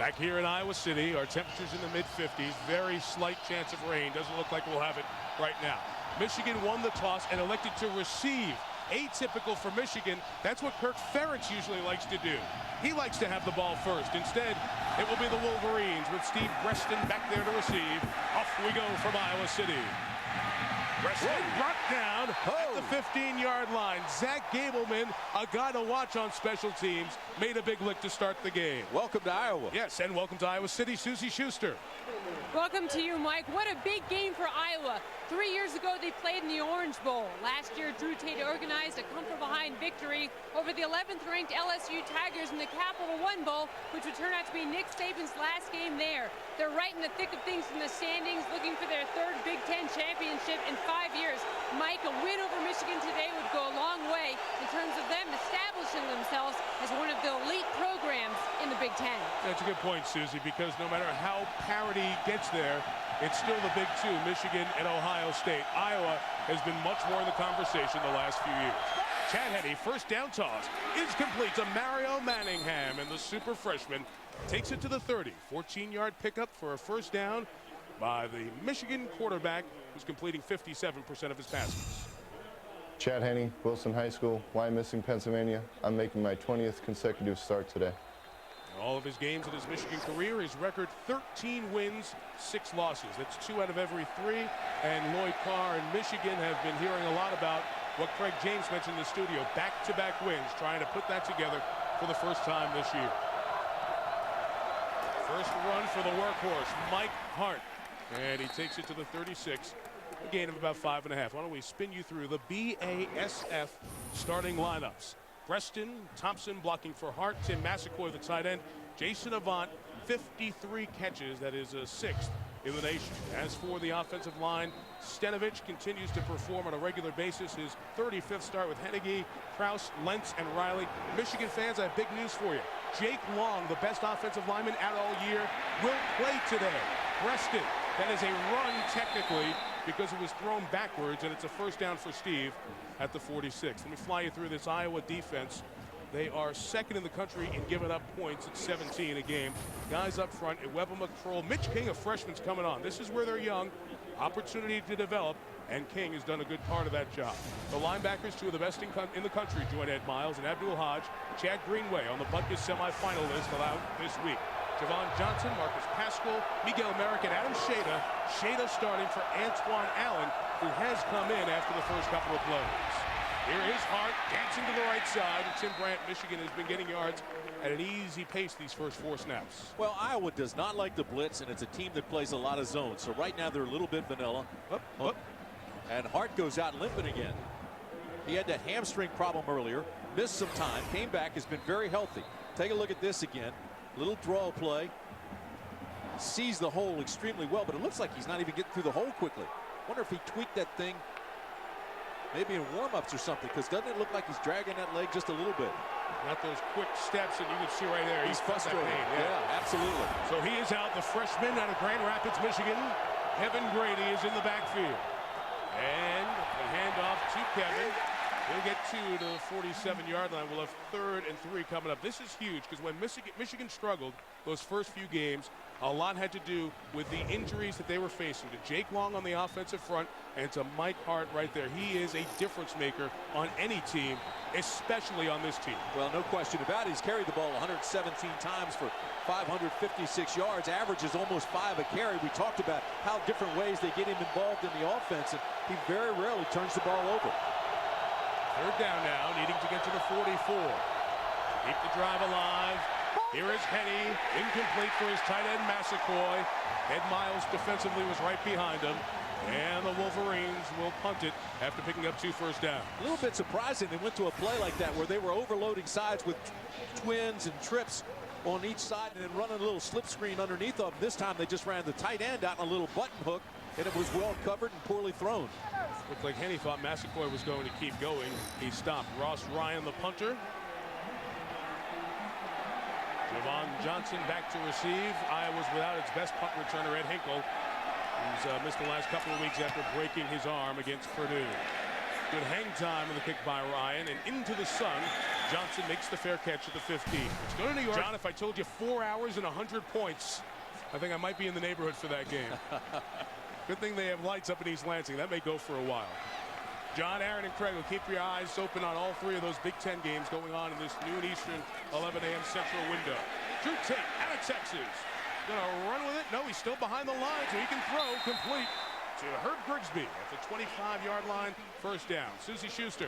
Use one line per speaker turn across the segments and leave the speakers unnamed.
Back here in Iowa City, our temperatures in the mid-50s. Very slight chance of rain. Doesn't look like we'll have it right now. Michigan won the toss and elected to receive. Atypical for Michigan. That's what Kirk Ferentz usually likes to do. He likes to have the ball first. Instead, it will be the Wolverines with Steve Breaston back there to receive. Off we go from Iowa City. Breaston brought down at the 15-yard line. Zach Gableman, a guy to watch on special teams, made a big lick to start the game.
Welcome to Iowa.
Yes, and welcome to Iowa City, Susie Schuster.
Welcome to you, Mike. What a big game for Iowa. 3 years ago, they played in the Orange Bowl. Last year, Drew Tate organized a come-from-behind victory over the 11th-ranked LSU Tigers in the Capital One Bowl, which would turn out to be Nick Saban's last game there. They're right in the thick of things in the standings, looking for their third Big Ten championship in 5 years. Mike, a win over Michigan today would go a long way in terms of them establishing themselves as one of the elite programs in the Big Ten.
That's a good point, Susie, because no matter how parity gets there, it's still the big two, Michigan and Ohio State. Iowa has been much more in the conversation the last few years. Chad Henne, first down toss, is complete to Mario Manningham, and the super freshman takes it to the 30. 14-yard pickup for a first down by the Michigan quarterback, who's completing 57% of his passes.
Chad Henne, Wilson High School, Wyomissing, Pennsylvania. I'm making my 20th consecutive start today.
In all of his games in his Michigan career, his record 13 wins, 6 losses. That's 2 out of every 3. And Lloyd Carr and Michigan have been hearing a lot about what Craig James mentioned in the studio, back-to-back wins, trying to put that together for the first time this year. First run for the workhorse, Mike Hart. And he takes it to the 36, a gain of about 5.5. Why don't we spin you through the BASF starting lineups. Breaston, Thompson blocking for Hart, Tim Massaquoi the tight end, Jason Avant, 53 catches, that is a 6th in the nation. As for the offensive line, Stenovich continues to perform on a regular basis. His 35th start with Hennigy, Kraus, Lentz, and Riley. Michigan fans, I have big news for you. Jake Long, the best offensive lineman out all year, will play today. Breaston, that is a run technically because it was thrown backwards, and it's a first down for Steve at the 46. Let me fly you through this Iowa defense. They are second in the country in giving up points at 17 a game. Guys up front, Webber McCroll, Mitch King, a freshman's coming on. This is where they're young, opportunity to develop, and King has done a good part of that job. The linebackers, 2 of the best in the country, join Ed Miles and Abdul Hodge. Chad Greenway on the Butkus semifinal list allowed this week. Javon Johnson, Marcus Pascal, Miguel Merrick, and Adam Shada. Shada starting for Antoine Allen, who has come in after the first couple of plays. Here is Hart dancing to the right side. Tim Brandt, Michigan, has been getting yards at an easy pace these first 4 snaps.
Well, Iowa does not like the blitz, and it's a team that plays a lot of zones. So right now they're a little bit vanilla. And Hart goes out limping again. He had that hamstring problem earlier, missed some time, came back, has been very healthy. Take a look at this again. Little draw play. Sees the hole extremely well, but it looks like he's not even getting through the hole quickly. Wonder if he tweaked that thing maybe in warm-ups or something, because doesn't it look like he's dragging that leg just a little bit?
Not those quick steps that you can see right there.
He's frustrated. Yeah, absolutely.
So he is out, the freshman out of Grand Rapids, Michigan. Kevin Grady is in the backfield. And the handoff to Kevin. He'll get 2 to the 47-yard line. We'll have 3rd and 3 coming up. This is huge because when Michigan struggled those first few games, a lot had to do with the injuries that they were facing. To Jake Long on the offensive front and to Mike Hart right there. He is a difference maker on any team, especially on this team.
Well, no question about it. He's carried the ball 117 times for 556 yards. Average is almost 5 a carry. We talked about how different ways they get him involved in the offense, and he very rarely turns the ball over.
3rd down now, needing to get to the 44. Keep the drive alive. Here is Henne, incomplete for his tight end Massaquoi. Ed Miles defensively was right behind him. And the Wolverines will punt it after picking up 2 first downs.
A little bit surprising they went to a play like that where they were overloading sides with twins and trips on each side and then running a little slip screen underneath of them. This time they just ran the tight end out in a little button hook, and it was well covered and poorly thrown.
Looked like Henne thought Massaquoi was going to keep going. He stopped. Ross Ryan, the punter. Javon Johnson back to receive. Iowa's without its best punt returner, Ed Hinkle. He's missed the last couple of weeks after breaking his arm against Purdue. Good hang time in the kick by Ryan, and into the sun, Johnson makes the fair catch at the 15. Let's go to New York. John, if I told you 4 hours and 100 points, I think I might be in the neighborhood for that game. Good thing they have lights up in East Lansing. That may go for a while. John, Aaron, and Craig will keep your eyes open on all three of those Big Ten games going on in this noon Eastern, 11 a.m. Central window. Drew Tate out of Texas. Gonna run with it. No, he's still behind the line, so he can throw complete to Herb Grigsby at the 25-yard line. First down. Susie Schuster.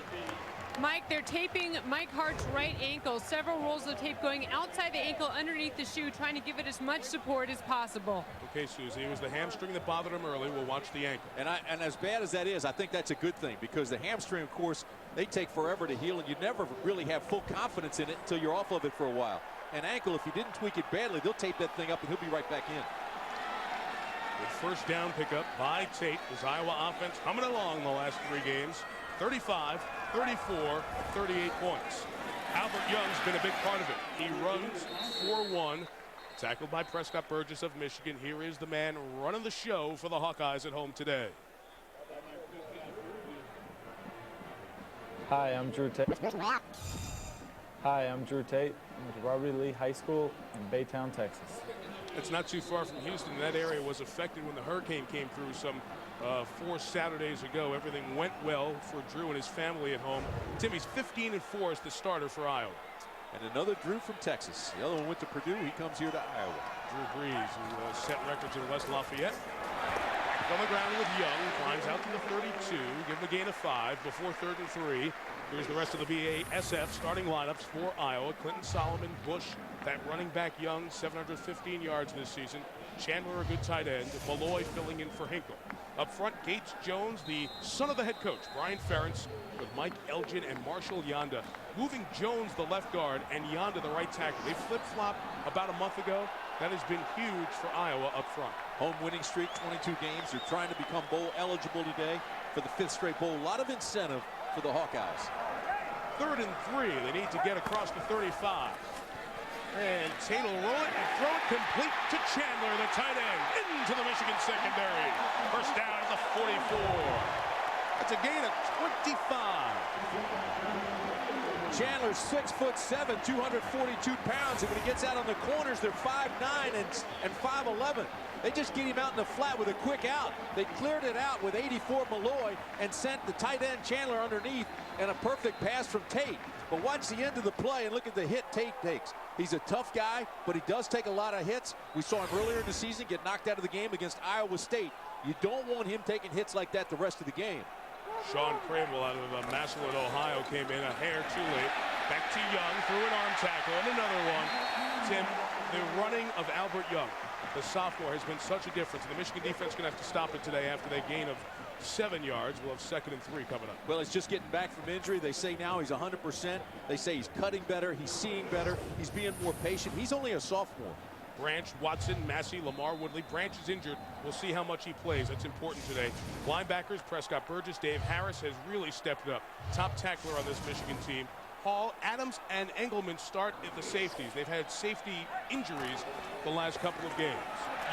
Mike, they're taping Mike Hart's right ankle. Several rolls of tape going outside the ankle underneath the shoe, trying to give it as much support as possible.
Okay, Susie, it was the hamstring that bothered him early. We'll watch the ankle.
And as bad as that is, I think that's a good thing, because the hamstring, of course, they take forever to heal, and you never really have full confidence in it until you're off of it for a while. An ankle, if you didn't tweak it badly, they'll tape that thing up and he'll be right back in.
With first down pickup by Tate. This Iowa offense coming along the last 3 games. 35, 34, 38 points. Albert Young's been a big part of it. He runs 4-1, tackled by Prescott Burgess of Michigan. Here is the man running the show for the Hawkeyes at home today.
Hi, I'm Drew Tate. Hi, I'm Drew Tate. I'm with Robert E. Lee High School in Baytown, Texas.
It's not too far from Houston. That area was affected when the hurricane came through some 4 Saturdays ago. Everything went well for Drew and his family at home. Timmy's 15-4 as the starter for Iowa.
And another Drew from Texas. The other one went to Purdue. He comes here to Iowa.
Drew Brees, who set records in West Lafayette. On the ground with Young, climbs out to the 32, give him a gain of 5 before 3rd and 3. Here's the rest of the BASF starting lineups for Iowa. Clinton, Solomon, Bush, that running back Young, 715 yards this season. Chandler, a good tight end. Malloy filling in for Hinkle. Up front, Gates Jones, the son of the head coach, Brian Ferentz, with Mike Elgin and Marshall Yanda. Moving Jones, the left guard, and Yanda, the right tackle. They flip-flopped about a month ago. That has been huge for Iowa up front.
Home winning streak, 22 games. They're trying to become bowl eligible today for the 5th straight bowl. A lot of incentive for the Hawkeyes.
3rd and 3. They need to get across the 35. And Tate will roll it and throw it complete to Chandler, the tight end, into the Michigan secondary. First down at the 44. That's a gain of 25.
Chandler's 6'7", 242 pounds, and when he gets out on the corners, they're 5'9" and 5'11". They just get him out in the flat with a quick out. They cleared it out with 84 Malloy and sent the tight end Chandler underneath, and a perfect pass from Tate. But watch the end of the play and look at the hit Tate takes. He's a tough guy, but he does take a lot of hits. We saw him earlier in the season get knocked out of the game against Iowa State. You don't want him taking hits like that the rest of the game.
Sean Crable out of Massillon, Ohio, came in a hair too late. Back to Young, through an arm tackle, and another one. Tim, the running of Albert Young, the sophomore, has been such a difference. The Michigan defense going to have to stop it today after that gain of 7 yards. We'll have 2nd and 3 coming up.
Well, he's just getting back from injury. They say now he's 100%. They say he's cutting better. He's seeing better. He's being more patient. He's only a sophomore.
Branch, Watson, Massey, Lamar Woodley. Branch is injured. We'll see how much he plays. That's important today. Linebackers, Prescott Burgess. Dave Harris has really stepped it up. Top tackler on this Michigan team. Hall, Adams, and Engelman start at the safeties. They've had safety injuries the last couple of games.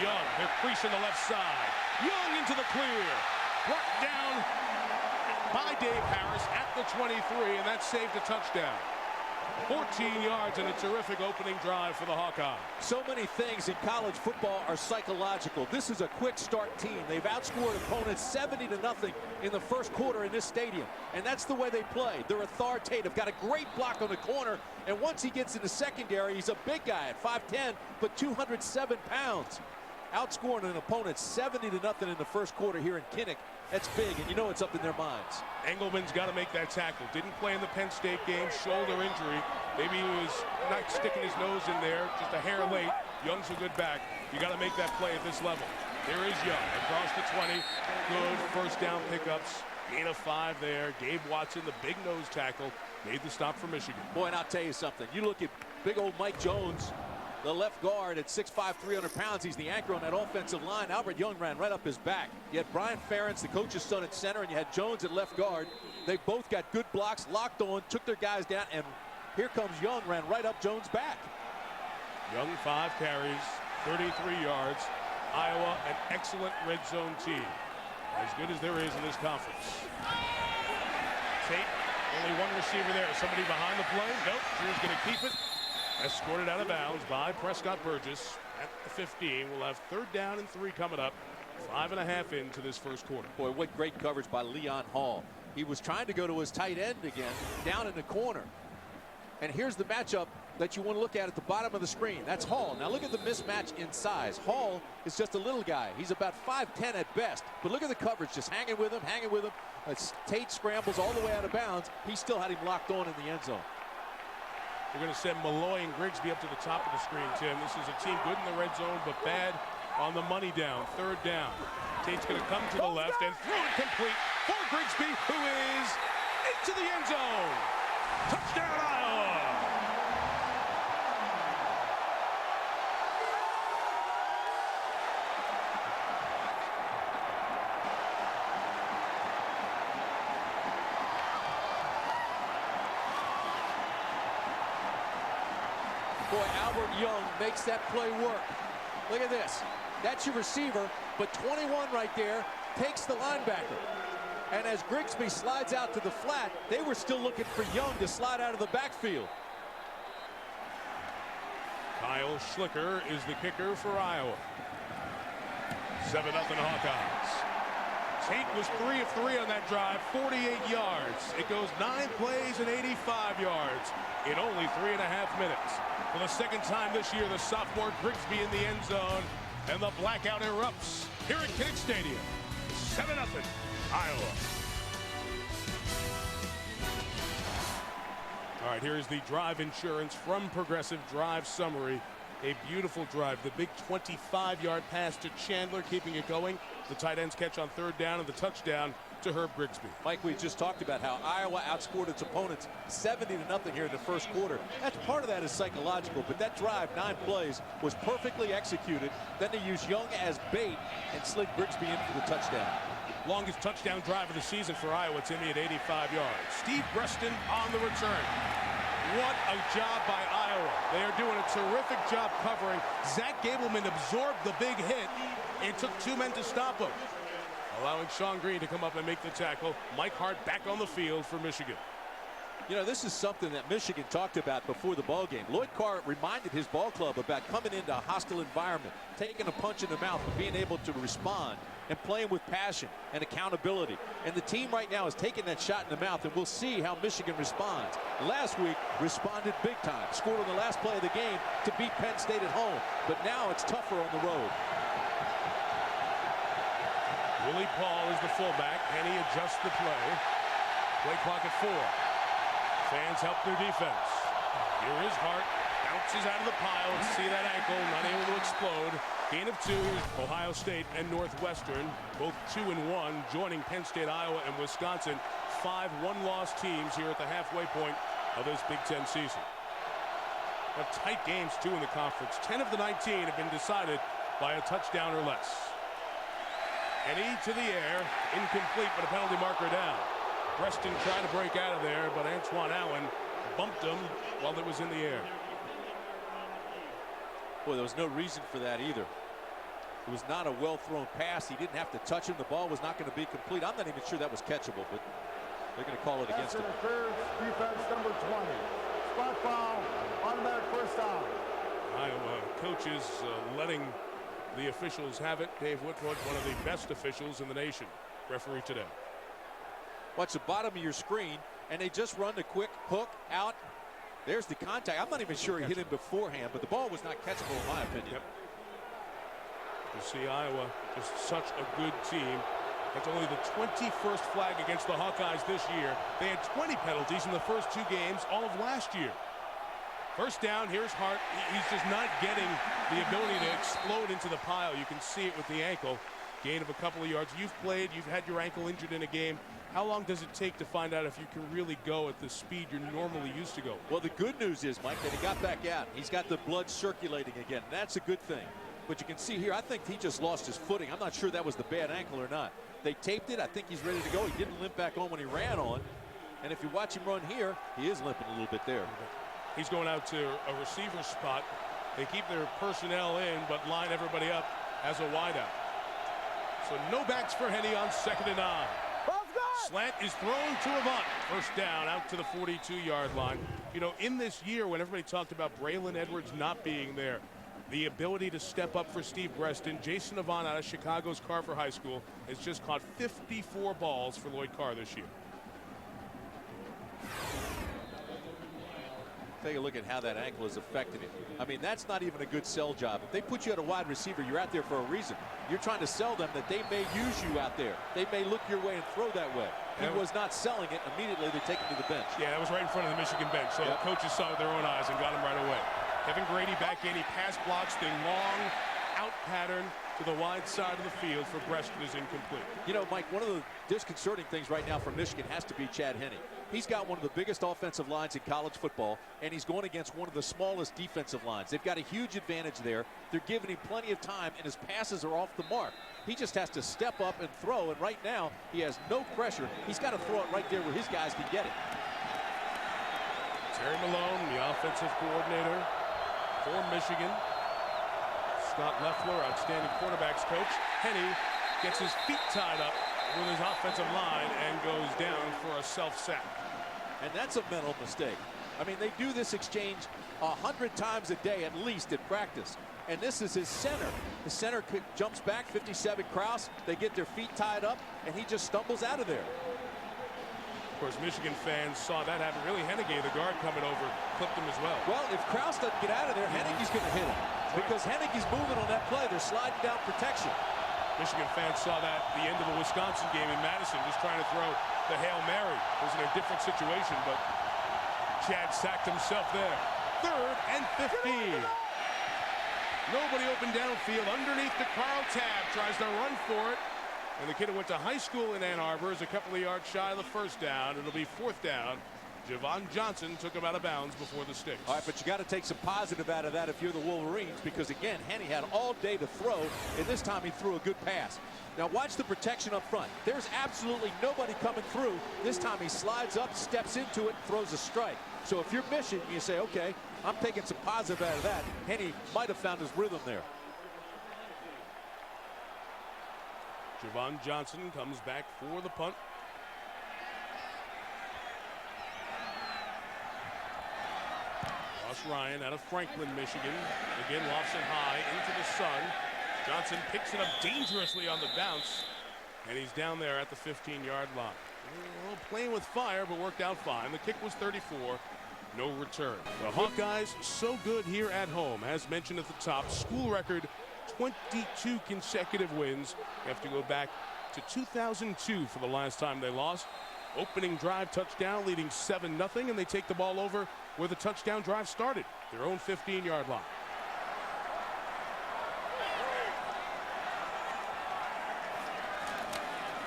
Young, they're creasing the left side. Young into the clear. Brought down by Dave Harris at the 23, and that saved a touchdown. 14 yards and a terrific opening drive for the Hawkeyes.
So many things in college football are psychological. This is a quick start team. They've outscored opponents 70-0 in the first quarter in this stadium. And that's the way they play. They're authoritative. Got a great block on the corner. And once he gets in the secondary, he's a big guy at 5'10", but 207 pounds. Outscoring an opponent 70-0 in the first quarter here in Kinnick. That's big, and you know it's up in their minds.
Engelman's got to make that tackle. Didn't play in the Penn State game, shoulder injury. Maybe he was not sticking his nose in there, just a hair late. Young's a good back. You got to make that play at this level. There is Young across the 20. Good first down pickups. Gain of 5 there. Gabe Watson, the big nose tackle, made the stop for Michigan.
Boy, and I'll tell you something. You look at big old Mike Jones, the left guard at 6'5", 300 pounds. He's the anchor on that offensive line. Albert Young ran right up his back. You had Brian Ferentz, the coach's son, at center, and you had Jones at left guard. They both got good blocks, locked on, took their guys down, and here comes Young, ran right up Jones' back.
Young 5 carries, 33 yards. Iowa, an excellent red zone team. As good as there is in this conference. Tate Only one receiver there. Somebody behind the play. Nope. Drew's going to keep it. Escorted out of bounds by Prescott Burgess at the 15. We'll have 3rd down and 3 coming up. 5.5 into this first quarter.
Boy, what great coverage by Leon Hall. He was trying to go to his tight end again, down in the corner. And here's the matchup that you want to look at the bottom of the screen. That's Hall. Now look at the mismatch in size. Hall is just a little guy. He's about 5'10" at best. But look at the coverage, just hanging with him, hanging with him. As Tate scrambles all the way out of bounds, he still had him locked on in the end zone.
You're going to send Malloy and Grigsby up to the top of the screen, Tim. This is a team good in the red zone, but bad on the money down. 3rd down. Tate's going to come to the left and throw it complete for Grigsby, who is into the end zone. Touchdown, Iowa!
Boy, Albert Young makes that play work. Look at this. That's your receiver, but 21 right there takes the linebacker. And as Grigsby slides out to the flat, they were still looking for Young to slide out of the backfield.
Kyle Schlicker is the kicker for Iowa. 7-0 Hawkeyes. Tate was 3 of 3 on that drive, 48 yards. It goes 9 plays and 85 yards in only 3.5 minutes. For the 2nd time this year, the sophomore Grigsby in the end zone, and the blackout erupts here at Kinnick Stadium. 7-0 Iowa. All right, here's the drive insurance from Progressive Drive Summary. A beautiful drive. The big 25-yard pass to Chandler, keeping it going. The tight end's catch on 3rd down and the touchdown to Herb Grigsby.
Mike, we just talked about how Iowa outscored its opponents 70-0 here in the first quarter. That's part of that is psychological, but that drive, 9 plays, was perfectly executed. Then they used Young as bait and slid Grigsby in for the touchdown.
Longest touchdown drive of the season for Iowa. Timmy at 85 yards. Steve Breston on the return. What a job by Iowa. They are doing a terrific job covering. Zach Gableman absorbed the big hit. It took 2 men to stop him, allowing Sean Green to come up and make the tackle. Mike Hart back on the field for Michigan.
You know, this is something that Michigan talked about before the ball game. Lloyd Carr reminded his ball club about coming into a hostile environment, taking a punch in the mouth, but being able to respond and playing with passion and accountability. And the team right now is taking that shot in the mouth, and we'll see how Michigan responds. Last week, responded big time. Scored on the last play of the game to beat Penn State at home. But now it's tougher on the road.
Willie Paul is the fullback. Henny adjusts the play. Play clock at 4. Fans help their defense. Here is Hart. Bounces out of the pile. See that ankle. Not able to explode. Gain of 2. Ohio State and Northwestern, both 2-1, joining Penn State, Iowa, and Wisconsin. 5 one-loss teams here at the halfway point of this Big Ten season. But tight games, too, in the conference. 10 of the 19 have been decided by a touchdown or less. Henny to the air. Incomplete, but a penalty marker down. Preston trying to break out of there, but Antoine Allen bumped him while it was in the air.
Boy, there was no reason for that either. It was not a well-thrown pass. He didn't have to touch him. The ball was not going to be complete. I'm not even sure that was catchable, but they're going to call it against him.
Defense number 20. Spot foul, automatic first down.
Iowa coaches letting the officials have it. Dave Whitwood, one of the best officials in the nation, referee today.
Watch the bottom of your screen, and they just run the quick hook out. There's the contact. I'm not even sure he hit him beforehand, but the ball was not catchable in my opinion.
Yep. You see Iowa, just such a good team. That's only the 21st flag against the Hawkeyes this year. They had 20 penalties in the first 2 games, all of last year. First down, here's Hart. He's just not getting the ability to explode into the pile. You can see it with the ankle. Gain of a couple of yards. You've played, you've had your ankle injured in a game. How long does it take to find out if you can really go at the speed you're normally used to go?
Well, the good news is, Mike, that he got back out. He's got the blood circulating again. That's a good thing. But you can see here, I think he just lost his footing. I'm not sure that was the bad ankle or not. They taped it. I think he's ready to go. He didn't limp back on when he ran on. And if you watch him run here, he is limping a little bit there.
He's going out to a receiver spot. They keep their personnel in, but line everybody up as a wideout. So no backs for Henny on 2nd and 9. Slant is thrown to Avant. First down out to the 42-yard line. You know, in this year when everybody talked about Braylon Edwards not being there, the ability to step up for Steve Breston, Jason Avant out of Chicago's Carver High School has just caught 54 balls for Lloyd Carr this year.
Take a look at how that ankle has affected him. I mean, that's not even a good sell job. If they put you at a wide receiver, you're out there for a reason. You're trying to sell them that they may use you out there. They may look your way and throw that way. He was not selling it. Immediately, they take him to the bench.
Yeah, that was right in front of the Michigan bench. So the coaches saw it with their own eyes and got him right away. Kevin Grady back in. He pass blocks the long out pattern to the wide side of the field for Breston is incomplete.
You know, Mike, one of the disconcerting things right now for Michigan has to be Chad Henne. He's got one of the biggest offensive lines in college football, and he's going against one of the smallest defensive lines. They've got a huge advantage there. They're giving him plenty of time, and his passes are off the mark. He just has to step up and throw, and right now he has no pressure. He's got to throw it right there where his guys can get it.
Terry Malone, the offensive coordinator for Michigan. Scott Loeffler, outstanding quarterbacks coach. Henne gets his feet tied up with his offensive line and goes down for a self-sack.
And that's a mental mistake. I mean, they do this exchange 100 times a day at least at practice. And this is his center. The center jumps back, 57 Kraus. They get their feet tied up, and he just stumbles out of there.
Of course, Michigan fans saw that happen. Really, Hennege, the guard coming over, clipped him as well.
Well, if Kraus doesn't get out of there, Hennege's going to hit him. Because Hennege's moving on that play. They're sliding down protection.
Michigan fans saw that at the end of the Wisconsin game in Madison, just trying to throw the Hail Mary. It was in a different situation, but Chad sacked himself there. 3rd and 15. Nobody open downfield underneath the Carl Tabb. Tries to run for it. And the kid who went to high school in Ann Arbor is a couple of yards shy of the first down. It'll be 4th down. Javon Johnson took him out of bounds before the sticks.
All right, but you got to take some positive out of that if you're the Wolverines, because again, Henne had all day to throw, and this time he threw a good pass. Now watch the protection up front. There's absolutely nobody coming through. This time he slides up, steps into it, and throws a strike. So if you're Michigan, you say, okay, I'm taking some positive out of that. Henne might have found his rhythm there.
Javon Johnson comes back for the punt. Ross Ryan out of Franklin, Michigan. Again, lofts it high into the sun. Johnson picks it up dangerously on the bounce, and he's down there at the 15-yard line. Well, playing with fire, but worked out fine. The kick was 34. No return. The Hawkeyes so good here at home. As mentioned at the top, school record 22 consecutive wins. You have to go back to 2002 for the last time they lost. Opening drive touchdown, leading 7-0, and they take the ball over where the touchdown drive started, their own 15-yard line.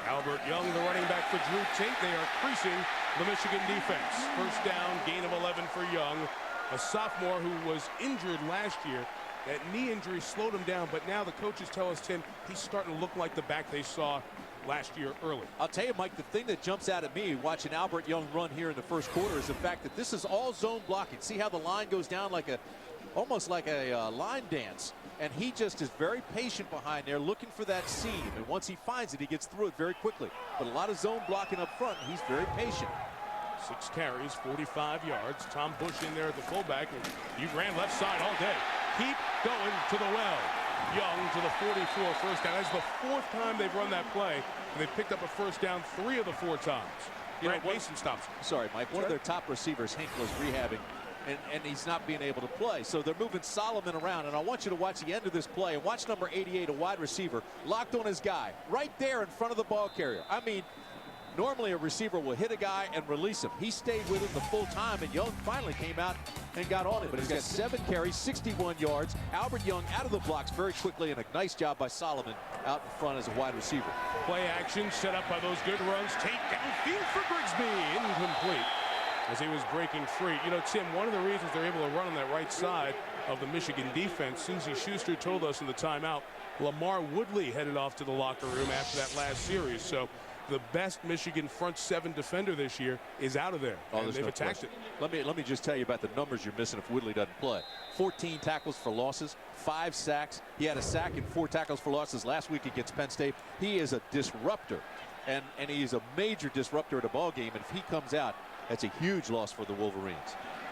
Albert Young, the running back for Drew Tate. They are creasing the Michigan defense. First down, gain of 11 for Young, a sophomore who was injured last year. That knee injury slowed him down, but now the coaches tell us, Tim, he's starting to look like the back they saw last year early.
I'll tell you, Mike, the thing that jumps out at me watching Albert Young run here in the first quarter is the fact that this is all zone blocking. See how the line goes down like almost like a line dance. And he just is very patient behind there looking for that seam. And once he finds it, he gets through it very quickly. But a lot of zone blocking up front, and he's very patient.
6 carries, 45 yards. Tom Bush in there at the fullback. You ran left side all day. Keep going to the well. Young to the 44, first down. That's the 4th time they've run that play, and they picked up a first down 3 of the 4 times. Grant Mason stops him.
Sorry, Mike. One of their top receivers, Hinkle, is rehabbing, and he's not being able to play. So they're moving Solomon around, and I want you to watch the end of this play and watch number 88, a wide receiver, locked on his guy, right there in front of the ball carrier. I mean, normally a receiver will hit a guy and release him. He stayed with him the full time, and Young finally came out and got on it. But he's got 7 carries, 61 yards. Albert Young out of the blocks very quickly, and a nice job by Solomon out in front as a wide receiver.
Play action set up by those good runs. Tate downfield for Grigsby. Incomplete as he was breaking free. You know, Tim, one of the reasons they're able to run on that right side of the Michigan defense, Susie Schuster told us in the timeout, Lamar Woodley headed off to the locker room after that last series. So the best Michigan front 7 defender this year is out of there, and they've attacked it.
Let me just tell you about the numbers you're missing if Woodley doesn't play. 14 tackles for losses, 5 sacks. He had a sack and 4 tackles for losses last week against Penn State. He is a disruptor. And he's a major disruptor at a ball game. And if he comes out, that's a huge loss for the Wolverines.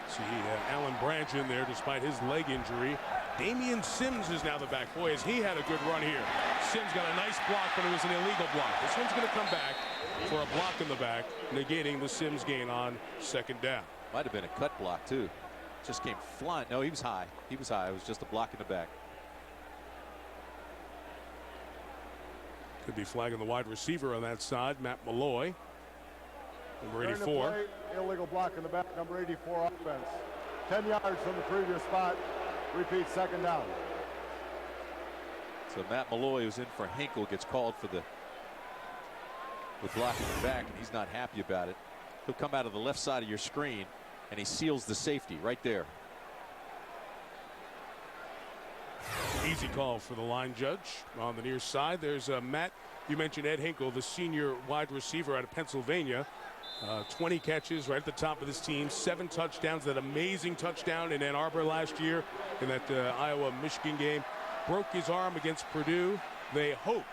See Alan Branch in there despite his leg injury. Damian Sims is now the back. Boy, has he had a good run here. Sims got a nice block, but it was an illegal block. This one's going to come back for a block in the back, negating the Sims gain on second down.
Might have been a cut block, too. Just came flying. No, he was high. He was high. It was just a block in the back.
Could be flagging the wide receiver on that side, Matt Malloy. Number 84.
Play, illegal block in the back, number 84 offense. 10 yards from the previous spot. Repeat, second down.
So Matt Malloy, who's in for Hinkle, gets called for the block in the back, and he's not happy about it. He'll come out of the left side of your screen, and he seals the safety right there.
Easy call for the line judge on the near side. There's Matt. You mentioned Ed Hinkle, the senior wide receiver out of Pennsylvania. 20 catches right at the top of this team, 7 touchdowns. That amazing touchdown in Ann Arbor last year in that Iowa-Michigan game. Broke his arm against Purdue. They hope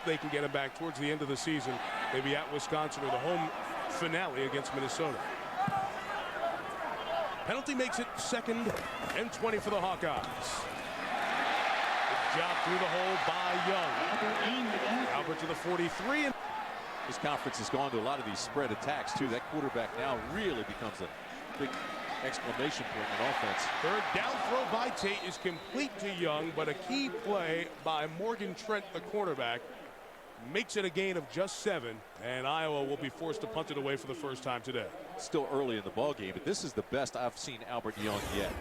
they can get him back towards the end of the season, maybe at Wisconsin or the home finale against Minnesota. Penalty makes it 2nd and 20 for the Hawkeyes. Good job through the hole by Young. Albert to the 43.
This conference has gone to a lot of these spread attacks, too. That quarterback now really becomes a big exclamation point in offense.
Third down throw by Tate is complete to Young, but a key play by Morgan Trent, the cornerback, makes it a gain of just 7, and Iowa will be forced to punt it away for the first time today.
Still early in the ball game, but this is the best I've seen Albert Young yet.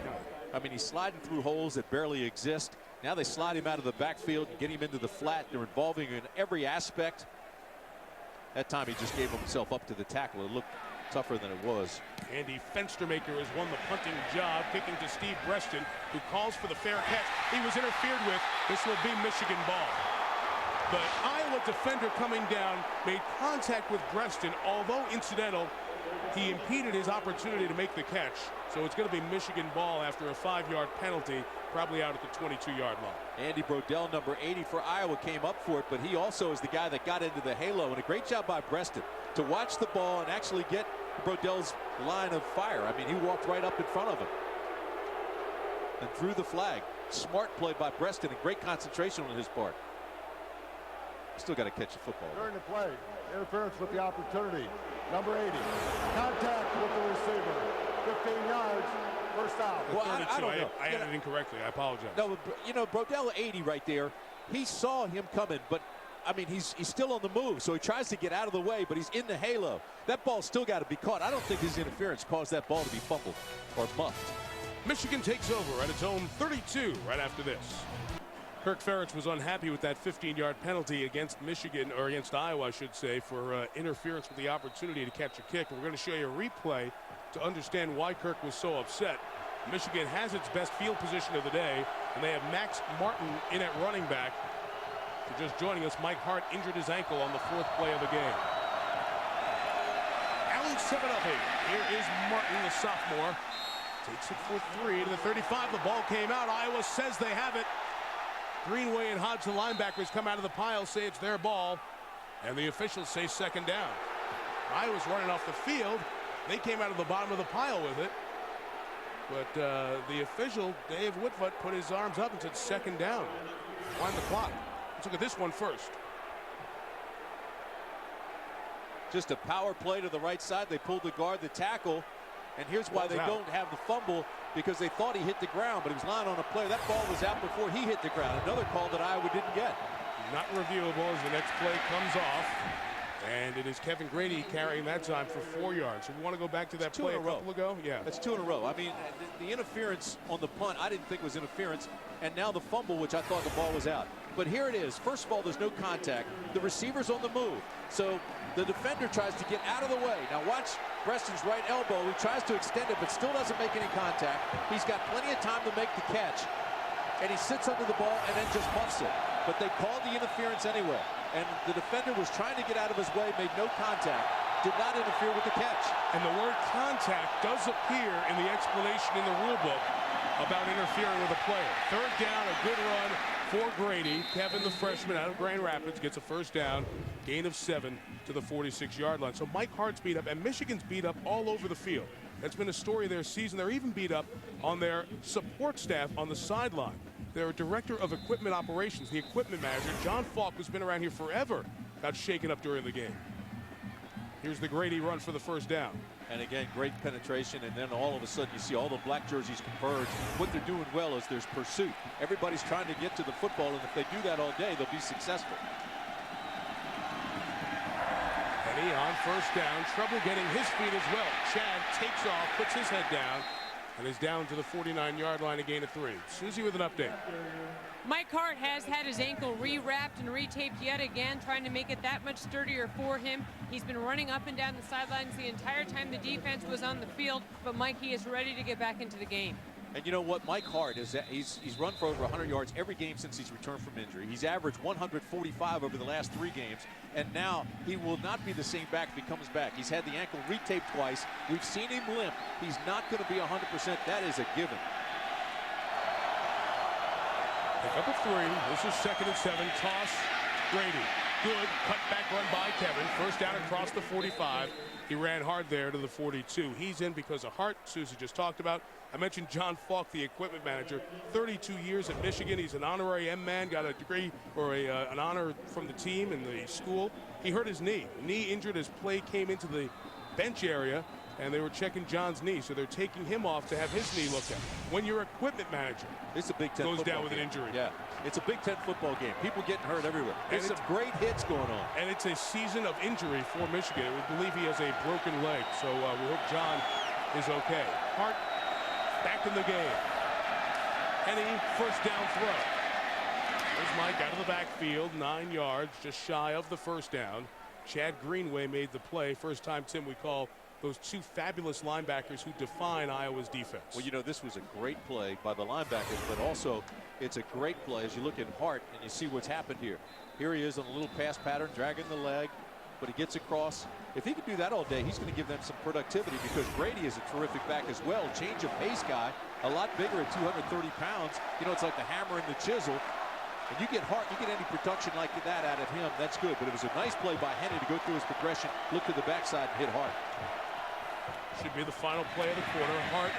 I mean, he's sliding through holes that barely exist. Now they slide him out of the backfield and get him into the flat. They're involving him in every aspect. That time he just gave himself up to the tackle. It looked tougher than it was.
Andy Fenstermaker has won the punting job, kicking to Steve Breston, who calls for the fair catch. He was interfered with. This will be Michigan ball. The Iowa defender coming down made contact with Breston, although incidental. He impeded his opportunity to make the catch. So it's going to be Michigan ball after a 5-yard penalty, probably out at the 22-yard line.
Andy Brodell, number 80 for Iowa, came up for it, but he also is the guy that got into the halo. And a great job by Breston to watch the ball and actually get Brodell's line of fire. I mean, he walked right up in front of him and threw the flag. Smart play by Breston and great concentration on his part. Still got to catch the football.
During the play, interference with the opportunity. Number 80, contact with the receiver. 15 yards, first down.
Well, I don't know.
I added it incorrectly. I apologize.
No, you know, Brodell 80 right there. He saw him coming, but I mean, he's still on the move, so he tries to get out of the way, but he's in the halo. That ball's still got to be caught. I don't think his interference caused that ball to be fumbled or muffed.
Michigan takes over at its own 32 right after this. Kirk Ferentz was unhappy with that 15-yard penalty against Michigan, or against Iowa, I should say, for interference with the opportunity to catch a kick. And we're going to show you a replay to understand why Kirk was so upset. Michigan has its best field position of the day, and they have Max Martin in at running back. So just joining us, Mike Hart injured his ankle on the 4th play of the game. Allen 7-0. Here is Martin, the sophomore. Takes it for 3 to the 35. The ball came out. Iowa says they have it. Greenway and Hodge, the linebackers, come out of the pile, say it's their ball, and the officials say second down. Iowa's running off the field. They came out of the bottom of the pile with it, but the official, Dave Whitfoot, put his arms up and said second down. Wind the clock. Let's look at this one first.
Just a power play to the right side. They pulled the guard, the tackle, and here's why they don't have the fumble, because they thought he hit the ground, but he was lying on a player. That ball was out before he hit the ground. Another call that Iowa didn't get.
Not reviewable as the next play comes off. And it is Kevin Grady carrying that time for 4 yards. So we want to go back to that play a couple ago. Yeah,
that's 2 in a row. I mean, the interference on the punt, I didn't think was interference. And now the fumble, which I thought the ball was out. But here it is. First of all, there's no contact. The receiver's on the move. So the defender tries to get out of the way. Now watch Preston's right elbow. He tries to extend it, but still doesn't make any contact. He's got plenty of time to make the catch. And he sits under the ball and then just muffs it. But they called the interference anyway. And the defender was trying to get out of his way, made no contact, did not interfere with the catch.
And the word contact does appear in the explanation in the rule book about interfering with a player. Third down, a good run for Grady. Kevin, the freshman out of Grand Rapids, gets a first down. Gain of 7 to the 46-yard line. So Mike Hart's beat up, and Michigan's beat up all over the field. That's been a story of their season. They're even beat up on their support staff on the sideline. Their director of equipment operations, the equipment manager, John Falk, who's been around here forever, got shaken up during the game. Here's the Grady run for the first down.
And again, great penetration, and then all of a sudden you see all the black jerseys converge. What they're doing well is there's pursuit. Everybody's trying to get to the football, and if they do that all day, they'll be successful.
Penny on first down, trouble getting his feet as well. Chad takes off, puts his head down, and is down to the 49-yard line, a gain of 3. Susie with an update.
Mike Hart has had his ankle re-wrapped and retaped yet again, trying to make it that much sturdier for him. He's been running up and down the sidelines the entire time the defense was on the field, but Mikey is ready to get back into the game.
And you know what, Mike Hart is he's run for over 100 yards every game since he's returned from injury. He's averaged 145 over the last 3 games, and now he will not be the same back if he comes back. He's had the ankle retaped twice. We've seen him limp. He's not going to be 100%. That is a given.
Pick up a 3. This is 2nd and 7. Toss. Grady. Good. Cut back run by Kevin. First down across the 45. He ran hard there to the 42. He's in because of Hart, Susie just talked about. I mentioned John Falk, the equipment manager. 32 years at Michigan. He's an honorary M-man. Got a degree or an honor from the team and the school. He hurt his knee. Knee injured as play came into the bench area, and they were checking John's knee, so they're taking him off to have his knee looked at. When your equipment manager
it's a Big Ten
goes down with
game.
an injury.
Yeah, it's a Big Ten football game. People getting hurt everywhere. There's some great hits going on.
And it's a season of injury for Michigan. We believe he has a broken leg, so we hope John is okay. Hart back in the game. Penny, first down throw. There's Mike out of the backfield, 9 yards, just shy of the first down. Chad Greenway made the play. First time, Tim, we call those 2 fabulous linebackers who define Iowa's defense.
Well, you know, this was a great play by the linebackers, but also it's a great play as you look at Hart and you see what's happened here. Here he is on a little pass pattern, dragging the leg, but he gets across. If he can do that all day, he's going to give them some productivity because Grady is a terrific back as well. Change of pace guy, a lot bigger at 230 pounds. You know, it's like the hammer and the chisel. And you get Hart, you get any production like that out of him, that's good. But it was a nice play by Henny to go through his progression, look to the backside, and hit Hart.
Should be the final play of the quarter. Hart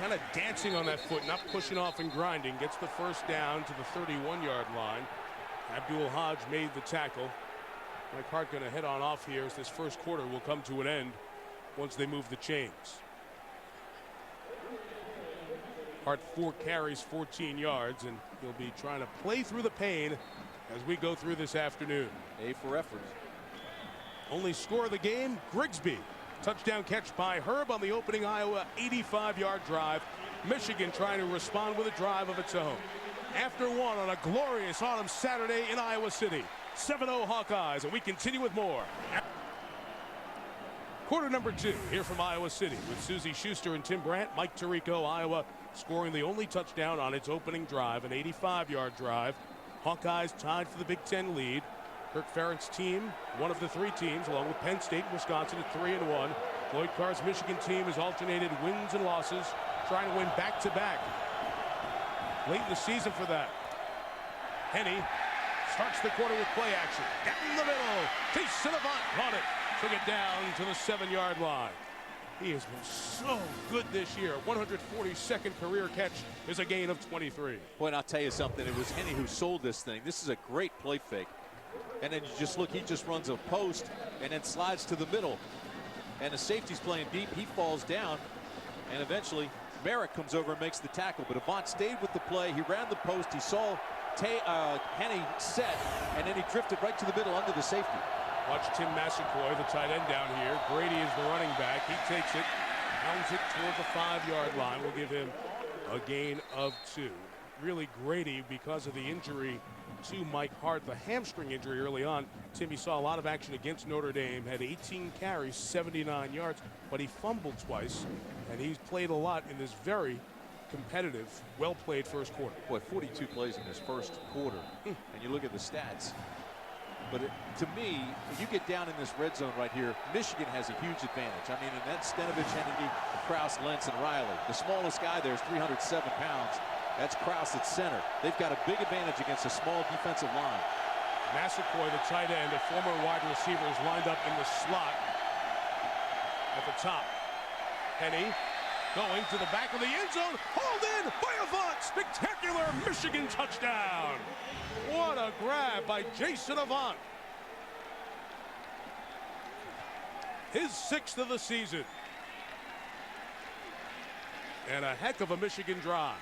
kind of dancing on that foot, not pushing off and grinding. Gets the first down to the 31-yard line. Abdul Hodge made the tackle. Mike Hart going to head on off here as this first quarter will come to an end once they move the chains. Hart 4 carries, 14 yards, and he'll be trying to play through the pain as we go through this afternoon.
A for effort.
Only score of the game, Grigsby. Touchdown catch by Herb on the opening Iowa 85-yard drive. Michigan trying to respond with a drive of its own. After 1 on a glorious autumn Saturday in Iowa City. 7-0 Hawkeyes, and we continue with more. Quarter number 2 here from Iowa City with Susie Schuster and Tim Brandt. Mike Tirico, Iowa scoring the only touchdown on its opening drive, an 85-yard drive. Hawkeyes tied for the Big Ten lead. Kirk Ferentz team, one of the 3 teams, along with Penn State and Wisconsin at 3-1. Lloyd Carr's Michigan team has alternated wins and losses, trying to win back-to-back. Late in the season for that. Henny starts the quarter with play action. Down the middle. Chase Sinavant caught it. Took it down to the 7-yard line. He has been so good this year. 142nd career catch is a gain of 23.
Boy, and I'll tell you something. It was Henny who sold this thing. This is a great play fake. And then you just look, he just runs a post and then slides to the middle. And the safety's playing deep. He falls down. And eventually, Merrick comes over and makes the tackle. But Avant stayed with the play. He ran the post. He saw Henny set. And then he drifted right to the middle under the safety.
Watch Tim Massaquoi, the tight end down here. Grady is the running back. He takes it, pounds it toward the 5-yard line. We'll give him a gain of 2. Really Grady, because of the injury to Mike Hart, the hamstring injury early on. Tim, he saw a lot of action against Notre Dame, had 18 carries, 79 yards, but he fumbled twice, and he's played a lot in this very competitive, well-played first quarter.
Boy, 42 plays in this first quarter, and you look at the stats. But to me, when you get down in this red zone right here, Michigan has a huge advantage. I mean, and that's Stenovich, Hennedy, Kraus, Lentz, and Riley. The smallest guy there is 307 pounds. That's Kraus at center. They've got a big advantage against a small defensive line.
Massaquoi, the tight end, a former wide receiver, is lined up in the slot at the top. Henny going to the back of the end zone. Hauled in by Avant. Spectacular Michigan touchdown. What a grab by Jason Avant. His 6th of the season. And a heck of a Michigan drive.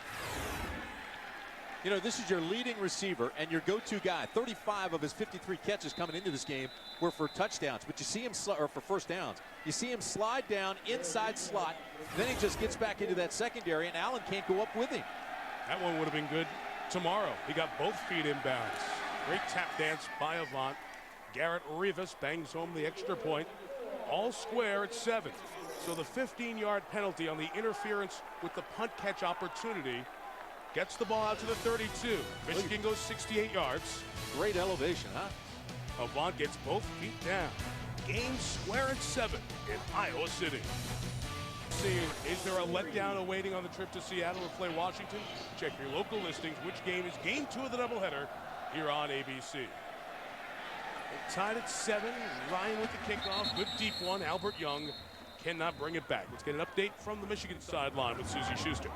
You know, this is your leading receiver and your go-to guy. 35 of his 53 catches coming into this game were for touchdowns, but you see him, or for first downs. You see him slide down inside slot, then he just gets back into that secondary, and Allen can't go up with him.
That one would have been good tomorrow. He got both feet inbounds. Great tap dance by Avant. Garrett Rivas bangs home the extra point. All square at 7. So the 15-yard penalty on the interference with the punt catch opportunity gets the ball out to the 32. Michigan goes 68 yards.
Great elevation, huh?
Avant gets both feet down. Game square at 7 in Iowa City. Is there a letdown awaiting on the trip to Seattle to play Washington? Check your local listings. Which game is game 2 of the doubleheader here on ABC. Tied at 7. Ryan with the kickoff. Good deep one. Albert Young cannot bring it back. Let's get an update from the Michigan sideline with Susie Schuster.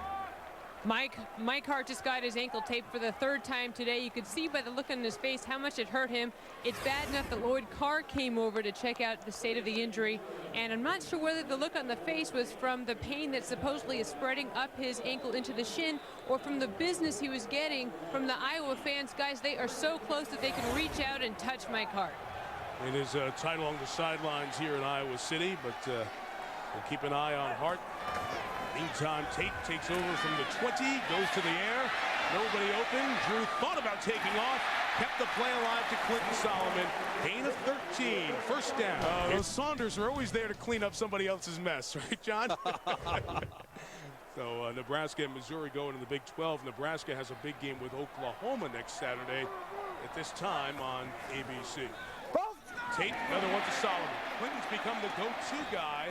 Mike Hart just got his ankle taped for the 3rd time today. You could see by the look on his face how much it hurt him. It's bad enough that Lloyd Carr came over to check out the state of the injury. And I'm not sure whether the look on the face was from the pain that supposedly is spreading up his ankle into the shin or from the business he was getting from the Iowa fans. Guys, they are so close that they can reach out and touch Mike Hart.
It is tight along the sidelines here in Iowa City, but we'll keep an eye on Hart. Meantime, Tate takes over from the 20, goes to the air. Nobody open. Drew thought about taking off. Kept the play alive to Clinton Solomon. Gain of 13. First down. Those Saunders are always there to clean up somebody else's mess, right, John? So Nebraska and Missouri go into the Big 12. Nebraska has a big game with Oklahoma next Saturday at this time on ABC. Tate, another one to Solomon. Clinton's become the go-to guy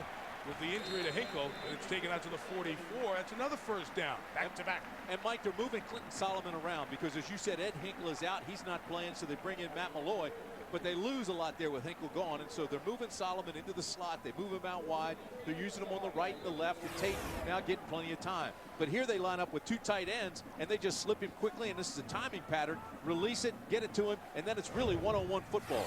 with the injury to Hinkle, and it's taken out to the 44. That's another first down, back to back.
And Mike, they're moving Clinton Solomon around because, as you said, Ed Hinkle is out. He's not playing, so they bring in Matt Malloy. But they lose a lot there with Hinkle gone, and so they're moving Solomon into the slot. They move him out wide. They're using him on the right and the left, and Tate now getting plenty of time. But here they line up with 2 tight ends, and they just slip him quickly, and this is a timing pattern. Release it, get it to him, and then it's really one-on-one football.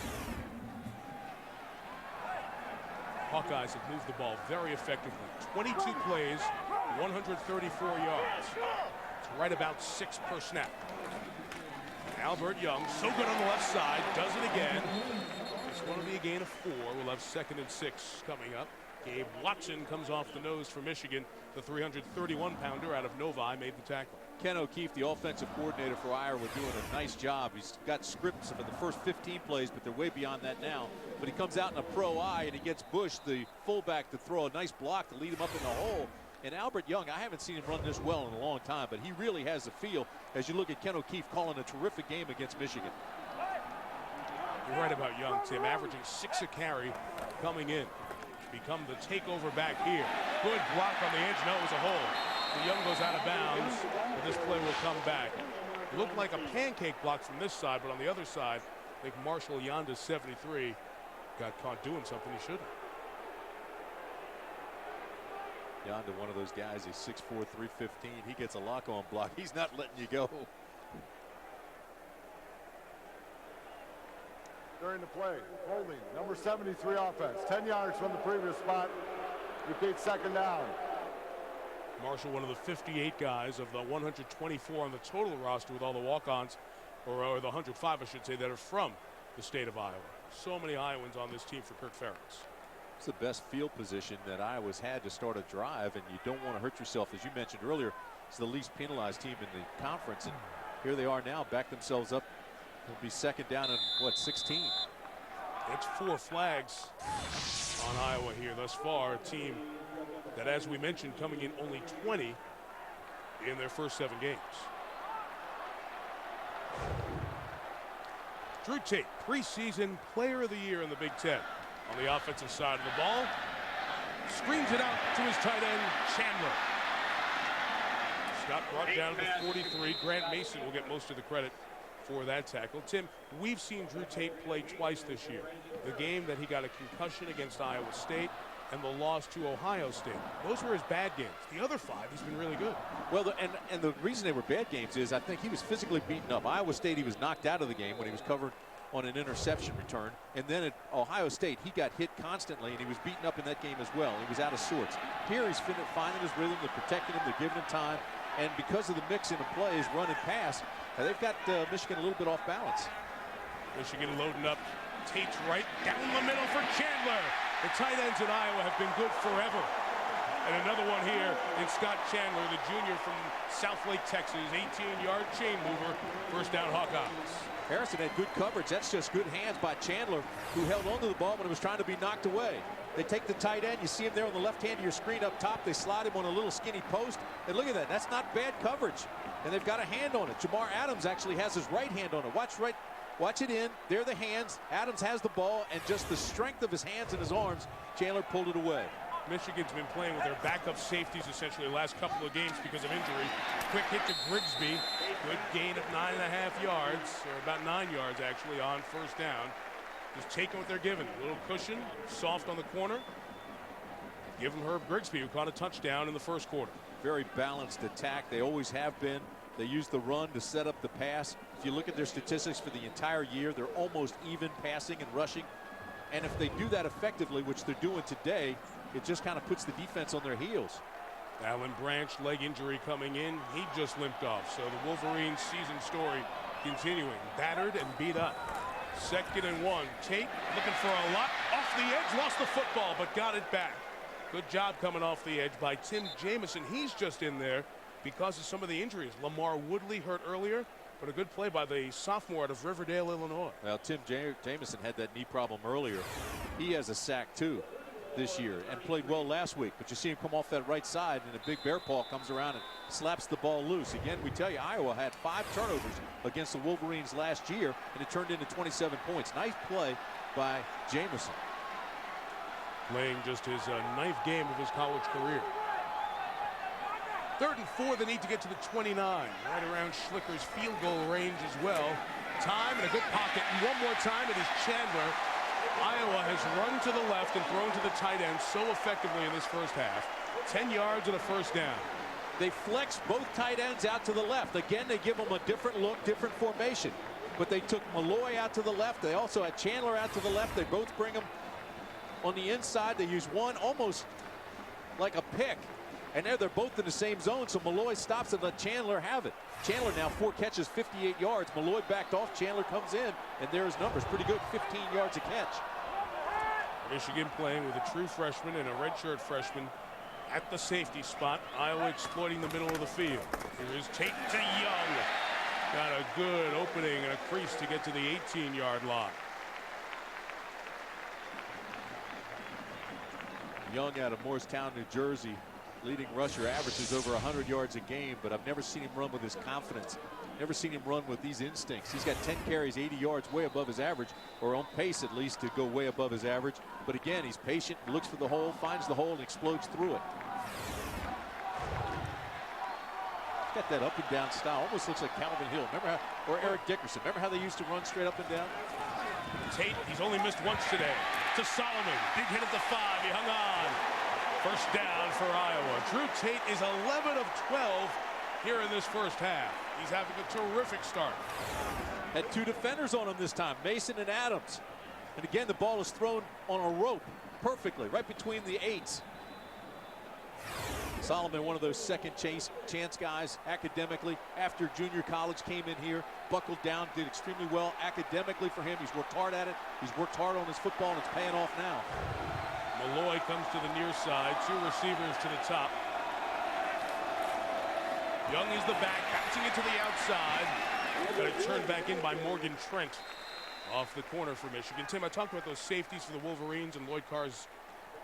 Hawkeyes have moved the ball very effectively. 22 plays, 134 yards. It's right about 6 per snap. Albert Young, so good on the left side, does it again. It's going to be a gain of 4. We'll have 2nd and 6 coming up. Gabe Watson comes off the nose for Michigan. The 331-pounder out of Novi made the tackle.
Ken O'Keefe, the offensive coordinator for Iowa, doing a nice job. He's got scripts for the first 15 plays, but they're way beyond that now. But he comes out in a pro eye, and he gets Bush, the fullback, to throw a nice block to lead him up in the hole. And Albert Young, I haven't seen him run this well in a long time, but he really has the feel as you look at Ken O'Keefe calling a terrific game against Michigan.
You're right about Young, Tim, averaging 6 a carry coming in. Become the takeover back here. Good block on the edge. No, it was a hole. The Young goes out of bounds, but this play will come back. It looked like a pancake block from this side, but on the other side, I think Marshall Yonda, 73, got caught doing something he shouldn't.
Yonda, one of those guys, he's 6'4", 315. He gets a lock-on block. He's not letting you go.
During the play, holding, number 73 offense, 10 yards from the previous spot. Repeat, 2nd down.
Marshall, one of the 58 guys of the 124 on the total roster with all the walk-ons, or the 105, I should say, that are from the state of Iowa. So many Iowans on this team for Kirk Ferentz.
It's the best field position that Iowa's had to start a drive, and you don't want to hurt yourself. As you mentioned earlier, it's the least penalized team in the conference, and here they are now, back themselves up. It'll be 2nd down and, what, 16?
It's 4 flags on Iowa here thus far. A team that, as we mentioned, coming in only 20 in their first 7 games. Drew Tate, preseason player of the year in the Big Ten. On the offensive side of the ball, screens it out to his tight end, Chandler. Scott brought down to the 43. Grant Mason will get most of the credit for that tackle. Tim, we've seen Drew Tate play twice this year. The game that he got a concussion against Iowa State and the loss to Ohio State. Those were his bad games. The other 5, he's been really good.
Well, and the reason they were bad games is I think he was physically beaten up. Iowa State, he was knocked out of the game when he was covered on an interception return. And then at Ohio State, he got hit constantly, and he was beaten up in that game as well. He was out of sorts. Here he's finding his rhythm. They're protecting him. They're giving him time. And because of the mix in of plays, run and pass, they've got Michigan a little bit off balance.
Michigan loading up. Tate's right down the middle for Chandler. The tight ends in Iowa have been good forever. And another one here in Scott Chandler, the junior from Southlake, Texas, 18-yard chain mover, first down Hawkeyes.
Harrison had good coverage. That's just good hands by Chandler, who held onto the ball when it was trying to be knocked away. They take the tight end. You see him there on the left hand of your screen up top. They slide him on a little skinny post. And look at that. That's not bad coverage. And they've got a hand on it. Jamar Adams actually has his right hand on it. Watch it in. There are the hands. Adams has the ball, and just the strength of his hands and his arms, Chandler pulled it away.
Michigan's been playing with their backup safeties essentially the last couple of games because of injury. Quick hit to Grigsby. Good gain of 9.5 yards, or about 9 yards actually, on first down. Just taking what they're given. A little cushion, soft on the corner. Give them Herb Grigsby, who caught a touchdown in the first quarter.
Very balanced attack. They always have been. They use the run to set up the pass. If you look at their statistics for the entire year, they're almost even passing and rushing. And if they do that effectively, which they're doing today, it just kind of puts the defense on their heels.
Alan Branch, leg injury coming in. He just limped off. So the Wolverines season story continuing. Battered and beat up. 2nd and 1. Tate looking for a lot. Off the edge, lost the football, but got it back. Good job coming off the edge by Tim Jamison. He's just in there because of some of the injuries. Lamar Woodley hurt earlier, but a good play by the sophomore out of Riverdale, Illinois.
Well, Tim Jamison had that knee problem earlier. He has a sack too this year and played well last week, but you see him come off that right side and a big bear paw comes around and slaps the ball loose. Again, we tell you, Iowa had 5 turnovers against the Wolverines last year, and it turned into 27 points. Nice play by Jamison.
Playing just his 9th game of his college career. 3rd and 4, they need to get to the 29. Right around Schlicker's field goal range as well. Time and a good pocket. And one more time, it is Chandler. Iowa has run to the left and thrown to the tight end so effectively in this first half. 10 yards and a first down.
They flex both tight ends out to the left. Again, they give them a different look, different formation. But they took Malloy out to the left. They also had Chandler out to the left. They both bring them on the inside. They use one almost like a pick. And there they're both in the same zone, so Malloy stops and let Chandler have it. Chandler now 4 catches, 58 yards. Malloy backed off. Chandler comes in, and there's numbers. Pretty good, 15 yards a catch.
Michigan playing with a true freshman and a redshirt freshman at the safety spot. Iowa exploiting the middle of the field. Here is Tate to Young. Got a good opening and a crease to get to the 18-yard line.
Young out of Morristown, New Jersey. Leading rusher, averages over 100 yards a game, but I've never seen him run with his confidence. Never seen him run with these instincts. He's got 10 carries, 80 yards, way above his average, or on pace at least to go way above his average. But again, he's patient, looks for the hole, finds the hole, and explodes through it. He's got that up and down style. Almost looks like Calvin Hill. Remember how, or Eric Dickerson. Remember how they used to run straight up and down?
Tate, he's only missed once today. To Solomon. Big hit at the 5. He hung on. First down for Iowa. Drew Tate is 11 of 12 here in this first half. He's having a terrific start.
Had 2 defenders on him this time, Mason and Adams. And again, the ball is thrown on a rope perfectly, right between the 8s. Solomon, one of those second chance guys academically. After junior college, came in here, buckled down, did extremely well academically for him. He's worked hard at it. He's worked hard on his football, and it's paying off now.
Malloy comes to the near side. 2 receivers to the top. Young is the back, bouncing it to the outside. Got it turned back in by Morgan Trent off the corner for Michigan. Tim, I talked about those safeties for the Wolverines and Lloyd Carr's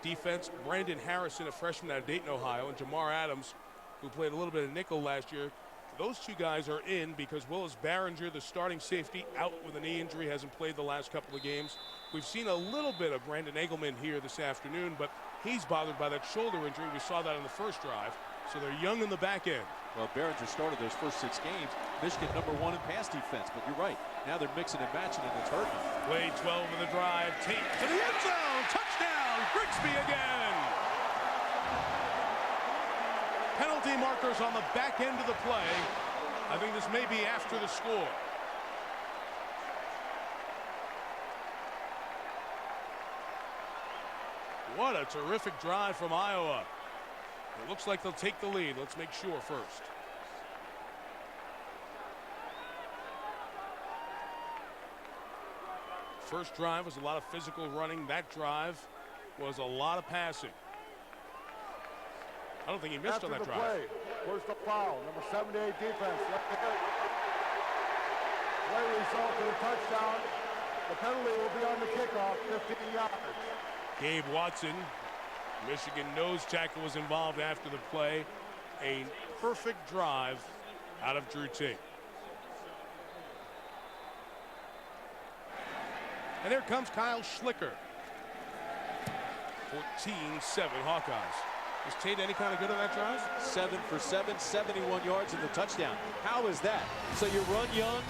defense. Brandon Harrison, a freshman out of Dayton, Ohio, and Jamar Adams, who played a little bit of nickel last year. Those 2 guys are in because Willis Barringer, the starting safety, out with a knee injury, hasn't played the last couple of games. We've seen a little bit of Brandon Egelman here this afternoon, but he's bothered by that shoulder injury. We saw that in the first drive. So they're young in the back end.
Well, Behringer started those first 6 games. Michigan #1 in pass defense, but you're right. Now they're mixing and matching, and it's hurting.
Play 12 of the drive. Tate to the end zone. Touchdown, Grigsby again. Penalty markers on the back end of the play. I think this may be after the score. What a terrific drive from Iowa. It looks like they'll take the lead. Let's make sure first. First drive was a lot of physical running. That drive was a lot of passing. I don't think he missed
After
on that
the
drive.
play, where's the foul? Number 78 defense. Play result in a touchdown. The penalty will be on the kickoff, 15 yards.
Gabe Watson, Michigan nose tackle, was involved after the play. A perfect drive out of Drew Tate. And there comes Kyle Schlicker. 14-7 Hawkeyes. Was Tate any kind of good on that drive?
7 for 7, 71 yards in the touchdown. How is that? So you run young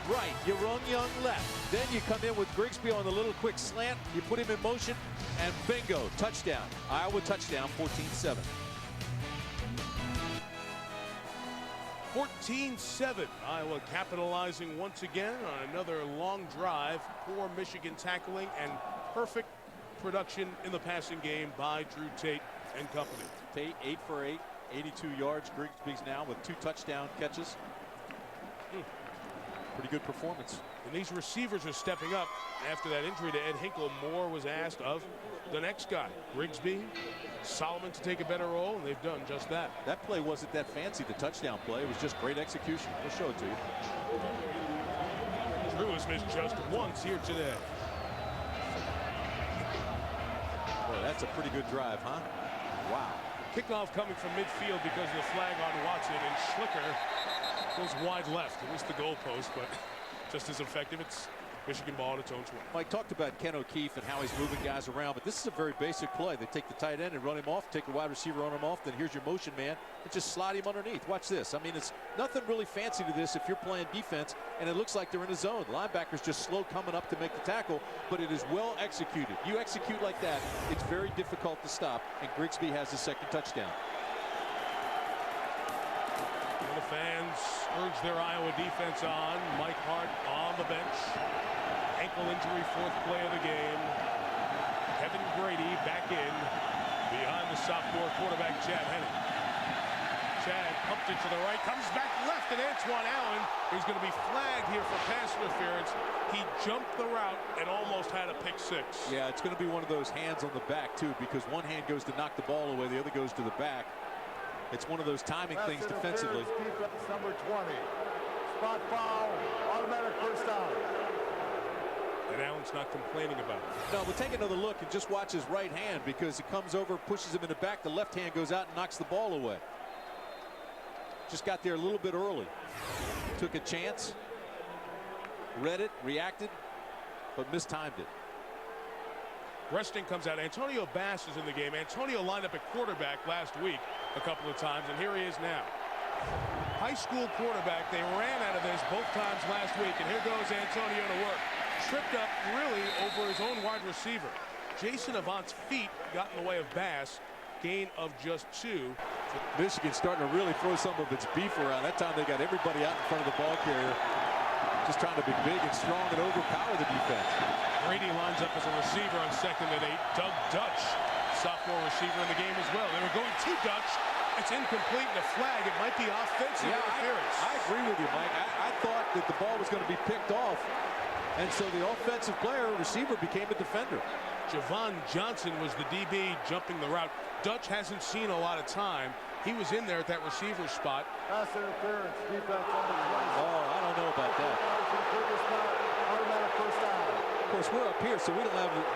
right, you run young left. Then you come in with Grigsby on the little quick slant. You put him in motion, and bingo, touchdown. Iowa touchdown, 14-7.
14-7. Iowa capitalizing once again on another long drive. Poor Michigan tackling and perfect production in the passing game by Drew Tate and company.
Tate 8 for 8, 82 yards. Grigsby's now with 2 touchdown catches. Pretty good performance.
And these receivers are stepping up after that injury to Ed Hinkle. More was asked of the next guy, Grigsby, Solomon, to take a better role, and they've done just that.
That play wasn't that fancy, the touchdown play. It was just great execution. We'll show it to you.
Drew has missed just once here today.
Boy, that's a pretty good drive, huh? Wow.
Kickoff coming from midfield because of the flag on Watson, and Schlicker goes wide left. It missed the goalpost, but just as effective. It's Michigan ball at its own 20.
Mike talked about Ken O'Keefe and how he's moving guys around, but this is a very basic play. They take the tight end and run him off, take the wide receiver, run him off, then here's your motion man, and just slide him underneath. Watch this. I mean, it's nothing really fancy to this if you're playing defense, and it looks like they're in a zone. Linebacker's just slow coming up to make the tackle, but it is well executed. You execute like that, it's very difficult to stop, and Grigsby has the second touchdown.
The fans urge their Iowa defense on. Mike Hart on the bench. Ankle injury, 4th play of the game. Kevin Grady back in behind the sophomore quarterback Chad Henne. Chad pumped it to the right, comes back left, and Antoine Allen is going to be flagged here for pass interference. He jumped the route and almost had a pick 6.
Yeah, it's going to be one of those hands on the back too, because one hand goes to knock the ball away, the other goes to the back. It's one of those timing things defensively.
Defense number 20. Spot foul, automatic first down.
And Allen's not complaining about it.
No, but take another look and just watch his right hand, because it comes over, pushes him in the back. The left hand goes out and knocks the ball away. Just got there a little bit early. Took a chance, read it, reacted, but mistimed it.
Resting comes out. Antonio Bass is in the game. Antonio lined up at quarterback last week a couple of times, and here he is now. High school quarterback. They ran out of this both times last week, and here goes Antonio to work. Tripped up really over his own wide receiver. Jason Avant's feet got in the way of Bass. Gain of just 2.
Michigan's starting to really throw some of its beef around. That time they got everybody out in front of the ball carrier, just trying to be big and strong and overpower the defense.
Brady lines up as a receiver on 2nd and 8. Doug Dutch, sophomore receiver in the game as well. They were going to Dutch. It's incomplete, and a flag. It might be offensive interference.
I agree with you, Mike. I thought that the ball was going to be picked off, and so the offensive player, receiver, became a defender.
Javon Johnson was the DB jumping the route. Dutch hasn't seen a lot of time. He was in there at that receiver spot.
Pass interference, defense number 20.
Oh, I don't know about that.
Automatic first down.
Of course, we're up here, so we don't have it.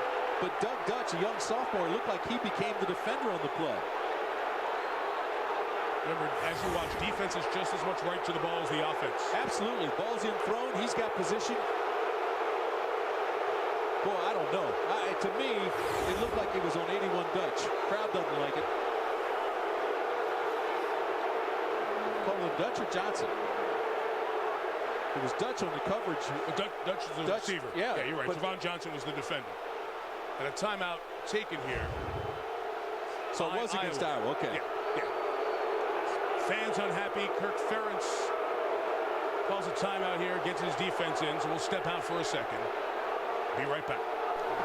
But Doug Dutch, a young sophomore, looked like he became the defender on the play.
Remember, as you watch, defense is just as much right to the ball as the offense.
Absolutely. Ball's in thrown. He's got position. Boy, I don't know. To me, it looked like it was on 81 Dutch. Crowd doesn't like it. Dutch or Johnson? It was Dutch on the coverage.
Dutch is the receiver.
Yeah,
you're right. Javon Johnson was the defender. And a timeout taken here.
So it was against Iowa. Okay.
Yeah. Fans unhappy. Kirk Ferentz calls a timeout here, gets his defense in, so we'll step out for a second. Be right back.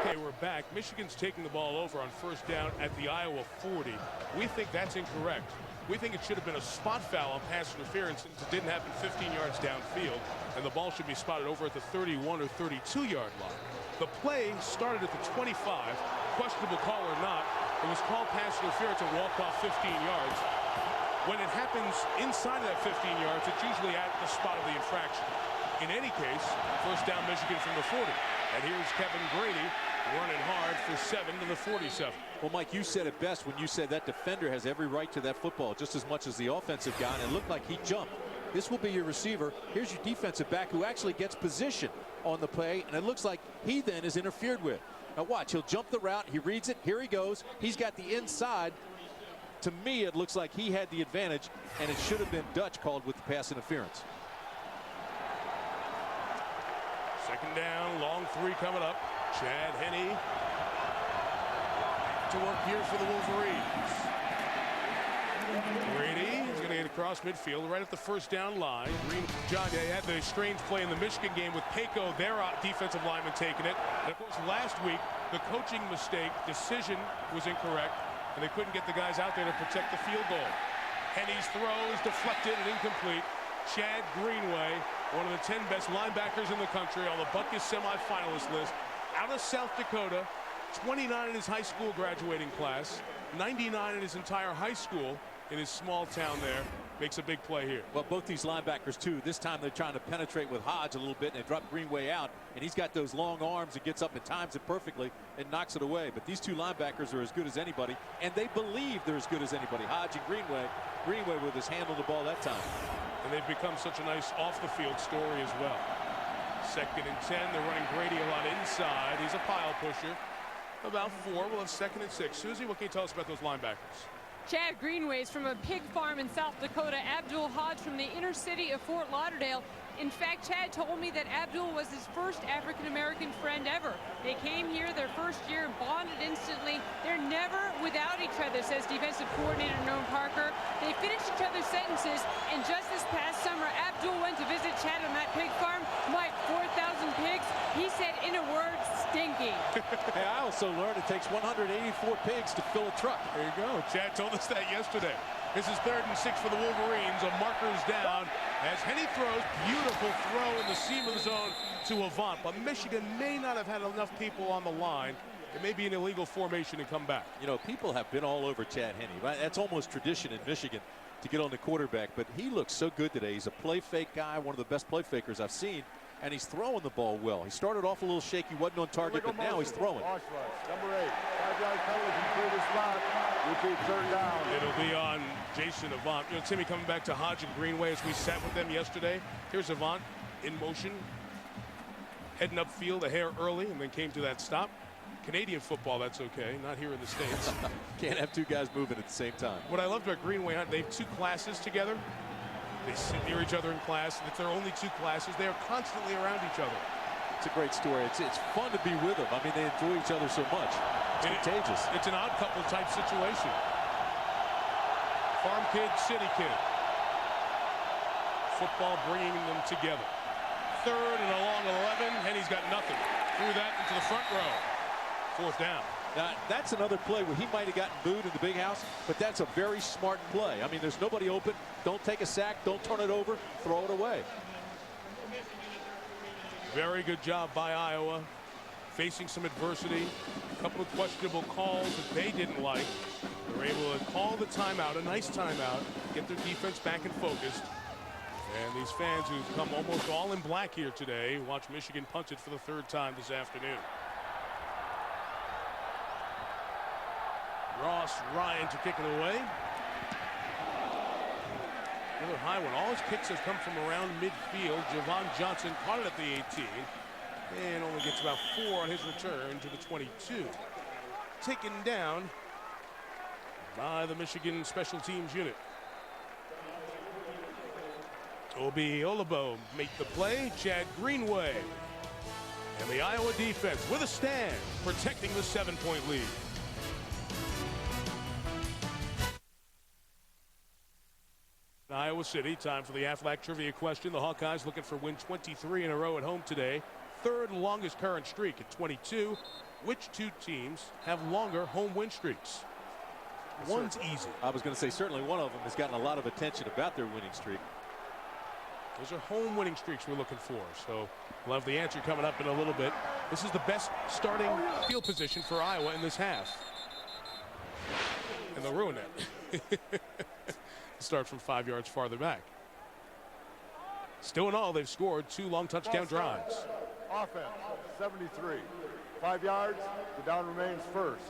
Okay, we're back. Michigan's taking the ball over on first down at the Iowa 40. We think that's incorrect. We think it should have been a spot foul on pass interference since it didn't happen 15 yards downfield, and the ball should be spotted over at the 31 or 32-yard line. The play started at the 25. Questionable call or not, it was called pass interference and walked off 15 yards. When it happens inside of that 15 yards, it's usually at the spot of the infraction. In any case, first down Michigan from the 40. And here's Kevin Grady running hard for 7 to the 47.
Well, Mike, you said it best when you said that defender has every right to that football just as much as the offensive guy, and it looked like he jumped. This will be your receiver. Here's your defensive back who actually gets position on the play, and it looks like he then is interfered with. Now watch, he'll jump the route, he reads it, here he goes. He's got the inside. To me, it looks like he had the advantage, and it should have been Dutch called with the pass interference.
Second down, long three coming up. Chad Henne to work here for the Wolverines. Grady is going to get across midfield right at the first down line. John, they had the strange play in the Michigan game with Peko, their defensive lineman, taking it. And of course, last week, the coaching mistake decision was incorrect, and they couldn't get the guys out there to protect the field goal. Henne's throw is deflected and incomplete. Chad Greenway, one of the 10 best linebackers in the country on the Butkus semifinalist list, out of South Dakota, 29 in his high school graduating class, 99 in his entire high school in his small town there. Makes a big play here.
Well, both these linebackers, too. This time they're trying to penetrate with Hodge a little bit, and they drop Greenway out. And he's got those long arms and gets up and times it perfectly and knocks it away. But these two linebackers are as good as anybody, and they believe they're as good as anybody. Hodge and Greenway. Greenway with his hand on the ball that time.
And they've become such a nice off-the-field story as well. Second and 10. They're running Grady a lot inside. He's a pile pusher. About 4. Well, it's second and 6. Susie, what can you tell us about those linebackers?
Chad Greenway is from a pig farm in South Dakota. Abdul Hodge from the inner city of Fort Lauderdale. In fact, Chad told me that Abdul was his first African-American friend ever. They came here their first year and bonded instantly. They're never without each other, says defensive coordinator Noam Parker. They finish each other's sentences, and just this past summer, Abdul went to visit Chad on that pig farm. Mike, 4,000 pigs. He said, in a word, stinky.
Hey, I also learned it takes 184 pigs to fill a truck.
There you go. Chad told us that yesterday. This is 3rd and 6 for the Wolverines. A marker's down as Henne throws. Beautiful throw in the seam of the zone to Avant. But Michigan may not have had enough people on the line. It may be an illegal formation and come back.
You know, people have been all over Chad Henne. Right? That's almost tradition in Michigan to get on the quarterback. But he looks so good today. He's a play fake guy, one of the best play fakers I've seen. And he's throwing the ball well. He started off a little shaky, wasn't on target, but now he's throwing.
Number 8, 5-yard penalty through the spot. Repeat, third down.
It'll be on Jason Avant. You know, Timmy, coming back to Hodge and Greenway as we sat with them yesterday. Here's Avant in motion, heading upfield a hair early, and then came to that stop. Canadian football, that's okay, not here in the States.
Can't have two guys moving at the same time.
What I loved about Greenway, they have 2 classes together. They sit near each other in class. If there are only 2 classes, they are constantly around each other.
It's a great story. It's fun to be with them. I mean, they enjoy each other so much. It's contagious.
It's an odd couple type situation. Farm kid, city kid. Football bringing them together. 3rd and a long 11. Henne's got nothing. Threw that into the front row. 4th down.
Now, that's another play where he might have gotten booed in the big house, but that's a very smart play. I mean, there's nobody open. Don't take a sack. Don't turn it over. Throw it away.
Very good job by Iowa. Facing some adversity. A couple of questionable calls that they didn't like. They were able to call the timeout, a nice timeout, get their defense back and focused. And these fans who've come almost all in black here today watch Michigan punch it for the 3rd time this afternoon. Ross Ryan to kick it away. Another high one. All his kicks have come from around midfield. Javon Johnson caught it at the 18 and only gets about 4 on his return to the 22. Taken down by the Michigan special teams unit. Obi Olabo make the play. Chad Greenway. And the Iowa defense with a stand, protecting the 7-point lead. Iowa City, time for the Aflac trivia question. The Hawkeyes looking for win 23 in a row at home today. Third longest current streak at 22. Which two teams have longer home win streaks? One's easy.
I was going to say certainly one of them has gotten a lot of attention about their winning streak.
Those are home winning streaks we're looking for. So we'll have the answer coming up in a little bit. This is the best starting field position for Iowa in this half. And they'll ruin it. Start from 5 yards farther back. Still in all, they've scored 2 long touchdown drives.
Offense, 73. 5 yards, the down remains first.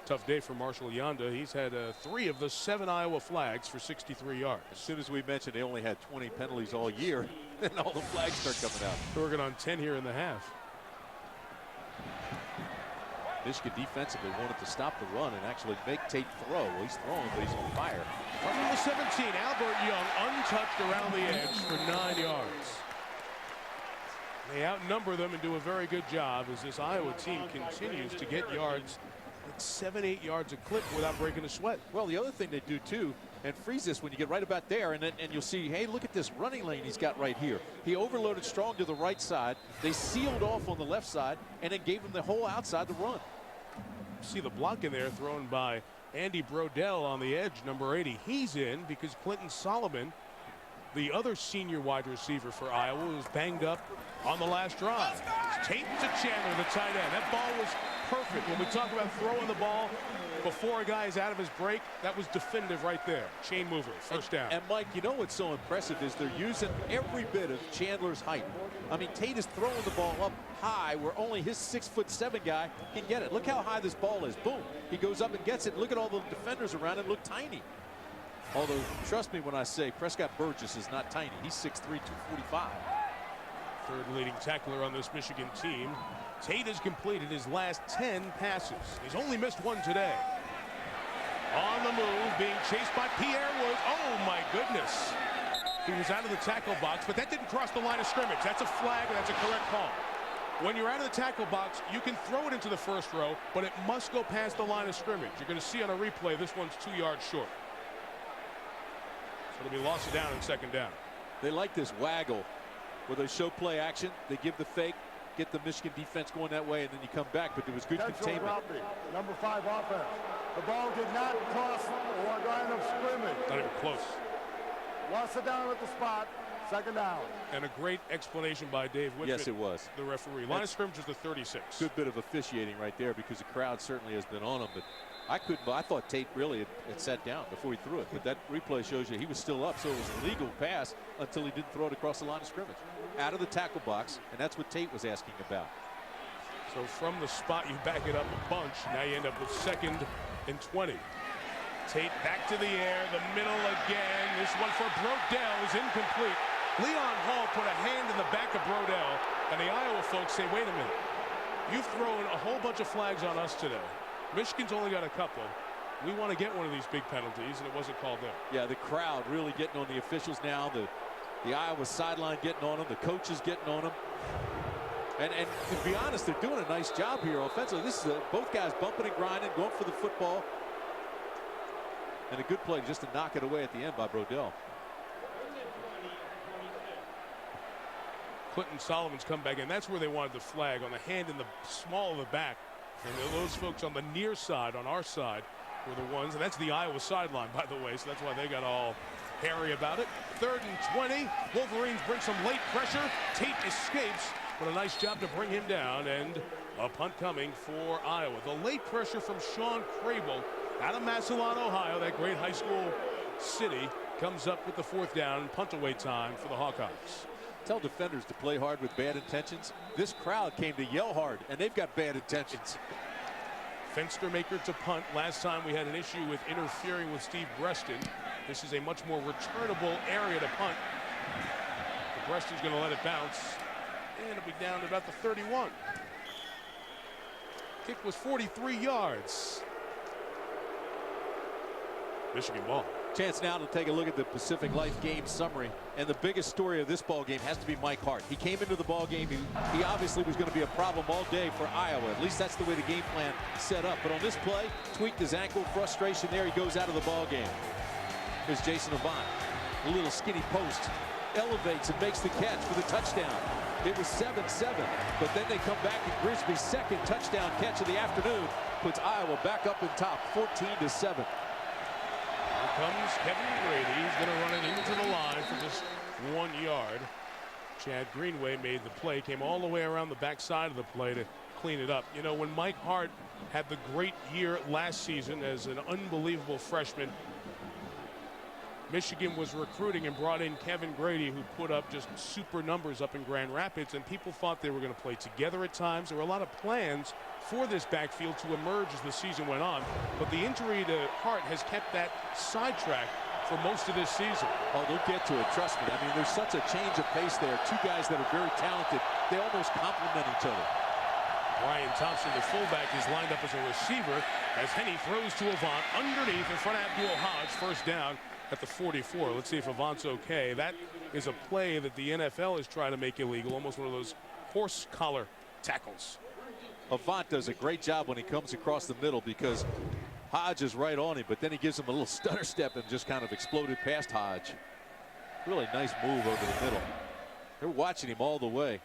Tough day for Marshall Yonda. He's had 3 of the 7 Iowa flags for 63 yards.
As soon as we mentioned they only had 20 penalties all year, and all the flags start coming out.
We're working on 10 here in the half.
Michigan defensively wanted to stop the run and actually make Tate throw. Well, he's throwing, but he's on fire.
From the 17, Albert Young untouched around the edge for 9 yards. They outnumber them and do a very good job as this Iowa team continues to get yards at 7-8 yards a clip without breaking a sweat.
Well, the other thing they do too, and freeze this when you get right about there, and you'll see, hey, look at this running lane he's got right here. He overloaded strong to the right side. They sealed off on the left side and then gave him the whole outside to run.
See the block in there thrown by Andy Brodell on the edge, number 80. He's in because Clinton Solomon, the other senior wide receiver for Iowa, was banged up on the last drive. It's Tate to Chandler, the tight end. That ball was perfect. When we talk about throwing the ball before a guy is out of his break, that was definitive right there. Chain mover, first down.
And Mike, you know what's so impressive is they're using every bit of Chandler's height. I mean, Tate is throwing the ball up high where only his 6'7" guy can get it. Look how high this ball is. Boom. He goes up and gets it. Look at all the defenders around him. Look tiny. Although, trust me when I say Prescott Burgess is not tiny. He's 6'3", 245.
Third leading tackler on this Michigan team. Tate has completed his last 10 passes. He's only missed one today. On the move, being chased by Pierre Woods. Oh, my goodness. He was out of the tackle box, but that didn't cross the line of scrimmage. That's a flag, and that's a correct call. When you're out of the tackle box, you can throw it into the first row, but it must go past the line of scrimmage. You're going to see on a replay, this one's 2 yards short. So it'll be lost down in second down.
They like this waggle where they show play action. They give the fake, get the Michigan defense going that way, and then you come back. But there was good containment.
Number 5 offense. The ball did not cross the line of scrimmage.
Not even close.
Lost it down at the spot. Second down.
And a great explanation by Dave Whitfield.
Yes, it was.
The referee. Line of scrimmage is the 36.
Good bit of officiating right there because the crowd certainly has been on him. But I thought Tate really had sat down before he threw it. But that replay shows you he was still up, so it was a legal pass until he didn't throw it across the line of scrimmage. Out of the tackle box, and that's what Tate was asking about.
So from the spot, you back it up a bunch. Now you end up with 2nd and 20. Tate back to the air, the middle again. This one for Brodell is incomplete. Leon Hall put a hand in the back of Brodell, and the Iowa folks say, wait a minute. You've thrown a whole bunch of flags on us today. Michigan's only got a couple. We want to get one of these big penalties, and it wasn't called there.
Yeah, the crowd really getting on the officials now. The Iowa sideline getting on them. The coaches getting on them. And to be honest, they're doing a nice job here offensively. This is both guys bumping and grinding, going for the football. And a good play just to knock it away at the end by Brodell.
Clinton Solomon's come back, and that's where they wanted the flag, on the hand in the small of the back. And those folks on the near side, on our side, were the ones, and that's the Iowa sideline, by the way, so that's why they got all hairy about it. 3rd and 20. Wolverines bring some late pressure. Tate escapes, but a nice job to bring him down, and a punt coming for Iowa. The late pressure from Sean Crable out of Massillon, Ohio, that great high school city, comes up with the 4th down, punt away time for the Hawkeyes.
Tell defenders to play hard with bad intentions. This crowd came to yell hard, and they've got bad intentions.
Fenstermaker to punt. Last time we had an issue with interfering with Steve Breaston. This is a much more returnable area to punt. But Breaston's going to let it bounce, and it'll be down to about the 31. Kick was 43 yards. Michigan ball.
Chance now to take a look at the Pacific Life game summary. And the biggest story of this ball game has to be Mike Hart. He came into the ball game. He obviously was going to be a problem all day for Iowa. At least that's the way the game plan set up. But on this play, tweaked his ankle, frustration there. He goes out of the ball game. Here's Jason Avant. A little skinny post. Elevates and makes the catch for the touchdown. It was 7-7. But then they come back and Grisby's second touchdown catch of the afternoon puts Iowa back up in top, 14-7.
Comes Kevin Grady. He's going to run it into the line for just 1 yard. Chad Greenway made the play, came all the way around the backside of the play to clean it up. You know, when Mike Hart had the great year last season as an unbelievable freshman, Michigan was recruiting and brought in Kevin Grady, who put up just super numbers up in Grand Rapids, and people thought they were going to play together at times. There were a lot of plans for this backfield to emerge as the season went on, but the injury to Hart has kept that sidetracked for most of this season.
Oh, they'll get to it, trust me. I mean, there's such a change of pace there. Two guys that are very talented. They almost complement each other.
Ryan Thompson, the fullback, is lined up as a receiver as Henny throws to Avant underneath in front of Abdul Hodge. First down at the 44. Let's see if Avant's okay. That is a play that the NFL is trying to make illegal, almost one of those horse collar tackles.
Avant does a great job when he comes across the middle because Hodge is right on him, but then he gives him a little stutter step and just kind of exploded past Hodge. Really nice move over the middle. They're watching him all the way.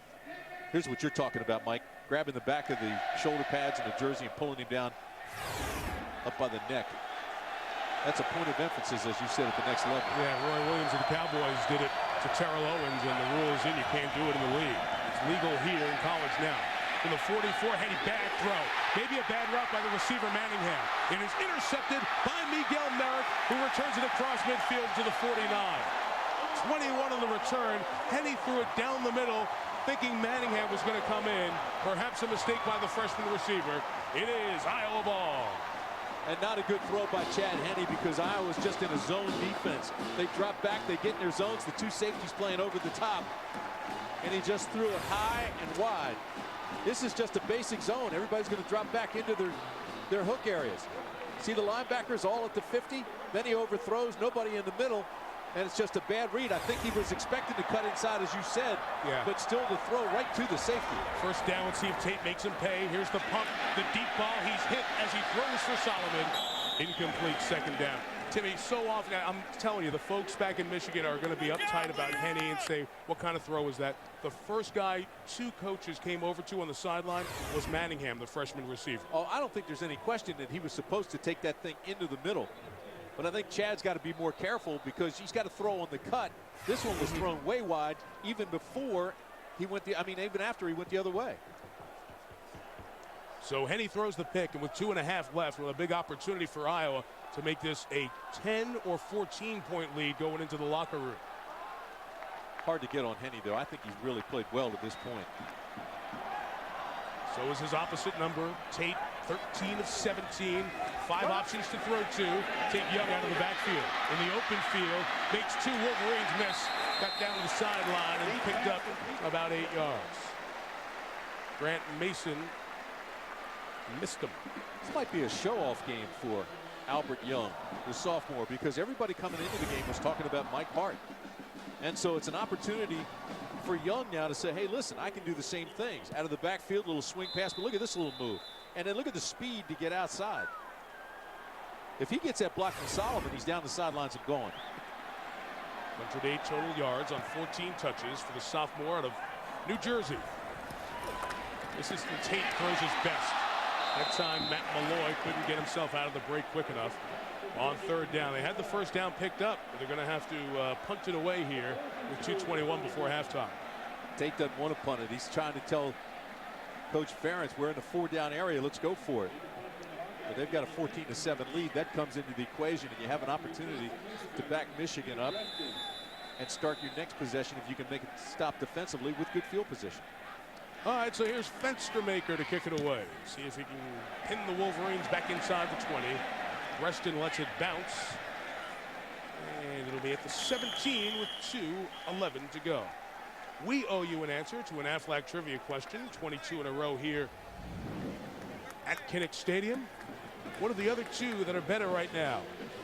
Here's what you're talking about, Mike. Grabbing the back of the shoulder pads and the jersey and pulling him down up by the neck. That's a point of emphasis, as you said, at the next level.
Yeah, Roy Williams and the Cowboys did it to Terrell Owens, and the rule is in. You can't do it in the league. It's legal here in college now. To the 44, Henny, bad throw. Maybe a bad route by the receiver, Manningham. It is intercepted by Miguel Merrick, who returns it across midfield to the 49. 21 on the return. Henny threw it down the middle, thinking Manningham was going to come in. Perhaps a mistake by the freshman receiver. It is Iowa ball.
And not a good throw by Chad Henny because Iowa's just in a zone defense. They drop back, they get in their zones, the two safeties playing over the top. And he just threw it high and wide. This is just a basic zone. Everybody's going to drop back into their hook areas. See the linebackers all at the 50? Then he overthrows, nobody in the middle. And it's just a bad read. I think he was expecting to cut inside, as you said, but still the throw right to the safety.
First down, let's see if Tate makes him pay. Here's the pump, the deep ball. He's hit as he throws for Solomon. Incomplete, second down. Timmy, so often, I'm telling you, the folks back in Michigan are going to be uptight about Henny and say, what kind of throw was that? The first guy two coaches came over to on the sideline was Manningham, the freshman receiver.
Oh, I don't think there's any question that he was supposed to take that thing into the middle. But I think Chad's got to be more careful because he's got to throw on the cut. This one was thrown way wide even before he went even after he went the other way.
So Henny throws the pick, and with 2.5 left, with a big opportunity for Iowa to make this a 10 or 14-point lead going into the locker room.
Hard to get on Henny, though. I think he's really played well to this point.
So is his opposite number, Tate, 13 of 17. 5 options to throw to. Tate Young out of the backfield. In the open field, makes 2. Wolverines miss. Got down to the sideline and picked up about 8 yards. Grant Mason missed him.
This might be a show-off game for Albert Young, the sophomore, because everybody coming into the game was talking about Mike Hart. And so it's an opportunity for Young now to say, hey, listen, I can do the same things. Out of the backfield, little swing pass, but look at this little move. And then look at the speed to get outside. If he gets that block from Solomon, he's down the sidelines and going.
108 total yards on 14 touches for the sophomore out of New Jersey. Assistant Tate throws his best. That time, Matt Malloy couldn't get himself out of the break quick enough. On third down, they had the first down picked up, but they're going to have to punt it away here with 2:21 before halftime.
Tate doesn't want to punt it. He's trying to tell Coach Ferentz, we're in the 4-down area. Let's go for it. But they've got a 14-7 lead. That comes into the equation, and you have an opportunity to back Michigan up and start your next possession if you can make it stop defensively with good field position.
All right, so here's Fenstermaker to kick it away. See if he can pin the Wolverines back inside the 20. Reston lets it bounce. And it'll be at the 17 with 2:11 to go. We owe you an answer to an Aflac trivia question. 22 in a row here at Kinnick Stadium. What are the other two that are better right now?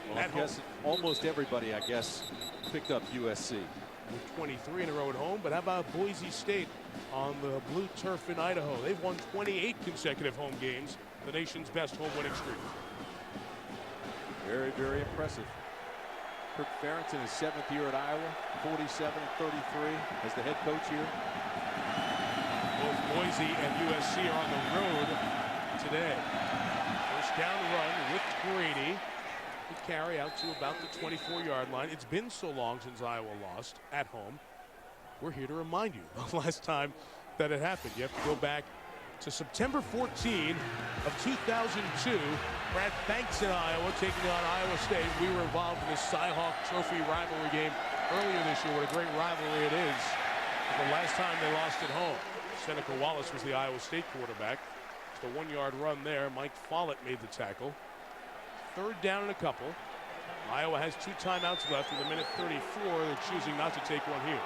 Well, I guess almost everybody, I guess, picked up USC.
With 23 in a row at home, but how about Boise State on the blue turf in Idaho? They've won 28 consecutive home games, the nation's best home winning streak.
Very, very impressive. Kirk Ferentz in his 7th year at Iowa, 47-33 as the head coach here.
Both Boise and USC are on the road today. First down run with Grady. The carry out to about the 24-yard line. It's been so long since Iowa lost at home. We're here to remind you the last time that it happened. You have to go back to September 14 of 2002. Brad Banks in Iowa taking on Iowa State. We were involved in this Cy-Hawk Trophy rivalry game earlier this year. What a great rivalry it is. The last time they lost at home. Seneca Wallace was the Iowa State quarterback. Just a 1-yard run there. Mike Follett made the tackle. Third down and a couple. Iowa has 2 timeouts left with a minute 34. They're choosing not to take one here.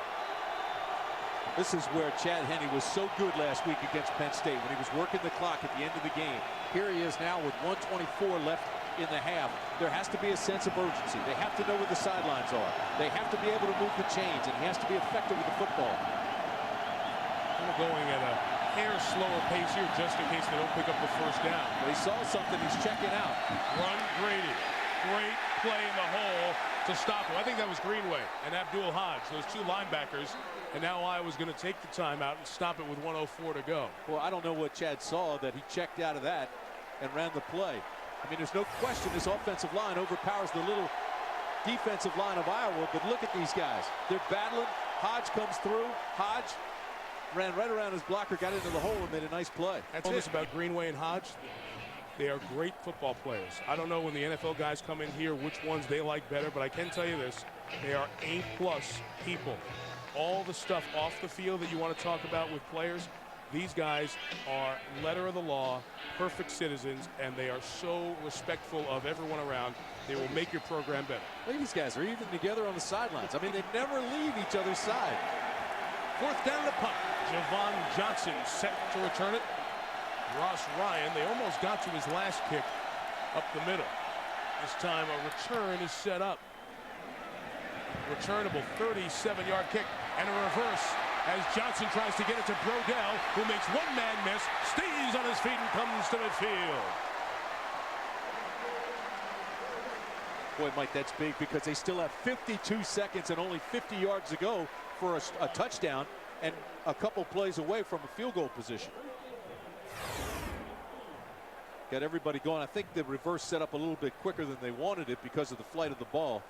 This is where Chad Henne was so good last week against Penn State when he was working the clock at the end of the game. Here he is now with 1:24 left in the half. There has to be a sense of urgency. They have to know where the sidelines are. They have to be able to move the chains, and he has to be effective with the football.
We're going at a hair slower pace here just in case they don't pick up the first down.
But he saw something. He's checking out.
Run Grady. Great play in the hole to stop him. I think that was Greenway and Abdul Hodge, those 2 linebackers. And now Iowa's going to take the timeout and stop it with 1:04 to go.
Well, I don't know what Chad saw that he checked out of that and ran the play. I mean, there's no question this offensive line overpowers the little defensive line of Iowa, but look at these guys. They're battling. Hodge comes through. Hodge ran right around his blocker, got into the hole, and made a nice play.
That's this about Greenway and Hodge. They are great football players. I don't know when the NFL guys come in here which ones they like better, but I can tell you this. They are A-plus people. All the stuff off the field that you want to talk about with players, these guys are letter of the law, perfect citizens, and they are so respectful of everyone around. They will make your program better.
Look at these guys. They're even together on the sidelines. I mean, they never leave each other's side.
4th down to punt. Javon Johnson set to return it. Ross Ryan, they almost got to his last kick up the middle. This time a return is set up. Returnable 37-yard kick and a reverse as Johnson tries to get it to Brodell, who makes one man miss, stays on his feet and comes to midfield.
Boy, Mike, that's big because they still have 52 seconds and only 50 yards to go for a touchdown and a couple plays away from a field goal position. Got everybody going. I think the reverse set up a little bit quicker than they wanted it because of the flight of the ball.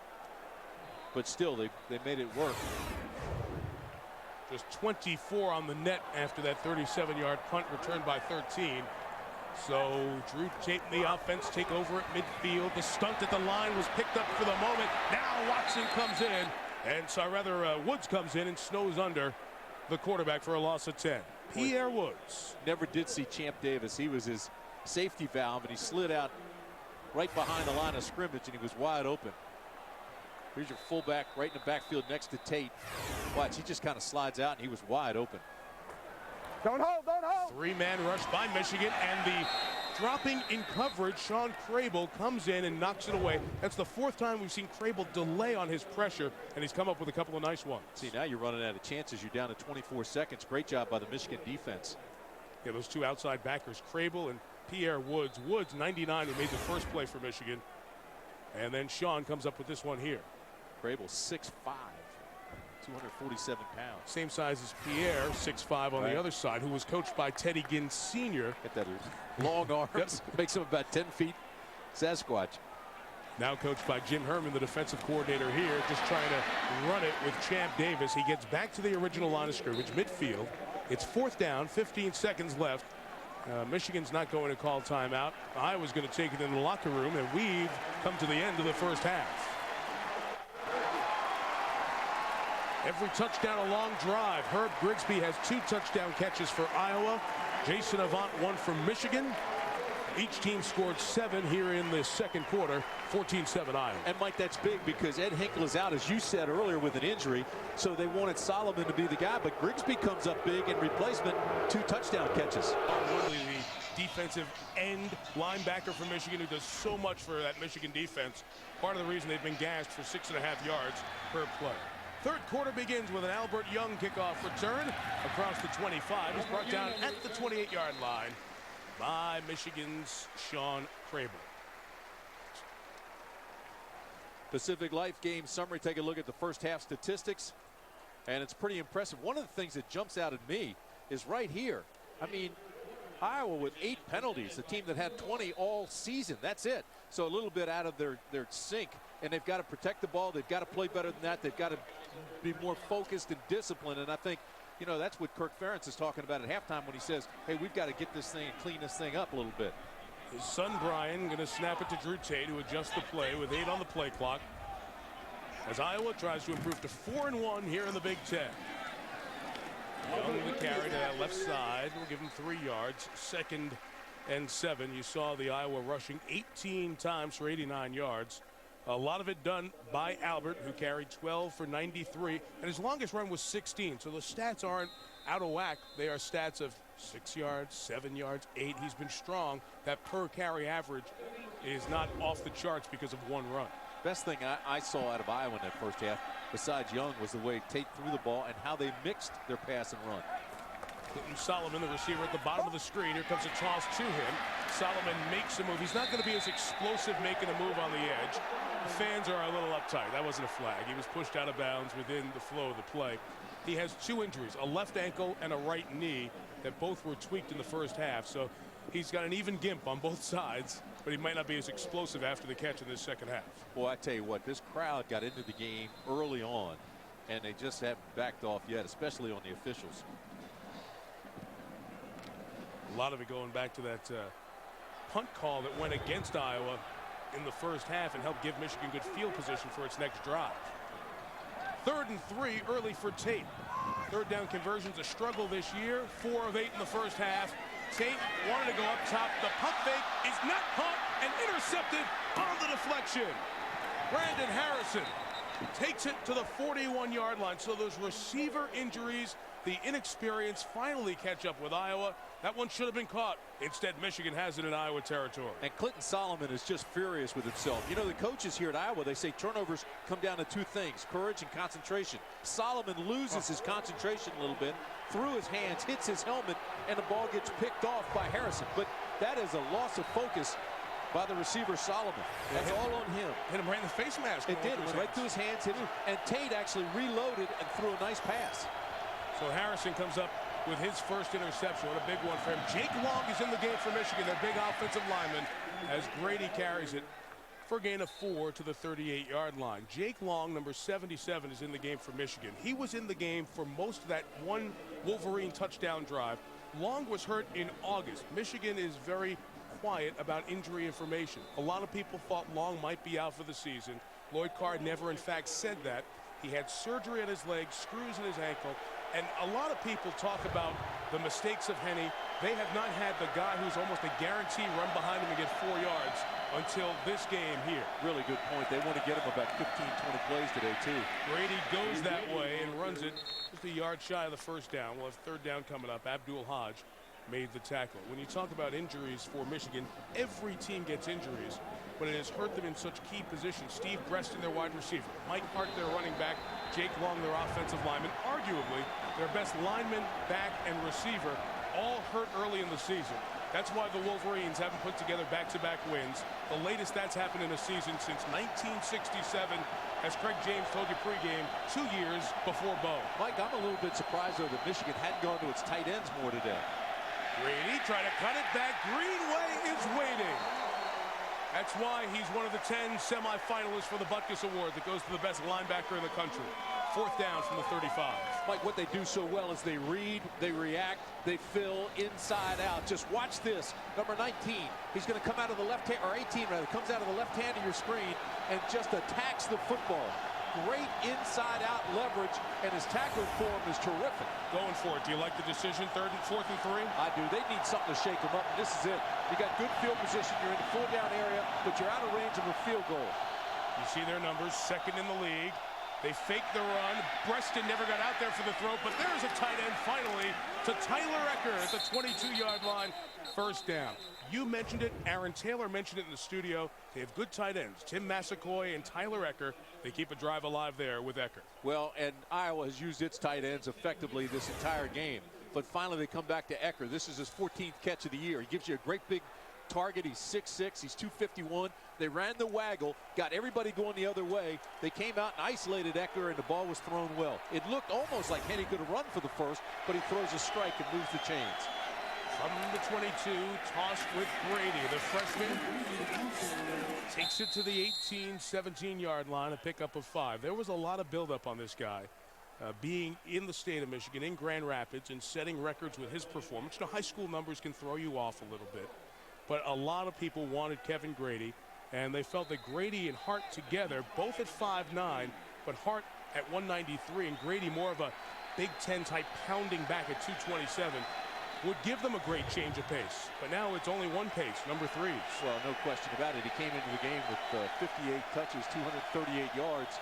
But still, they made it work.
Just 24 on the net after that 37-yard punt returned by 13. So Drew Tate and the offense take over at midfield. The stunt at the line was picked up for the moment. Now Watson comes in, and so rather Woods comes in and snows under the quarterback for a loss of 10. Pierre Woods.
Never did see Champ Davis. He was his safety valve, and he slid out right behind the line of scrimmage, and he was wide open. Here's your fullback right in the backfield next to Tate. Watch, he just kind of slides out, and he was wide open.
Don't hold, don't hold.
3-man rush by Michigan, and the dropping in coverage, Sean Crable comes in and knocks it away. That's the 4th time we've seen Crable delay on his pressure, and he's come up with a couple of nice ones.
See, now you're running out of chances. You're down to 24 seconds. Great job by the Michigan defense.
Yeah, those 2 outside backers, Crable and Pierre Woods. Woods, 99, who made the first play for Michigan. And then Sean comes up with this one here.
Crable, 6'5", 247 pounds.
Same size as Pierre, 6'5" on the other side, who was coached by Teddy Ginn Sr.
Get that long arms. Makes him about 10 feet Sasquatch.
Now coached by Jim Herman, the defensive coordinator here, just trying to run it with Champ Davis. He gets back to the original line of scrimmage, midfield. It's 4th down, 15 seconds left. Michigan's not going to call timeout. Iowa's going to take it in the locker room, and we've come to the end of the first half. Every touchdown a long drive. Herb Grigsby has 2 touchdown catches for Iowa. Jason Avant 1 from Michigan. Each team scored 7 here in the second quarter. 14-7 Iowa.
And Mike, that's big because Ed Hinkle is out, as you said earlier, with an injury. So they wanted Solomon to be the guy, but Grigsby comes up big in replacement. 2 touchdown catches.
Woodley, defensive end linebacker for Michigan who does so much for that Michigan defense. Part of the reason they've been gassed for 6.5 yards per play. Third quarter begins with an Albert Young kickoff return across the 25. He's brought down at the 28-yard line by Michigan's Sean Crable.
Pacific Life game summary. Take a look at the first half statistics, and it's pretty impressive. One of the things that jumps out at me is right here. I mean, Iowa with 8 penalties, a team that had 20 all season. That's it. So a little bit out of their sync, and they've got to protect the ball. They've got to play better than that. They've got to be more focused and disciplined, and I think, you know, that's what Kirk Ferentz is talking about at halftime when he says, hey, we've got to get this thing and clean this thing up a little bit.
His son Brian going to snap it to Drew Tate, who adjusts the play with 8 on the play clock, as Iowa tries to improve to 4-1 here in the Big Ten. Young the carry to that left side. We'll give him 3 yards. 2nd and 7. You saw the Iowa rushing 18 times for 89 yards. A lot of it done by Albert, who carried 12 for 93, and his longest run was 16. So the stats aren't out of whack. They are stats of 6 yards, 7 yards, 8. He's been strong. That per carry average is not off the charts because of one run.
Best thing I saw out of Iowa in that first half, besides Young, was the way Tate threw the ball and how they mixed their pass and run.
Clinton Solomon, the receiver at the bottom of the screen. Here comes a toss to him. Solomon makes a move. He's not going to be as explosive making a move on the edge. The fans are a little uptight. That wasn't a flag. He was pushed out of bounds within the flow of the play. He has 2 injuries, a left ankle and a right knee, that both were tweaked in the first half. So he's got an even gimp on both sides, but he might not be as explosive after the catch in this second half.
Well, I tell you what, this crowd got into the game early on, and they just haven't backed off yet, especially on the officials.
A lot of it going back to that punt call that went against Iowa in the first half and helped give Michigan good field position for its next drive. 3rd and 3 early for Tate. Third down conversions a struggle this year. 4 of 8 in the first half. Tate wanted to go up top. The pump fake is not caught and intercepted on the deflection. Brandon Harrison takes it to the 41-yard line. So those receiver injuries, the inexperience finally catch up with Iowa. That one should have been caught. Instead, Michigan has it in Iowa territory.
And Clinton Solomon is just furious with himself. You know, the coaches here at Iowa, they say turnovers come down to 2 things, courage and concentration. Solomon loses his concentration a little bit, threw his hands, hits his helmet, and the ball gets picked off by Harrison. But that is a loss of focus by the receiver Solomon. That's all on him.
Hit him right in the face mask.
It did. It went right through his hands, hit him, and Tate actually reloaded and threw a nice pass.
So Harrison comes up with his first interception. What a big one for him. Jake Long is in the game for Michigan, their big offensive lineman, as Grady carries it for a gain of 4 to the 38-yard line. Jake Long, number 77, is in the game for Michigan. He was in the game for most of that one Wolverine touchdown drive. Long was hurt in August. Michigan is very quiet about injury information. A lot of people thought Long might be out for the season. Lloyd Carr never, in fact, said that. He had surgery on his leg, screws in his ankle, and a lot of people talk about the mistakes of Henne. They have not had the guy who's almost a guarantee run behind him and get 4 yards until this game here.
Really good point. They want to get him about 15, 20 plays today, too.
Grady goes that way and runs it just a yard shy of the first down. We'll have 3rd down coming up. Abdul Hodge made the tackle. When you talk about injuries for Michigan, every team gets injuries, but it has hurt them in such key positions. Steve Breston, their wide receiver. Mike Hart, their running back. Jake Long, their offensive lineman. Arguably, their best lineman, back, and receiver all hurt early in the season. That's why the Wolverines haven't put together back-to-back wins. The latest that's happened in a season since 1967, as Craig James told you pregame, 2 years before Bo.
Mike, I'm a little bit surprised, though, that Michigan hadn't gone to its tight ends more today.
Grady trying to cut it back. Greenway is waiting. That's why he's one of the 10 semifinalists for the Butkus Award that goes to the best linebacker in the country. 4th down from the 35.
Mike, what they do so well is they read, they react, they fill inside out. Just watch this. Number 19, he's going to come out of the left hand, or 18 rather, comes out of the left hand of your screen and just attacks the football. Great inside-out leverage, and his tackling form is terrific.
Going for it. Do you like the decision, 4th and 3?
I do. They need something to shake him up, and this is it. You got good field position. You're in the 4-down area, but you're out of range of a field goal.
You see their numbers, 2nd in the league. They faked the run. Breston never got out there for the throw, but there's a tight end finally to Tyler Ecker at the 22-yard line. First down. You mentioned it. Aaron Taylor mentioned it in the studio. They have good tight ends. Tim Massaquoi and Tyler Ecker. They keep a drive alive there with Ecker.
Well, and Iowa has used its tight ends effectively this entire game. But finally they come back to Ecker. This is his 14th catch of the year. He gives you a great big target. He's 6'6", he's 251. They ran the waggle, got everybody going the other way. They came out and isolated Ecker, and the ball was thrown well. It looked almost like Henny could have run for the first, but he throws a strike and moves the chains.
From the 22, tossed with Grady. The freshman takes it to the 18, 17-yard line, a pickup of 5. There was a lot of buildup on this guy. Being in the state of Michigan, in Grand Rapids, and setting records with his performance. You know, high school numbers can throw you off a little bit. But a lot of people wanted Kevin Grady, and they felt that Grady and Hart together, both at 5'9", but Hart at 193 and Grady more of a Big Ten type pounding back at 227, would give them a great change of pace. But now it's only one pace, number 3.
Well, no question about it. He came into the game with 58 touches, 238 yards.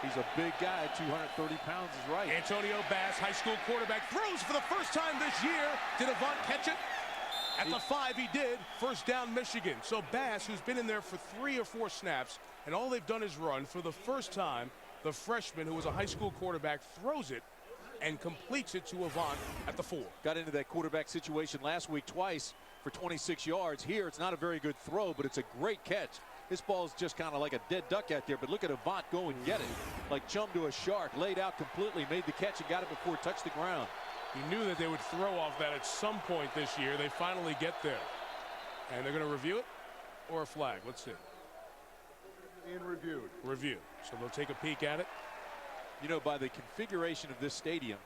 He's a big guy, 230 pounds is right.
Antonio Bass, high school quarterback, throws for the first time this year. Did Avant catch it? At the 5, he did. First down, Michigan. So Bass, who's been in there for 3 or 4 snaps, and all they've done is run, for the first time, the freshman, who was a high school quarterback, throws it and completes it to Avant at the 4.
Got into that quarterback situation last week twice for 26 yards. Here, it's not a very good throw, but it's a great catch. This ball's just kind of like a dead duck out there, but look at Avant go and get it. Like chum to a shark, laid out completely, made the catch and got it before it touched the ground.
He knew that they would throw off that at some point this year. They finally get there. And they're going to review it or a flag? Let's see.
Being reviewed.
Review. So they'll take a peek at it.
You know, by the configuration of this stadium,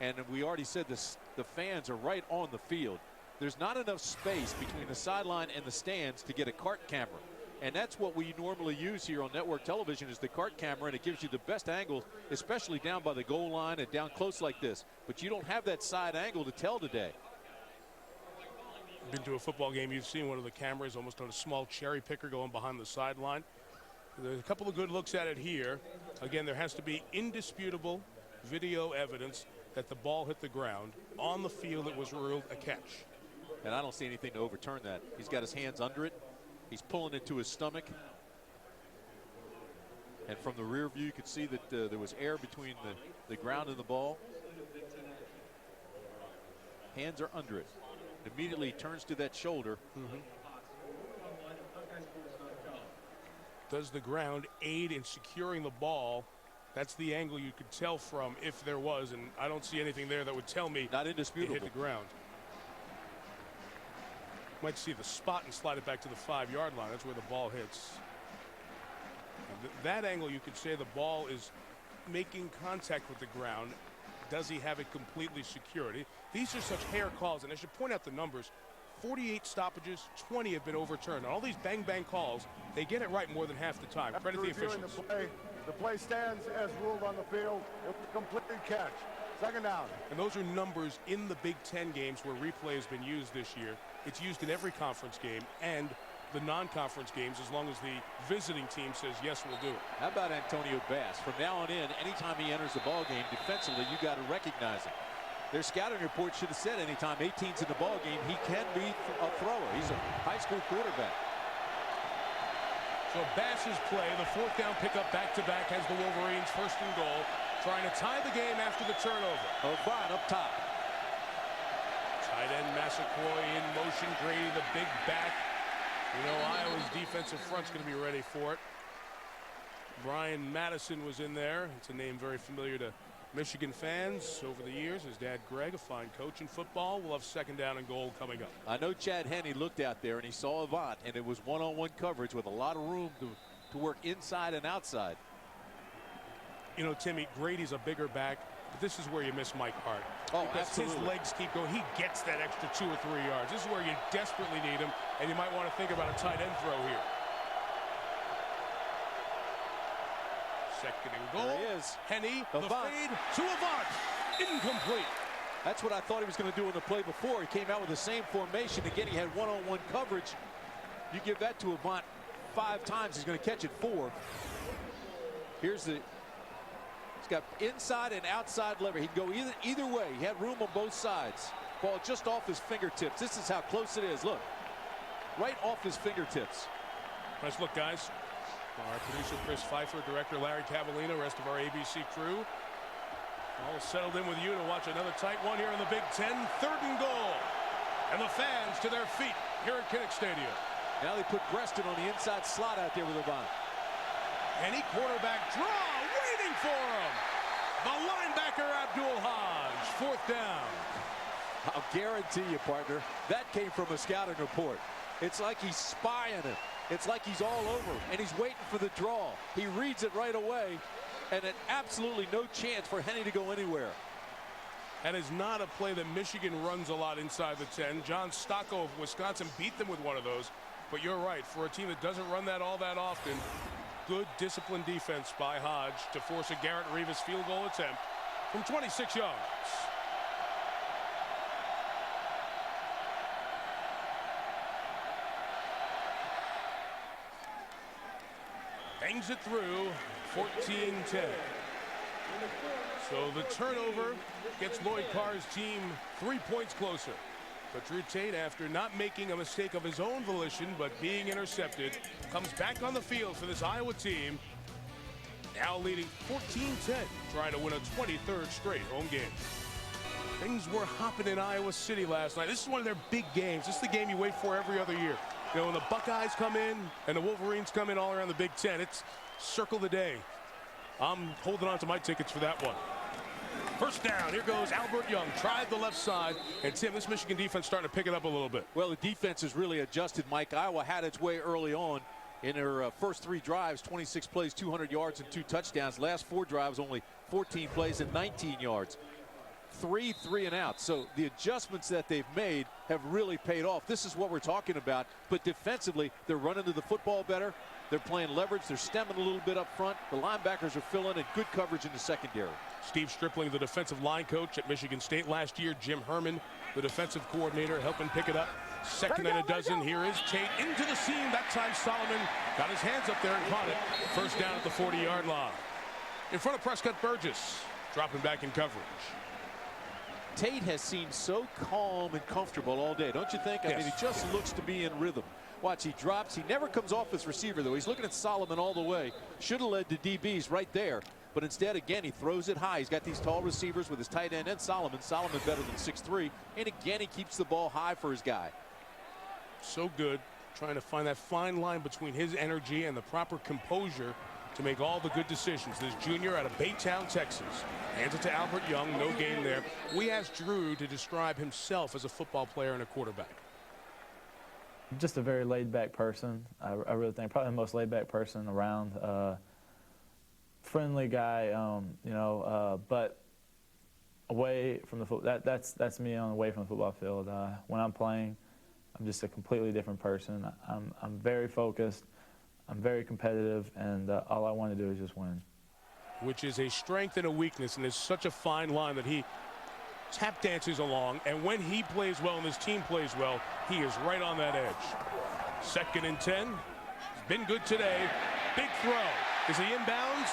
and we already said this, the fans are right on the field. There's not enough space between the sideline and the stands to get a cart camera. And that's what we normally use here on network television, is the cart camera, and it gives you the best angle, especially down by the goal line and down close like this. But you don't have that side angle to tell today.
Been to a football game, you've seen one of the cameras almost on a small cherry picker going behind the sideline. There's a couple of good looks at it here. Again, there has to be indisputable video evidence that the ball hit the ground. On the field, it was ruled a catch.
And I don't see anything to overturn that. He's got his hands under it. He's pulling it to his stomach. And from the rear view, you could see that there was air between the ground and the ball. Hands are under it. Immediately turns to that shoulder.
Does the ground aid in securing the ball? That's the angle you could tell from if there was, and I don't see anything there that would tell me
not indisputable.
It hit the ground. Might see the spot and slide it back to the 5-yard line. That's where the ball hits. That angle, you could say the ball is making contact with the ground. Does he have it completely secured? These are such hair calls, and I should point out the numbers. 48 stoppages, 20 have been overturned. On all these bang-bang calls, they get it right more than half the time. Credit the officials.
The play stands as ruled on the field. It was a complete catch. Second down.
And those are numbers in the Big Ten games where replay has been used this year. It's used in every conference game and the non-conference games, as long as the visiting team says, yes, we'll do it.
How about Antonio Bass? From now on in, anytime he enters the ball game defensively, you got to recognize him. Their scouting report should have said anytime 18's in the ball game, he can be a thrower. He's a high school quarterback.
So Bass's play, the 4th down pickup back-to-back, has the Wolverines first and goal, trying to tie the game after the turnover.
O'Brien up top.
Tight end Massaquoi in motion. Grady, the big back. You know, Iowa's defensive front's going to be ready for it. Brian Madison was in there. It's a name very familiar to Michigan fans over the years. His dad, Greg, a fine coach in football. We'll have second down and goal coming up.
I know Chad Henne looked out there and he saw Avant, and it was one-on-one coverage with a lot of room to work inside and outside.
You know, Timmy, Grady's a bigger back, but this is where you miss Mike Hart.
Oh,
because
absolutely.
His legs keep going. He gets that extra 2 or 3 yards. This is where you desperately need him, and you might want to think about a tight end throw here. Second and goal.
There he is.
Henne, the
Avant.
fade to Avant. Incomplete.
That's what I thought he was going to do in the play before. He came out with the same formation. Again, he had one-on-one coverage. You give that to Avant 5 times, he's going to catch it 4. He's got inside and outside lever. He can go either way. He had room on both sides. Ball just off his fingertips. This is how close it is. Look, right off his fingertips.
Nice look, guys. Our producer Chris Pfeiffer, director Larry Cavallino, rest of our ABC crew, all settled in with you to watch another tight one here in the Big Ten. 3rd and goal. And the fans to their feet here at Kinnick Stadium.
Now they put Preston on the inside slot out there with Levant.
Any quarterback draw waiting for him. The linebacker Abdul Hodge. 4th down.
I'll guarantee you, partner, that came from a scouting report. It's like he's spying it. It's like he's all over, and he's waiting for the draw. He reads it right away, and it absolutely no chance for Henny to go anywhere.
That is not a play that Michigan runs a lot inside the 10. John Stocco of Wisconsin beat them with one of those. But you're right, for a team that doesn't run that all that often, good disciplined defense by Hodge to force a Garrett Rivas field goal attempt from 26 yards. Bangs it through, 14-10. So the turnover gets Lloyd Carr's team 3 points closer. But Drew Tate, after not making a mistake of his own volition but being intercepted, comes back on the field for this Iowa team, now leading 14-10, trying to win a 23rd straight home game. Things were hopping in Iowa City last night. This is one of their big games. This is the game you wait for every other year. You know, when the Buckeyes come in and the Wolverines come in all around the Big Ten, it's circle the day. I'm holding on to my tickets for that one. 1st down, here goes Albert Young. Tried the left side, and Tim, this Michigan defense starting to pick it up a little bit.
Well, the defense has really adjusted, Mike. Iowa had its way early on in their first 3 drives, 26 plays, 200 yards, and 2 touchdowns. Last 4 drives, only 14 plays and 19 yards. 3 and out. So the adjustments that they've made have really paid off. This is what we're talking about. But defensively, they're running to the football better. They're playing leverage. They're stemming a little bit up front. The linebackers are filling in good coverage in the secondary.
Steve Stripling, the defensive line coach at Michigan State last year. Jim Herman, the defensive coordinator, helping pick it up. 2nd and a dozen. Here is Tate into the seam. That time Solomon got his hands up there and caught it. 1st down at the 40-yard line. In front of Prescott Burgess, dropping back in coverage.
Tate has seemed so calm and comfortable all day, don't you think? I mean, he just looks to be in rhythm. Watch, he drops. He never comes off his receiver, though. He's looking at Solomon all the way. Should have led to DBs right there. But instead, again, he throws it high. He's got these tall receivers with his tight end and Solomon. Solomon better than 6'3". And again, he keeps the ball high for his guy.
So good, trying to find that fine line between his energy and the proper composure to make all the good decisions. This junior out of Baytown, Texas. Hands it to Albert Young, no gain there. We asked Drew to describe himself as a football player and a quarterback.
Just a very laid-back person. I really think probably the most laid-back person around. Friendly guy, but away from the football. That's me on away from the football field. When I'm playing, I'm just a completely different person. I'm very focused. I'm very competitive, and all I want to do is just win.
Which is a strength and a weakness, and it's such a fine line that he tap dances along, and when he plays well and his team plays well, he is right on that edge. 2nd and 10. He's been good today. Big throw. Is he inbounds?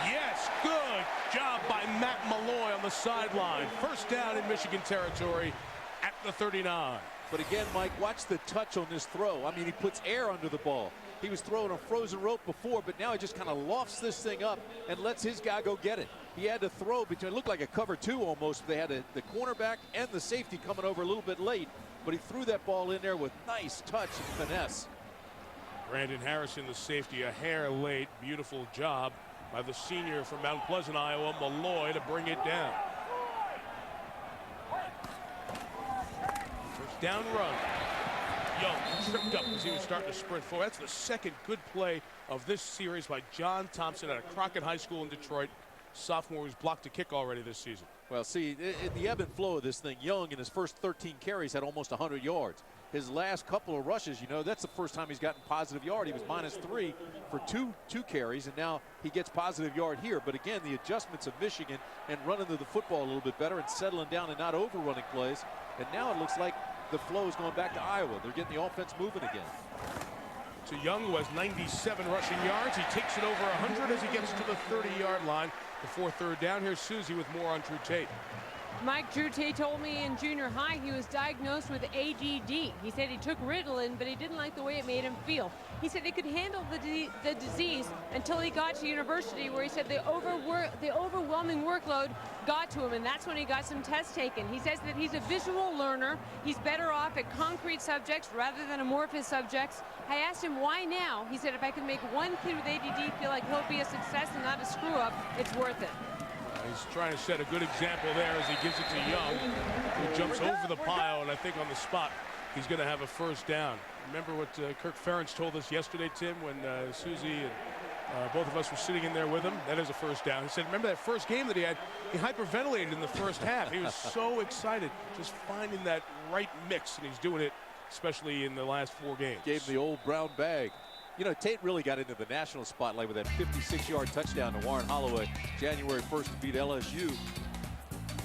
Yes, good job by Matt Malloy on the sideline. 1st down in Michigan territory at the 39.
But again, Mike, watch the touch on this throw. I mean, he puts air under the ball. He was throwing a frozen rope before, but now he just kind of lofts this thing up and lets his guy go get it. He had to throw between, it looked like a cover 2 almost. They had the cornerback and the safety coming over a little bit late, but he threw that ball in there with nice touch and finesse.
Brandon Harrison, the safety, a hair late. Beautiful job by the senior from Mount Pleasant, Iowa, Malloy, to bring it down. 1st down run. Young tripped up as he was starting to sprint forward. That's the 2nd good play of this series by John Thompson out of Crockett High School in Detroit. Sophomore who's blocked a kick already this season.
Well, see, the ebb and flow of this thing, Young in his first 13 carries had almost 100 yards. His last couple of rushes, that's the first time he's gotten positive yard. He was -3 for two carries, and now he gets positive yard here. But again, the adjustments of Michigan and running to the football a little bit better and settling down and not overrunning plays. And now it looks like the flow is going back to Iowa. They're getting the offense moving again.
to Young, who has 97 rushing yards. He takes it over 100 as he gets to the 30-yard line before third down. Here's Susie with more on Drew Tate.
Mike, Drew Tate told me in junior high he was diagnosed with ADD. He said he took Ritalin, but he didn't like the way it made him feel. He said he could handle the disease until he got to university, where he said the overwhelming workload got to him, and that's when he got some tests taken. He says that he's a visual learner. He's better off at concrete subjects rather than amorphous subjects. I asked him why now. He said if I can make one kid with ADD feel like he'll be a success and not a screw-up, it's worth it.
He's trying to set a good example there as he gives it to Young, who jumps over the pile, and I think on the spot he's going to have a first down. Remember what Kirk Ferentz told us yesterday, Tim, when Susie and both of us were sitting in there with him? That is a first down. He said, remember that first game that he had? He hyperventilated in the first half. He was so excited, just finding that right mix, and he's doing it, especially in the last 4 games.
Gave him the old brown bag. You know, Tate really got into the national spotlight with that 56-yard touchdown to Warren Holloway January 1st to beat LSU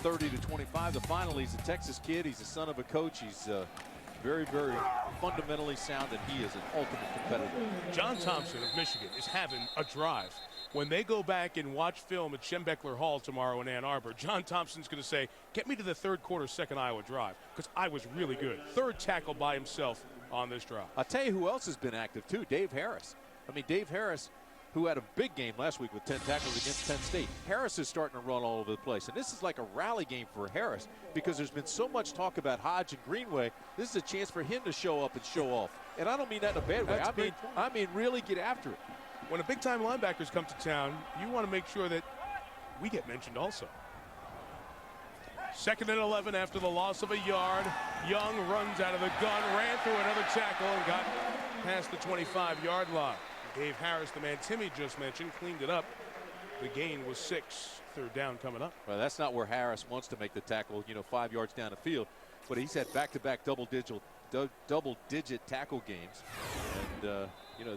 30-25. The final, he's a Texas kid. He's the son of a coach. He's very, very fundamentally sound, and he is an ultimate competitor.
John Thompson of Michigan is having a drive. When they go back and watch film at Schembechler Hall tomorrow in Ann Arbor, John Thompson's going to say, get me to the third quarter, second Iowa drive, because I was really good. Third tackle by himself on this drive.
I'll tell you who else has been active, too, Dave Harris. I mean, Dave Harris, who had a big game last week with 10 tackles against Penn State. Harris is starting to run all over the place, and this is like a rally game for Harris because there's been so much talk about Hodge and Greenway. This is a chance for him to show up and show off. And I don't mean that in a bad way. I mean really get after it.
When a big-time linebackers come to town, you want to make sure that we get mentioned also. 2nd and 11 after the loss of a yard. Young runs out of the gun, ran through another tackle, and got past the 25-yard line. Dave Harris, the man Timmy just mentioned, cleaned it up. The gain was 6. Third down coming up.
Well, that's not where Harris wants to make the tackle, 5 yards down the field. But he's had back-to-back double-digit tackle games. And,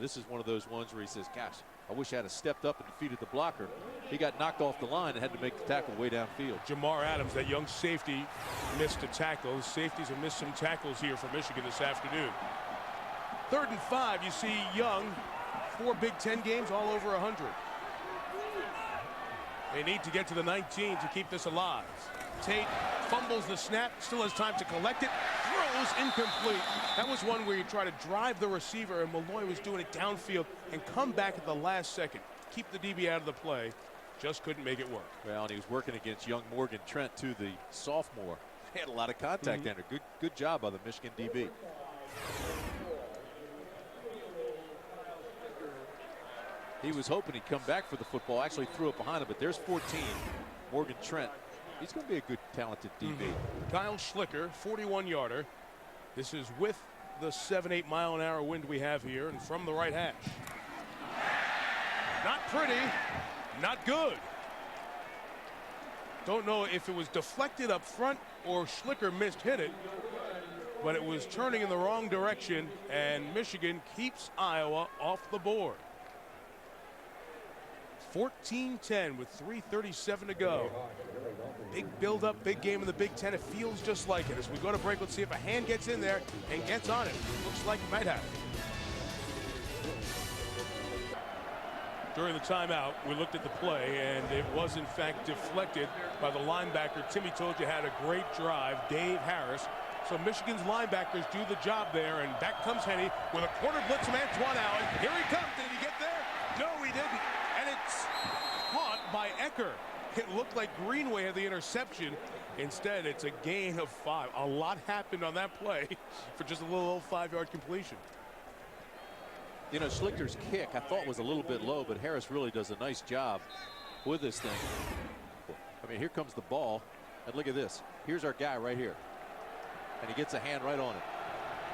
this is one of those ones where he says, gosh, I wish I had stepped up and defeated the blocker. He got knocked off the line and had to make the tackle way downfield.
Jamar Adams, that young safety, missed a tackle. The safeties have missed some tackles here for Michigan this afternoon. 3rd and 5, you see Young, 4 Big Ten games, all over 100. They need to get to the 19 to keep this alive. Tate fumbles the snap, still has time to collect it, throws incomplete. That was one where you try to drive the receiver, and Malloy was doing it downfield and come back at the last second. Keep the DB out of the play. Just couldn't make it work.
Well, and he was working against young Morgan Trent, too, the sophomore. He had a lot of contact under. Good job by the Michigan DB. He was hoping he'd come back for the football. Actually threw it behind him, but there's 14. Morgan Trent. He's going to be a good, talented DB.
Kyle Schlicker, 41-yarder. This is with the 7-8 mile-an-hour wind we have here, and from the right hash. Not pretty, not good. Don't know if it was deflected up front or Schlicker hit it, but it was turning in the wrong direction, and Michigan keeps Iowa off the board. 14-10 with 3:37 to go. Big build-up, big game in the Big Ten. It feels just like it. As we go to break, let's see if a hand gets in there and gets on it. Looks like it might have. During the timeout, we looked at the play, and it was, in fact, deflected by the linebacker. Timmy told you had a great drive, Dave Harris. So Michigan's linebackers do the job there, and back comes Henny with a corner blitz from Antoine Allen. Here he comes. Did he get there? No, he didn't. And it's caught by Ecker. It looked like Greenway had the interception. Instead, it's a gain of 5. A lot happened on that play for just a little old 5-yard completion.
You know, Schlicker's kick I thought was a little bit low, but Harris really does a nice job with this thing. I mean, here comes the ball, and look at this. Here's our guy right here, and he gets a hand right on it.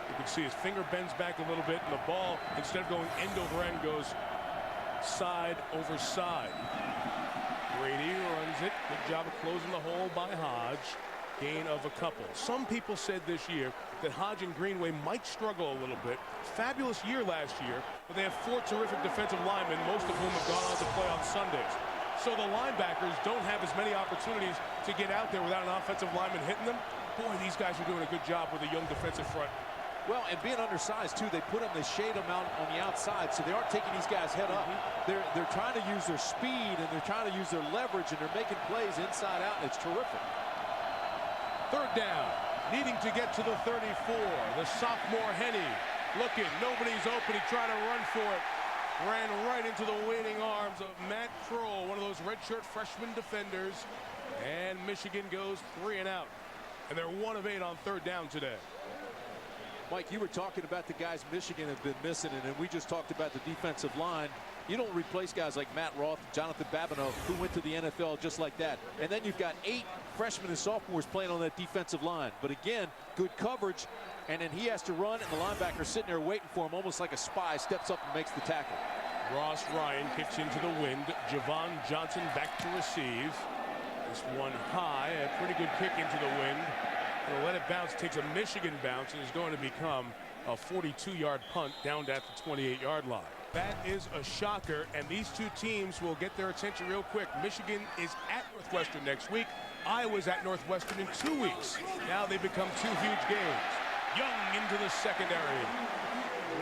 You can see his finger bends back a little bit, and the ball, instead of going end over end, goes side over side. Brady runs it. Good job of closing the hole by Hodge. Gain of a couple. Some people said this year that Hodge and Greenway might struggle a little bit. Fabulous year last year, but they have 4 terrific defensive linemen, most of whom have gone on to play on Sundays. So the linebackers don't have as many opportunities to get out there without an offensive lineman hitting them. Boy, these guys are doing a good job with a young defensive front.
Well, and being undersized too, they put them, they shade them out on the outside, so they aren't taking these guys head up. They're trying to use their speed and they're trying to use their leverage, and they're making plays inside out, and it's terrific.
Third down, needing to get to the 34. The sophomore Henney looking, nobody's open. He tried to run for it. Ran right into the waiting arms of Matt Kroll, one of those redshirt freshman defenders. And Michigan goes 3 and out. And they're 1 of 8 on third down today.
Mike, you were talking about the guys Michigan have been missing, and then we just talked about the defensive line. You don't replace guys like Matt Roth, Jonathan Babineau, who went to the NFL just like that. And then you've got 8 freshmen and sophomores playing on that defensive line. But again, good coverage, and then he has to run, and the linebacker's sitting there waiting for him, almost like a spy, steps up and makes the tackle.
Ross Ryan kicks into the wind. Javon Johnson back to receive. This one high, a pretty good kick into the wind. He'll let it bounce, takes a Michigan bounce, and is going to become a 42-yard punt down at the 28-yard line. That is a shocker, and these two teams will get their attention real quick. Michigan is at Northwestern next week. Iowa's at Northwestern in 2 weeks. Now they become 2 huge games. Young into the secondary.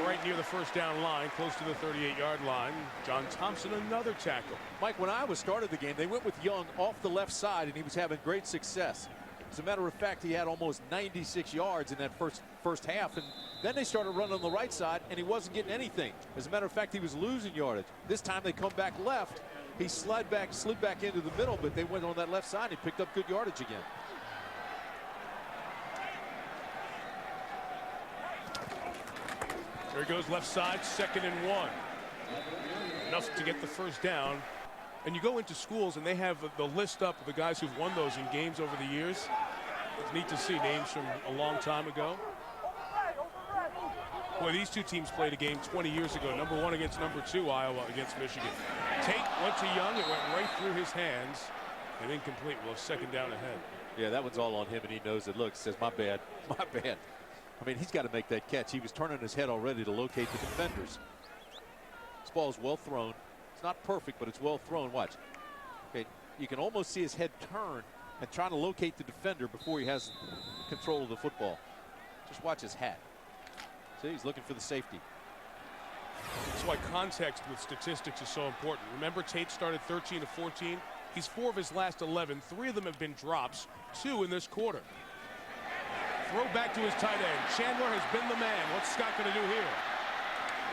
Right near the first down line, close to the 38-yard line. John Thompson, another tackle.
Mike, when Iowa started the game, they went with Young off the left side, and he was having great success. As a matter of fact, he had almost 96 yards in that first half, and then they started running on the right side, and he wasn't getting anything. As a matter of fact, he was losing yardage. This time they come back left. He slid back into the middle, but they went on that left side. He picked up good yardage again.
There he goes left side, 2nd and 1. Enough to get the first down. And you go into schools and they have the list up of the guys who've won those in games over the years. It's neat to see names from a long time ago. Boy, these two teams played a game 20 years ago. Number 1 against number 2, Iowa against Michigan. Tate went to Young. It went right through his hands. And incomplete. We'll have 2nd down ahead.
Yeah, that one's all on him, and he knows it. Look, says, my bad, my bad. I mean, he's got to make that catch. He was turning his head already to locate the defenders. This ball is well thrown. It's not perfect, but it's well thrown. Watch. Okay, you can almost see his head turn and trying to locate the defender before he has control of the football. Just watch his hat. See, he's looking for the safety.
That's why context with statistics is so important. Remember, Tate started 13 of 14. He's 4 of his last 11. 3 of them have been drops, 2 in this quarter. Throw back to his tight end. Chandler has been the man. What's Scott going to do here?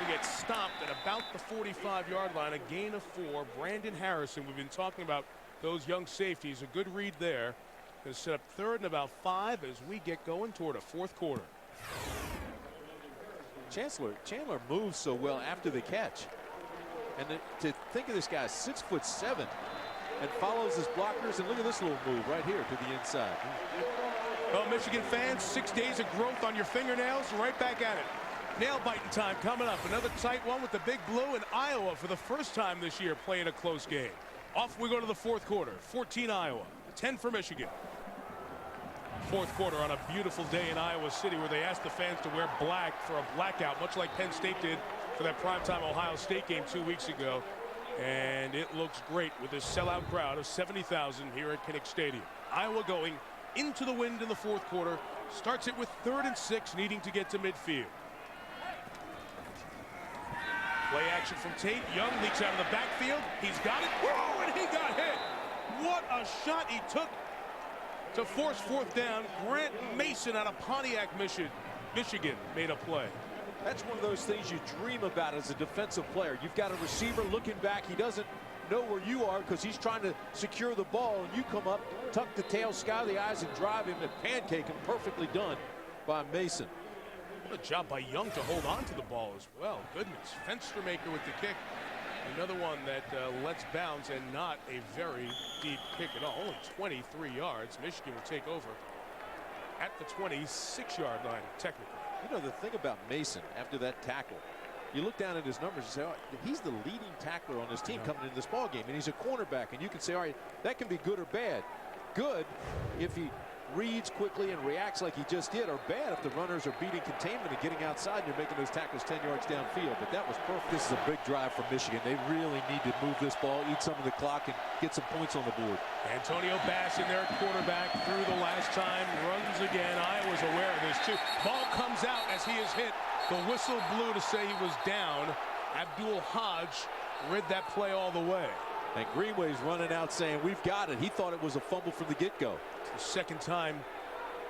He gets stopped at about the 45-yard line. A gain of 4. Brandon Harrison, we've been talking about those young safeties. A good read there. Going to set up 3rd and about 5 as we get going toward a 4th quarter.
Chandler moves so well after the catch. And to think of this guy, 6'7", and follows his blockers. And look at this little move right here to the inside.
Well, Michigan fans, 6 days of growth on your fingernails, right back at it. Nail biting time coming up. Another tight one with the Big Blue, and Iowa for the first time this year playing a close game. Off we go to the 4th quarter. 14 Iowa, 10 for Michigan. 4th quarter on a beautiful day in Iowa City where they asked the fans to wear black for a blackout, much like Penn State did for that primetime Ohio State game 2 weeks ago. And it looks great with this sellout crowd of 70,000 here at Kinnick Stadium. Iowa going into the wind in the 4th quarter. Starts it with 3rd and 6, needing to get to midfield. Play action from Tate. Young leaks out of the backfield. He's got it. Whoa, and he got hit. What a shot he took to force 4th down. Grant Mason out of Pontiac, Michigan made a play.
That's one of those things you dream about as a defensive player. You've got a receiver looking back. He doesn't know where you are because he's trying to secure the ball, and you come up, tuck the tail, sky the eyes, and drive him and pancake him. Perfectly done by Mason.
What a job by Young to hold on to the ball as well. Goodness. Fenstermaker with the kick. Another one that lets bounce, and not a very deep kick at all. Only 23 yards. Michigan will take over at the 26-yard line, technically.
You know, the thing about Mason after that tackle, you look down at his numbers and say, all right, he's the leading tackler on this team coming into this ball game, and he's a cornerback, and you can say, all right, that can be good or bad. Good if he reads quickly and reacts like he just did are bad if the runners are beating containment and getting outside and you're making those tackles 10 yards downfield. But that was perfect. This is a big drive for Michigan. They really need to move this ball, eat some of the clock, and get some points on the board.
Antonio Bass in there, quarterback, threw the last time, runs again. Iowa's aware of this too. Ball comes out as he is hit. The whistle blew to say he was down. Abdul Hodge read that play all the way.
And Greenway's running out saying, we've got it. He thought it was a fumble from the get-go.
It's the second time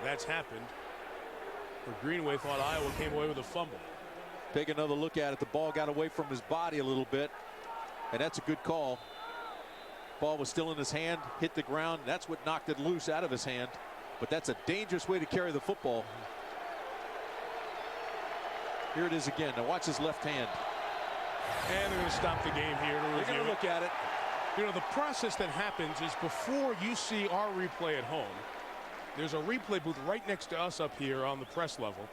that's happened. But Greenway thought Iowa came away with a fumble.
Take another look at it. The ball got away from his body a little bit. And that's a good call. Ball was still in his hand, hit the ground. That's what knocked it loose out of his hand. But that's a dangerous way to carry the football. Here it is again. Now watch his left hand.
And they're going to stop the game here to
They're
review
going to look at it.
You know, the process that happens is before you see our replay at home, there's a replay booth right next to us up here on the press level.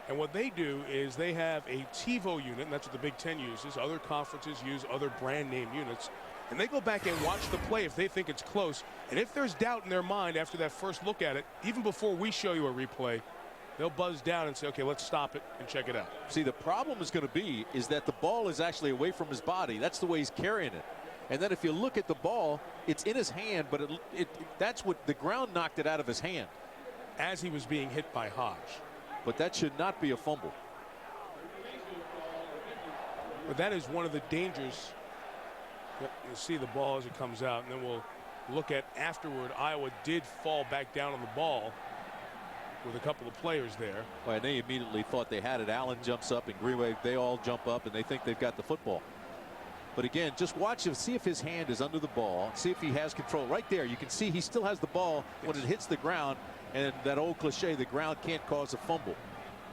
And what they do is they have a TiVo unit, and that's what the Big Ten uses. Other conferences use other brand name units. And they go back and watch the play if they think it's close. And if there's doubt in their mind after that first look at it, even before we show you a replay, they'll buzz down and say, okay, let's stop it and check it out.
See, the problem is going to be is that the ball is actually away from his body. That's the way he's carrying it. And then if you look at the ball, it's in his hand, but that's what the ground knocked it out of his hand.
As he was being hit by Hodge.
But that should not be a fumble.
But that is one of the dangers. You'll see the ball as it comes out, and then we'll look at afterward. Iowa did fall back down on the ball with a couple of players there.
Well, and they immediately thought they had it. Allen jumps up and Greenway, they all jump up and they think they've got the football. But again, just watch him, see if his hand is under the ball, see if he has control. Right there, you can see he still has the ball when it hits the ground, and that old cliche, the ground can't cause a fumble.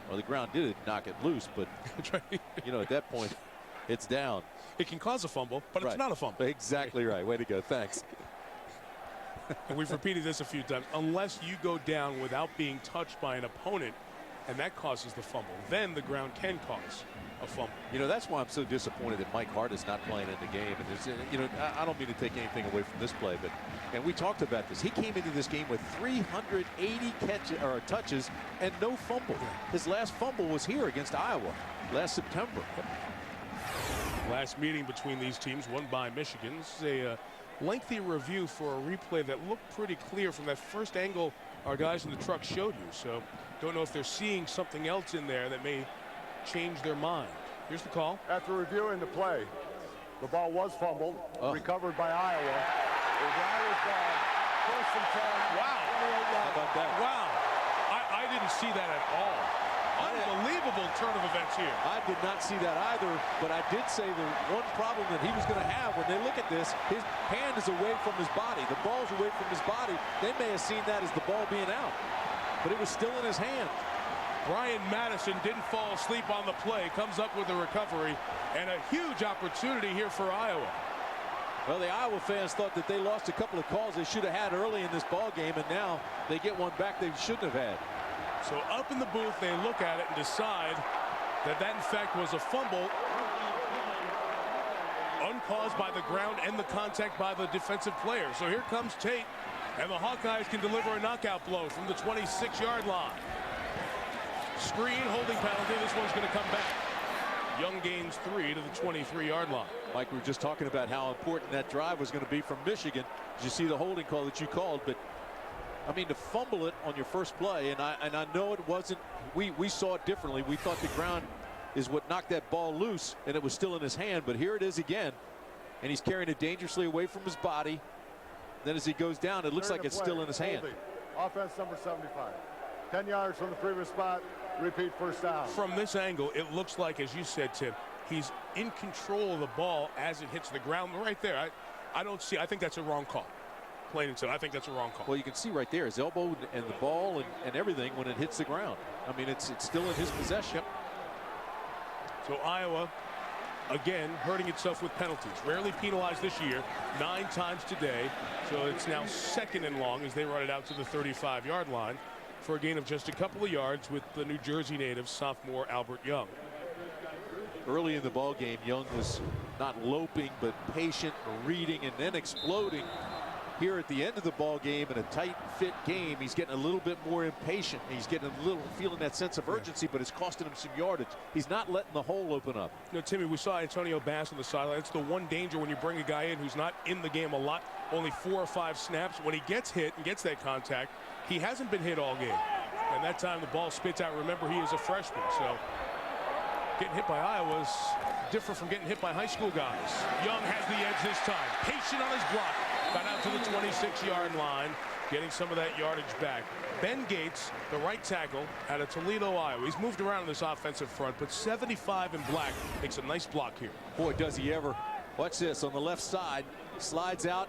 Well, the ground did knock it loose, but you know, at that point, it's down.
It can cause a fumble, but
right.
It's not a fumble.
Exactly right. Way to go. Thanks.
And we've repeated this a few times. Unless you go down without being touched by an opponent, and that causes the fumble, then the ground can cause a fumble.
You know, that's why I'm so disappointed that Mike Hart is not playing in the game. And there's, you know, I don't mean to take anything away from this play, but and we talked about this. He came into this game with 380 touches and no fumble. His last fumble was here against Iowa last September.
Last meeting between these teams, won by Michigan. This is a lengthy review for a replay that looked pretty clear from that first angle our guys in the truck showed you. So don't know if they're seeing something else in there that may change their mind. Here's the call.
After reviewing the play, the ball was fumbled, recovered by Iowa. It was Iowa's ball. First and 10.
Wow.
How about that?
Wow. I didn't see that at all. Unbelievable turn of events here.
I did not see that either, but I did say the one problem that he was going to have when they look at this, his hand is away from his body. The ball's away from his body. They may have seen that as the ball being out, but it was still in his hand.
Brian Madison didn't fall asleep on the play, comes up with a recovery, and a huge opportunity here for Iowa.
Well, the Iowa fans thought that they lost a couple of calls they should have had early in this ball game, and now they get one back they shouldn't have had.
So up in the booth, they look at it and decide that in fact was a fumble, uncaused by the ground and the contact by the defensive player. So here comes Tate, and the Hawkeyes can deliver a knockout blow from the 26-yard line. Screen, holding penalty. This one's going to come back. Young gains 3 to the 23-yard line.
Mike, we were just talking about how important that drive was going to be from Michigan. Did you see the holding call that you called? But I mean, to fumble it on your first play, and I know it wasn't. We saw it differently. We thought the ground is what knocked that ball loose, and it was still in his hand. But here it is again, and he's carrying it dangerously away from his body. Then as he goes down, it looks like it's still in his hand.
Offense number 75. 10 yards from the previous spot. Repeat first down.
From this angle, it looks like, as you said, Tim, he's in control of the ball as it hits the ground right there. I don't see. I think that's a wrong call. Plain and simple. I think that's a wrong call.
Well, you can see right there his elbow and the ball and everything when it hits the ground. I mean, it's still in his possession.
So Iowa, again, hurting itself with penalties. Rarely penalized this year, 9 times today. So it's now second and long as they run it out to the 35-yard line for a gain of just a couple of yards with the New Jersey native sophomore Albert Young.
Early in the ball game, Young was not loping but patient, reading, and then exploding here at the end of the ball game in a tight fit game, he's getting a little bit more impatient. He's getting a little feeling that sense of urgency, but it's costing him some yardage. He's not letting the hole open up.
You know, Timmy, we saw Antonio Bass on the sideline. It's the one danger when you bring a guy in who's not in the game a lot, only 4 or 5 snaps. When he gets hit and gets that contact, he hasn't been hit all game. And that time the ball spits out. Remember, he is a freshman, so getting hit by Iowa is different from getting hit by high school guys. Young has the edge this time. Patient on his block. Got out to the 26-yard line, getting some of that yardage back. Ben Gates, the right tackle out of Toledo, Iowa. He's moved around in this offensive front, but 75 in black makes a nice block here.
Boy, does he ever. Watch this on the left side. Slides out,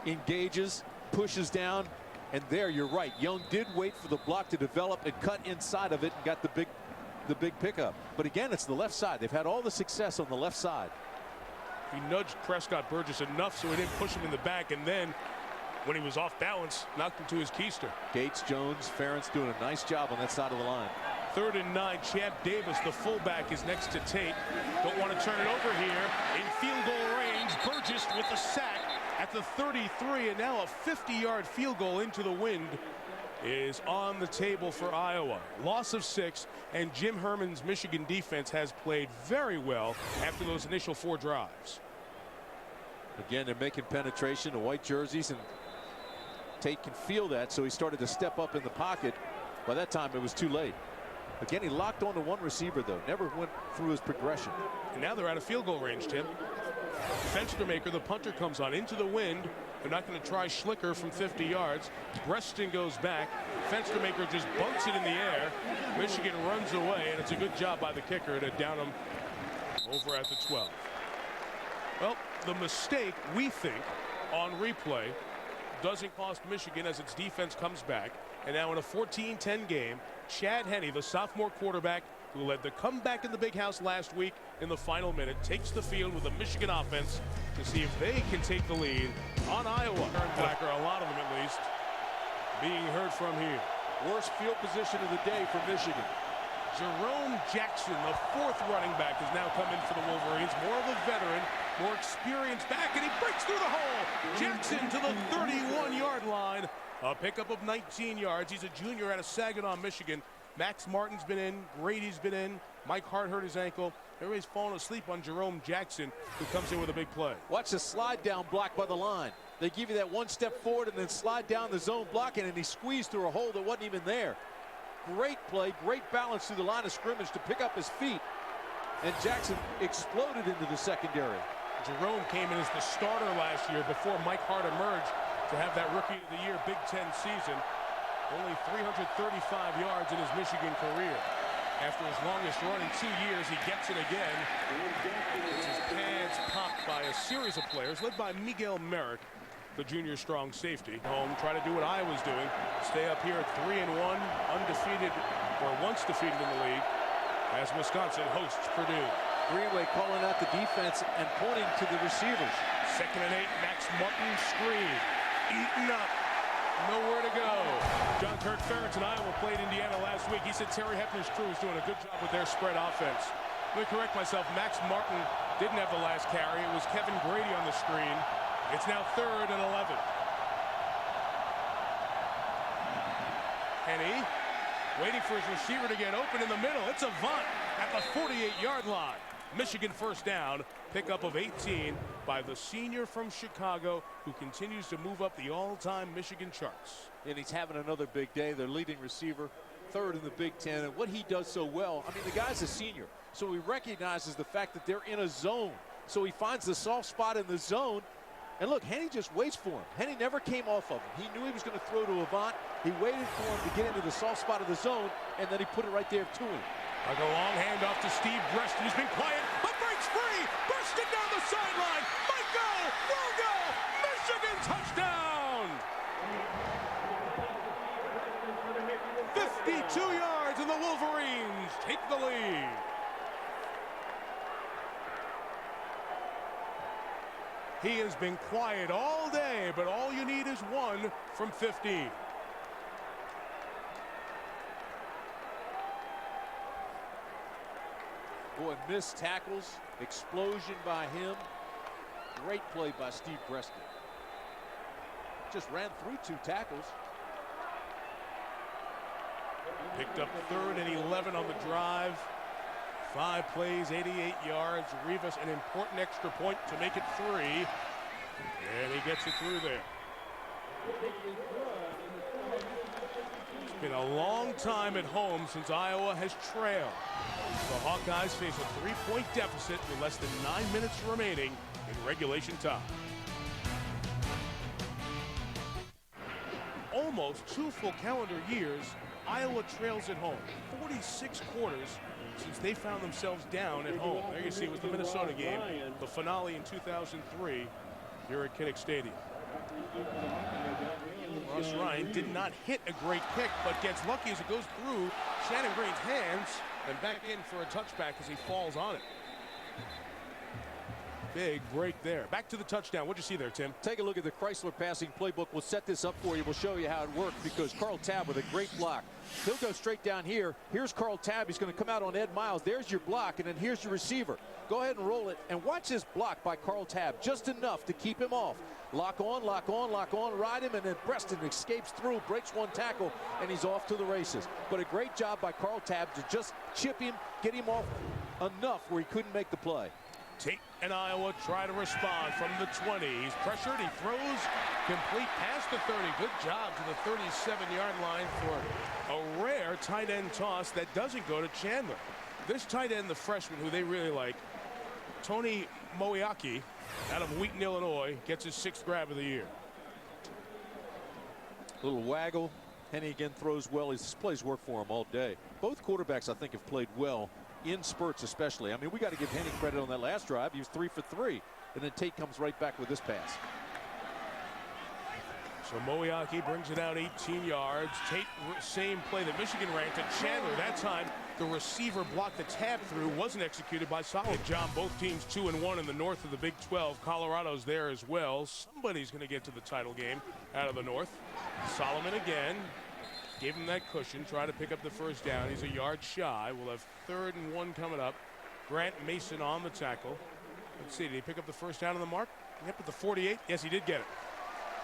engages, pushes down, and there, you're right. Young did wait for the block to develop and cut inside of it and got the big pickup. But again, it's the left side. They've had all the success on the left side.
He nudged Prescott Burgess enough so he didn't push him in the back, and then when he was off balance, knocked him to his keister.
Gates, Jones, Ferentz doing a nice job on that side of the line.
3rd and 9. Champ Davis, the fullback, is next to Tate. Don't want to turn it over here. In field goal range, Burgess with a sack at the 33, and now a 50-yard field goal into the wind is on the table for Iowa. Loss of 6, and Jim Herman's Michigan defense has played very well after those initial 4 drives.
Again, they're making penetration, the white jerseys, and Tate can feel that, so he started to step up in the pocket. By that time, it was too late. Again, he locked on to one receiver, though. Never went through his progression.
And now they're out of field goal range, Tim. Fenstermaker, the punter, comes on into the wind. They're not going to try Schlicker from 50 yards. Breaston goes back. Fenstermaker just bunts it in the air. Michigan runs away, and it's a good job by the kicker to down him over at the 12. Well, the mistake, we think, on replay doesn't cost Michigan as its defense comes back. And now in a 14-10 game, Chad Henne, the sophomore quarterback who led the comeback in the Big House last week in the final minute, takes the field with the Michigan offense to see if they can take the lead on Iowa. Backer, a lot of them at least, being heard from here.
Worst field position of the day for Michigan.
Jerome Jackson, the 4th running back, has now come in for the Wolverines. More of a veteran, more experienced back, and he breaks through the hole. Jackson to the 31-yard line. A pickup of 19 yards. He's a junior out of Saginaw, Michigan. Max Martin's been in. Grady's been in. Mike Hart hurt his ankle. Everybody's falling asleep on Jerome Jackson, who comes in with a big play.
Watch the slide down block by the line. They give you that one step forward and then slide down the zone blocking, and he squeezed through a hole that wasn't even there. Great play, great balance through the line of scrimmage to pick up his feet. And Jackson exploded into the secondary.
Jerome came in as the starter last year before Mike Hart emerged to have that Rookie of the Year Big Ten season. Only 335 yards in his Michigan career. After his longest run in 2 years, he gets it again. His pads popped by a series of players, led by Miguel Merrick, the junior strong safety. Home, try to do what Iowa's doing. Stay up here at 3-1, undefeated, or once defeated in the league, as Wisconsin hosts Purdue.
Greenway calling out the defense and pointing to the receivers.
2nd and 8, Max Martin screen. Eaten up. Nowhere to go. John Kirk Ferentz in Iowa played Indiana last week. He said Terry Hepner's crew is doing a good job with their spread offense. Let me correct myself. Max Martin didn't have the last carry. It was Kevin Grady on the screen. It's now 3rd and 11. Henne waiting for his receiver to get open in the middle. It's Avant at the 48-yard line. Michigan first down, pickup of 18 by the senior from Chicago, who continues to move up the all-time Michigan charts.
And he's having another big day. Their leading receiver, 3rd in the Big Ten. And what he does so well, I mean, the guy's a senior, so he recognizes the fact that they're in a zone. So he finds the soft spot in the zone. And look, Henne just waits for him. Henne never came off of him. He knew he was going to throw to Avant. He waited for him to get into the soft spot of the zone, and then he put it right there to him.
Like a long handoff to Steve Breaston. He's been quiet, but breaks free. Breaston down the sideline. Might go. Will go. Michigan touchdown. 52 yards, and the Wolverines take the lead. He has been quiet all day, but all you need is 1 from 15.
Boy, missed tackles, explosion by him. Great play by Steve Breaston. just ran through 2 tackles.
Picked up 3rd and 11 on the drive. 5 plays, 88 yards. Rivas an important extra point to make it 3. And he gets it through there. It's been a long time at home since Iowa has trailed. The Hawkeyes face a 3-point deficit with less than 9 minutes remaining in regulation time. Almost 2 full calendar years, Iowa trails at home. 46 quarters since they found themselves down at home. There you see it was the Minnesota game, the finale in 2003 here at Kinnick Stadium. Ross Ryan did not hit a great kick, but gets lucky as it goes through Shannon Green's hands and back in for a touchback as he falls on it. Big break there. Back to the touchdown. What'd you see there, Tim?
Take a look at the Chrysler passing playbook. We'll set this up for you. We'll show you how it worked because Carl Tabb with a great block. He'll go straight down here. Here's Carl Tabb. He's going to come out on Ed Miles. There's your block, and then here's your receiver. Go ahead and roll it, and watch this block by Carl Tabb. Just enough to keep him off. Lock on, lock on, lock on, ride him, and then Preston escapes through, breaks 1 tackle, and he's off to the races. But a great job by Carl Tabb to just chip him, get him off enough where he couldn't make the play.
Tate and Iowa try to respond from the 20. He's pressured. He throws complete past the 30. Good job to the 37-yard line for a rare tight end toss that doesn't go to Chandler. This tight end, the freshman, who they really like, Tony Moiaki, out of Wheaton, Illinois, gets his 6th grab of the year.
Little waggle. Henny again throws well. His plays work for him all day. Both quarterbacks, I think, have played well in spurts especially. I mean, we got to give Henny credit on that last drive. He was 3 for 3. And then Tate comes right back with this pass.
So Moiaki brings it out 18 yards. Tate, same play that Michigan ran to Chandler. That time, the receiver blocked the Tabb through, wasn't executed by Solomon. John, both teams 2-1 in the north of the Big 12. Colorado's there as well. Somebody's going to get to the title game out of the north. Solomon again. Gave him that cushion, try to pick up the first down. He's a yard shy. We'll have 3rd and 1 coming up. Grant Mason on the tackle. Let's see, did he pick up the first down on the mark? Yep, at the 48. Yes, he did get it.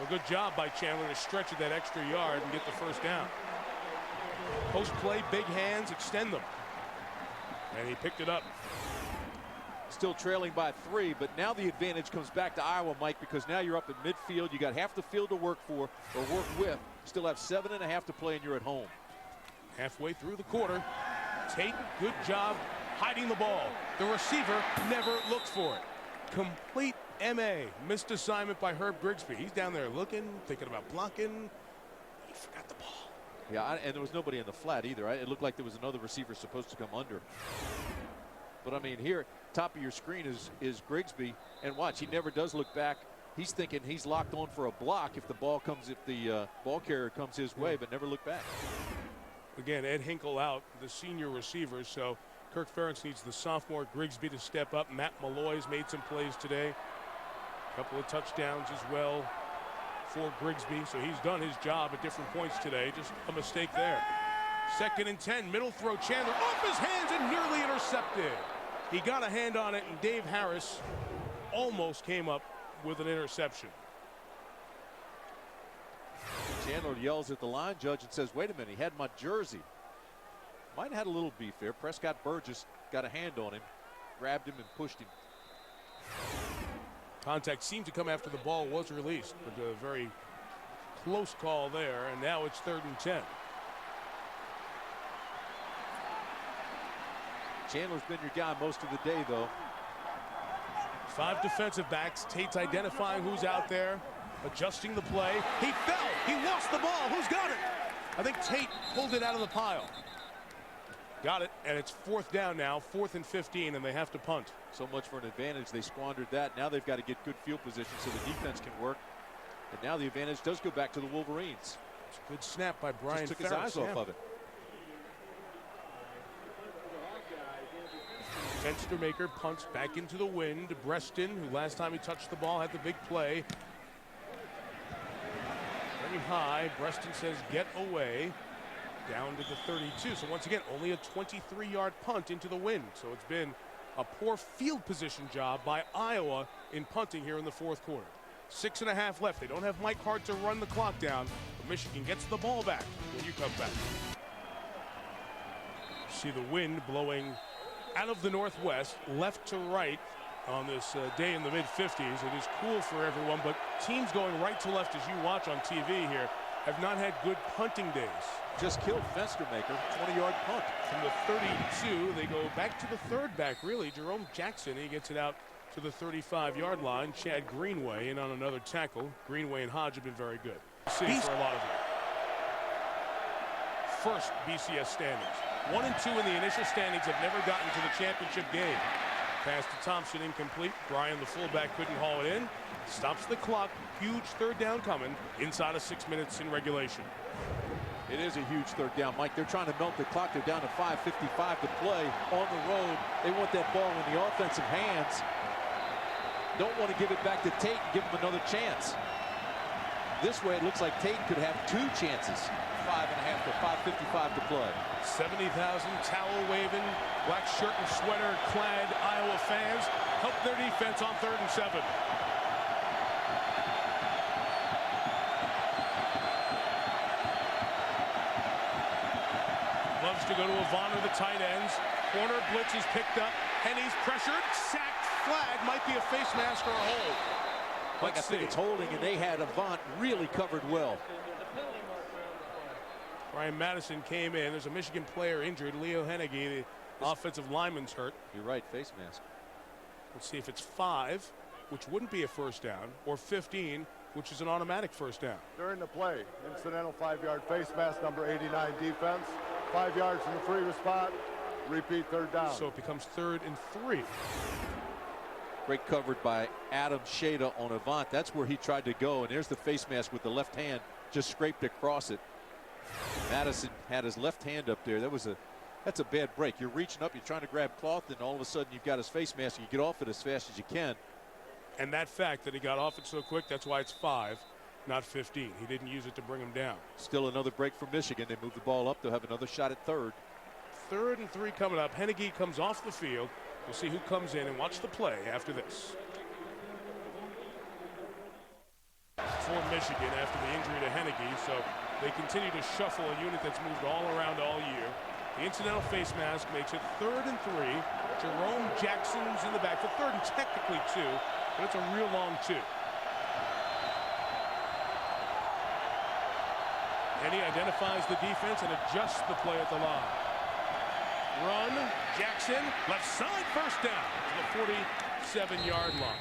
A good job by Chandler to stretch it that extra yard and get the first down. Post play, big hands, extend them. And he picked it up.
Still trailing by 3, but now the advantage comes back to Iowa, Mike, because now you're up at midfield. You got half the field to work for or work with. Still have 7.5 to play, and you're at home.
Halfway through the quarter, Tate, good job hiding the ball. The receiver never looked for it. Complete MA. Missed assignment by Herb Grigsby. He's down there looking, thinking about blocking. He forgot the ball.
Yeah, and there was nobody in the flat either. It looked like there was another receiver supposed to come under. But, I mean, here, top of your screen is Grigsby. And watch, he never does look back. He's thinking he's locked on for a block if the ball carrier comes his way, but never look back.
Again, Ed Hinkle out, the senior receiver, so Kirk Ferentz needs the sophomore Grigsby to step up. Matt Malloy's made some plays today. A couple of touchdowns as well for Grigsby, so he's done his job at different points today. Just a mistake there. 2nd and 10, middle throw, Chandler off his hands and nearly intercepted. He got a hand on it, and Dave Harris almost came up with an interception.
Chandler yells at the line judge and says, wait a minute, he had my jersey. Might have had a little beef there. Prescott Burgess got a hand on him, grabbed him, and pushed him.
Contact seemed to come after the ball was released, but a very close call there, and now it's 3rd and 10.
Chandler's been your guy most of the day, though.
5 defensive backs. Tate's identifying who's out there, adjusting the play. He fell. He lost the ball. Who's got it? I think Tate pulled it out of the pile. Got it, and it's 4th down now, 4th and 15, and they have to punt.
So much for an advantage. They squandered that. Now they've got to get good field position so the defense can work. And now the advantage does go back to the Wolverines.
It's a good snap by Brian
Just took his eyes off of it.
Fenstermaker punts back into the wind. Breston, who last time he touched the ball had the big play. Very high. Breston says get away. Down to the 32. So once again, only a 23-yard punt into the wind. So it's been a poor field position job by Iowa in punting here in the 4th quarter. 6.5 left. They don't have Mike Hart to run the clock down, but Michigan gets the ball back when you come back. See the wind blowing out of the northwest, left to right on this day in the mid-50s. It is cool for everyone, but teams going right to left as you watch on TV here have not had good punting days.
Just killed Fenstermaker, 20-yard punt.
From the 32, they go back to the third back, really. Jerome Jackson, he gets it out to the 35-yard line. Chad Greenway in on another tackle. Greenway and Hodge have been very good. See for a lot of them. First BCS standings. 1 and 2 in the initial standings have never gotten to the championship game. Pass to Thompson, incomplete. Bryan, the fullback, couldn't haul it in. Stops the clock. Huge third down coming inside of 6 minutes in regulation.
It is a huge third down, Mike. They're trying to melt the clock. They're down to 5:55 to play on the road. They want that ball in the offensive hands. Don't want to give it back to Tate and give him another chance. This way, it looks like Tate could have 2 chances. 5.5 to 5:55 to play.
70,000 towel waving, black shirt and sweater clad Iowa fans help their defense on 3rd and 7. Loves to go to Avant or the tight ends. Corner blitz is picked up. Henny's pressured, sacked, flag. Might be a face mask or a hold.
Mike, I think it's holding, and they had Avant really covered well.
Brian Madison came in. There's a Michigan player injured. Leo Hennigy, the offensive lineman's hurt.
You're right, face mask.
Let's see if it's 5, which wouldn't be a first down, or 15, which is an automatic first down.
During the play, incidental 5-yard face mask, number 89 defense. 5 yards from the free spot. Repeat, 3rd down.
So it becomes 3rd and 3.
Great covered by Adam Shada on Avant. That's where he tried to go, and there's the face mask with the left hand, just scraped across it. Madison had his left hand up there. That's a bad break. You're reaching up, you're trying to grab cloth, and all of a sudden you've got his face mask. You get off it as fast as you can.
And that fact that he got off it so quick, that's why it's 5, not 15. He didn't use it to bring him down.
Still another break for Michigan. They move the ball up. They'll have another shot at 3rd.
3rd and 3 coming up. Hennigy comes off the field. We'll see who comes in and watch the play after this. For Michigan after the injury to Hennigy, so they continue to shuffle a unit that's moved all around all year. The incidental face mask makes it 3rd and 3. Jerome Jackson's in the back for 3rd and technically 2, but it's a real long 2. And he identifies the defense and adjusts the play at the line. Run, Jackson, left side, first down to the 47-yard line.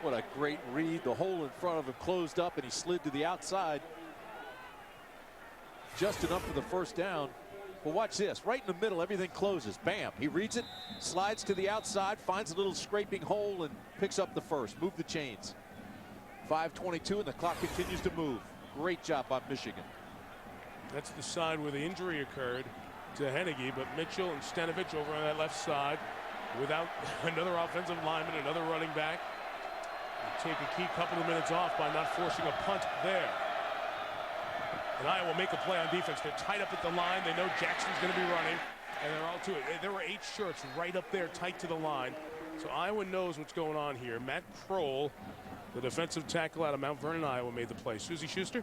What a great read. The hole in front of him closed up, and he slid to the outside. Just enough for the first down. Well, watch this. Right in the middle, everything closes. Bam. He reads it, slides to the outside, finds a little scraping hole, and picks up the first. Move the chains. 5:22, and the clock continues to move. Great job by Michigan.
That's the side where the injury occurred to Hennigy, but Mitchell and Stenovich over on that left side without another offensive lineman, another running back. Take a key couple of minutes off by not forcing a punt there. And Iowa will make a play on defense. They're tight up at the line. They know Jackson's going to be running, and they're all to it. There were 8 shirts right up there tight to the line. So Iowa knows what's going on here. Matt Kroll, the defensive tackle out of Mount Vernon, Iowa, made the play. Susie Schuster?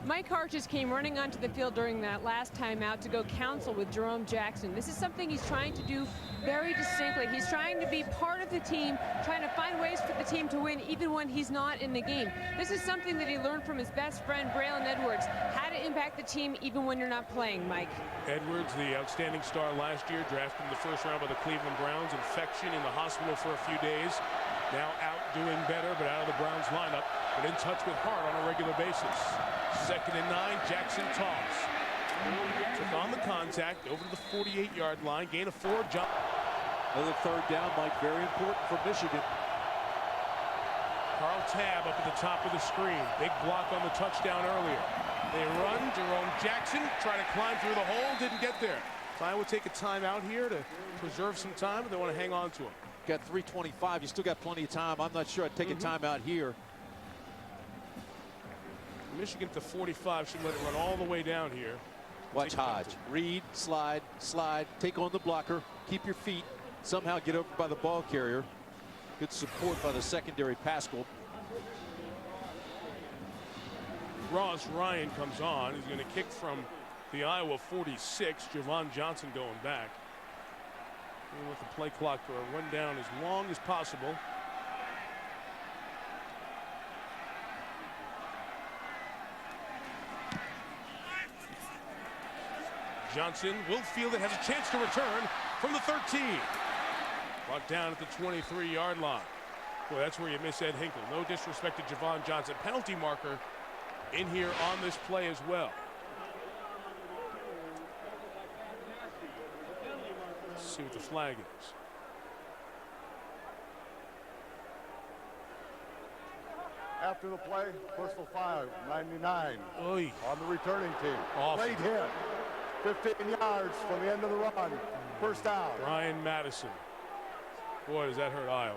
Mike Hart just came running onto the field during that last timeout to go counsel with Jerome Jackson. This is something he's trying to do very distinctly. He's trying to be part of the team, trying to find ways for the team to win even when he's not in the game. This is something that he learned from his best friend, Braylon Edwards, how to impact the team even when you're not playing, Mike.
Edwards, the outstanding star last year, drafted in the first round by the Cleveland Browns. Infection in the hospital for a few days. Now out doing better, but out of the Browns lineup, but in touch with Hart on a regular basis. 2nd and 9, Jackson toss. Took on the contact over to the 48-yard line, gain of 4, jump.
Another 3rd down, Mike, very important for Michigan.
Carl Tabb up at the top of the screen. Big block on the touchdown earlier. They run, Jerome Jackson trying to climb through the hole, didn't get there. So I would take a timeout here to preserve some time, but they want to hang on to him.
Got 3:25. You still got plenty of time. I'm not sure I'd take a timeout here.
Michigan to 45 should let it run all the way down here.
Watch Hodge. Read, slide, slide, take on the blocker, keep your feet, somehow get over by the ball carrier. Good support by the secondary Pascal.
Ross Ryan comes on. He's going to kick from the Iowa 46. Javon Johnson going back. We want the play clock to run down as long as possible. Johnson will field it, has a chance to return from the 13. Brought down at the 23-yard line. Boy, that's where you miss Ed Hinkle. No disrespect to Javon Johnson. Penalty marker in here on this play as well. Let's see what the flag is.
After the play, personal foul, 99
Oy.
on the returning team.
Awful.
Late hit, 15 yards from the end of the run. First down.
Brian Madison. Boy, does that hurt Iowa.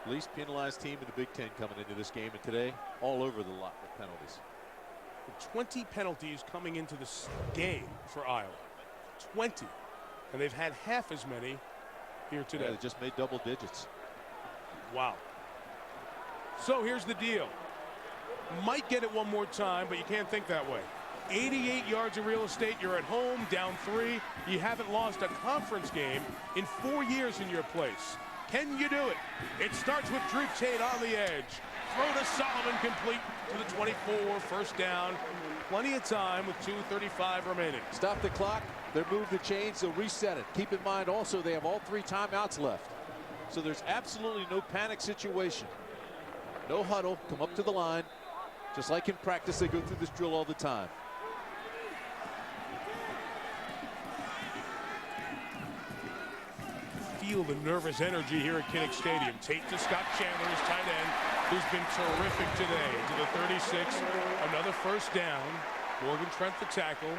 Least penalized team in the Big Ten coming into this game, and today all over the lot with penalties.
20 penalties coming into this game for Iowa. 20. And they've had half as many here today.
Yeah, they just made double digits.
Wow. So here's the deal. Might get it one more time, but you can't think that way. 88 yards of real estate. You're at home, down 3. You haven't lost a conference game in 4 years in your place. Can you do it? It starts with Drew Tate on the edge. Throw to Solomon, complete to the 24. First down. Plenty of time with 2:35 remaining.
Stop the clock. They move the chains. They'll reset it. Keep in mind also they have all 3 timeouts left. So there's absolutely no panic situation. No huddle. Come up to the line. Just like in practice, they go through this drill all the time.
Feel the nervous energy here at Kinnick Stadium. Tate to Scott Chandler, his tight end, who's been terrific today. To the 36, another first down. Morgan Trent the tackle.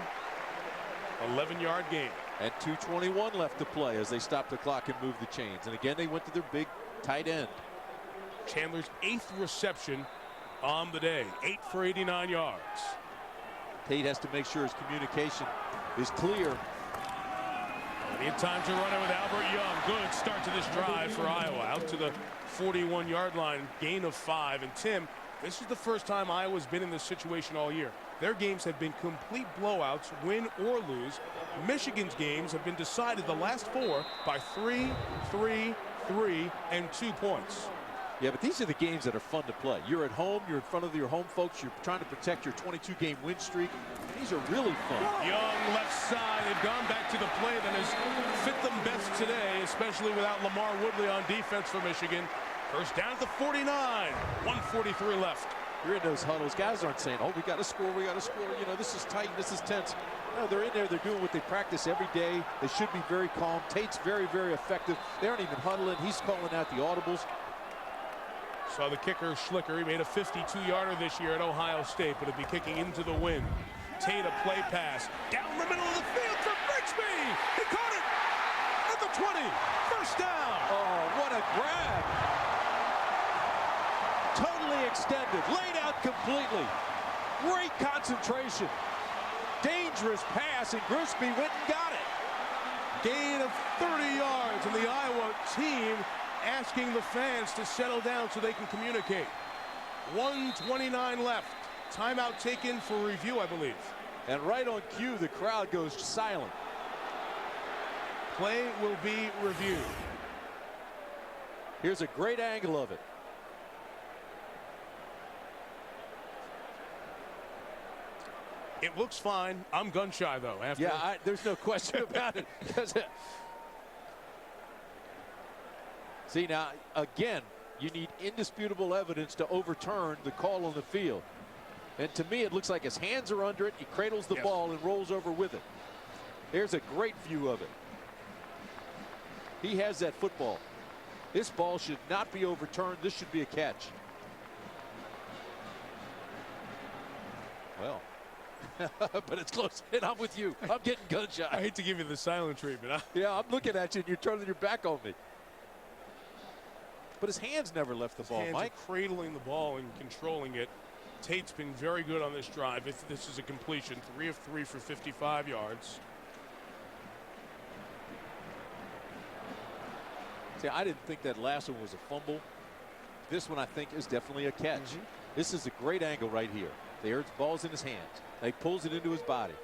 11-yard gain.
And 2:21 left to play as they stop the clock and move the chains. And again, they went to their big tight end.
Chandler's 8th reception on the day. 8 for 89 yards.
Tate has to make sure his communication is clear.
Plenty of time to run it with Albert Young. Good start to this drive for Iowa. Out to the 41-yard line. Gain of 5. And Tim, this is the first time Iowa's been in this situation all year. Their games have been complete blowouts, win or lose. Michigan's games have been decided the last 4 by 3, 3, 3, and 2 points.
Yeah, but these are the games that are fun to play. You're at home. You're in front of your home folks. You're trying to protect your 22-game win streak. These are really fun.
Young left side. They've gone back to the play that has fit them best today, especially without Lamar Woodley on defense for Michigan. First down at the 49. 1:43 left.
You're in those huddles. Guys aren't saying, oh, we got to score, we got to score. You know, this is tight, this is tense. No, they're in there. They're doing what they practice every day. They should be very calm. Tate's very, very effective. They aren't even huddling. He's calling out the audibles.
Saw the kicker, Schlicker. He made a 52-yarder this year at Ohio State, but he'll be kicking into the wind. Tate, a play pass. Down the middle of the field for Brixby. He caught it at the 20. First down.
Oh, what a grab. Totally extended. Laid out completely. Great concentration. Dangerous pass, and Brixby went and got it.
Gain of 30 yards, and the Iowa team asking the fans to settle down so they can communicate. 1:29 left. Timeout taken for review, I believe.
And right on cue, the crowd goes silent.
Play will be reviewed.
Here's a great angle of it.
It looks fine. I'm gun shy, though. After
Yeah, there's no question about it. See, now, again, you need indisputable evidence to overturn the call on the field. And to me, it looks like his hands are under it. He cradles the ball and rolls over with it. There's a great view of it. He has that football. This ball should not be overturned. This should be a catch. Well, but it's close, and I'm with you. I'm getting gun-shy.
I hate to give you the silent treatment.
Yeah, I'm looking at you, and you're turning your back on me. But his hands never left the ball,
Hands
Mike.
are cradling the ball and controlling it. Tate's been very good on this drive. This is a completion. 3 of 3 for 55 yards.
See, I didn't think that last one was a fumble. This one, I think, is definitely a catch. This is a great angle right here. There's ball's in his hands. He pulls it into his body.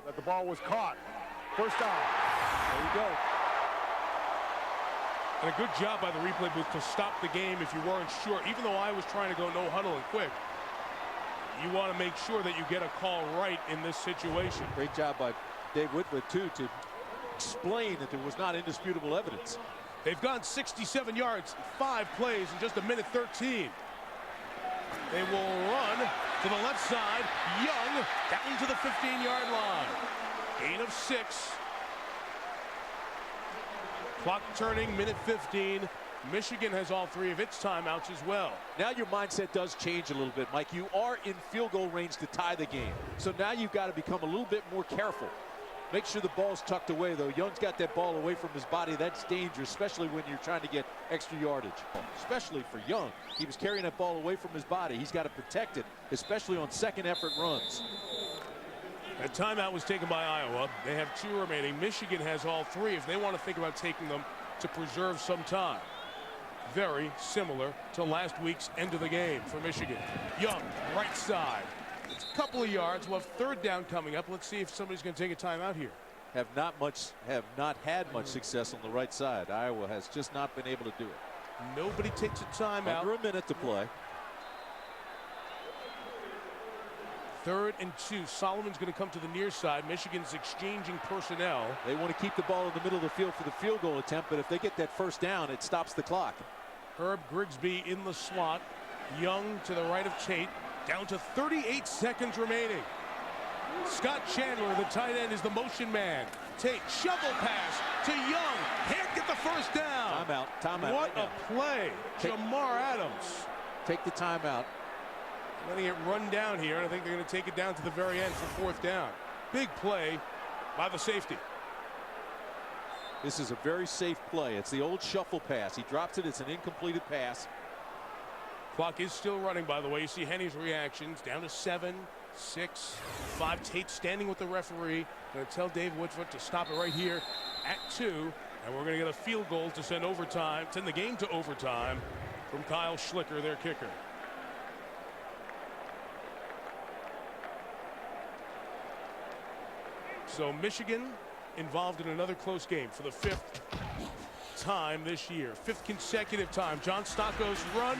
But the ball was caught. First down.
There you go.
And a good job by the replay booth to stop the game if you weren't sure. Even though I was trying to go no huddle and quick, you want to make sure that you get a call right in this situation.
Great job by Dave Whitworth, too, to explain that there was not indisputable evidence.
They've gone 67 yards, 5 plays in just a minute 13. They will run to the left side. Young down to the 15-yard line. Gain of 6. Clock turning, minute 15. Michigan has all 3 of its timeouts as well.
Now your mindset does change a little bit, Mike. You are in field goal range to tie the game. So now you've got to become a little bit more careful. Make sure the ball's tucked away, though. Young's got that ball away from his body. That's dangerous, especially when you're trying to get extra yardage. Especially for Young. He was carrying that ball away from his body. He's got to protect it, especially on second effort runs.
That timeout was taken by Iowa. They have 2 remaining. Michigan has all 3 if they want to think about taking them to preserve some time. Very similar to last week's end of the game for Michigan. Young, right side. It's a couple of yards. We'll have 3rd down coming up. Let's see if somebody's going to take a timeout here.
Have not had much success on the right side. Iowa has just not been able to do it.
Nobody takes a timeout.
Under a minute to play.
3rd and 2. Solomon's going to come to the near side. Michigan's exchanging personnel.
They want to keep the ball in the middle of the field for the field goal attempt, but if they get that 1st down, it stops the clock.
Herb Grigsby in the slot. Young to the right of Tate. Down to 38 seconds remaining. Scott Chandler, the tight end, is the motion man. Tate, shovel pass to Young. Can't get the 1st down.
Timeout.
What a play. Jamar Adams.
Take the timeout.
Letting it run down here, and I think they're going to take it down to the very end for 4th down. Big play by the safety.
This is a very safe play. It's the old shuffle pass. He drops it. It's an incompleted pass.
Clock is still running, by the way. You see Henny's reactions. Down to 7, 6, 5. Tate standing with the referee. Going to tell Dave Whitworth to stop it right here at 2. And we're going to get a field goal to send the game to overtime from Kyle Schlicker, their kicker. So Michigan involved in another close game for the 5th time this year. 5th consecutive time. John Stocco's run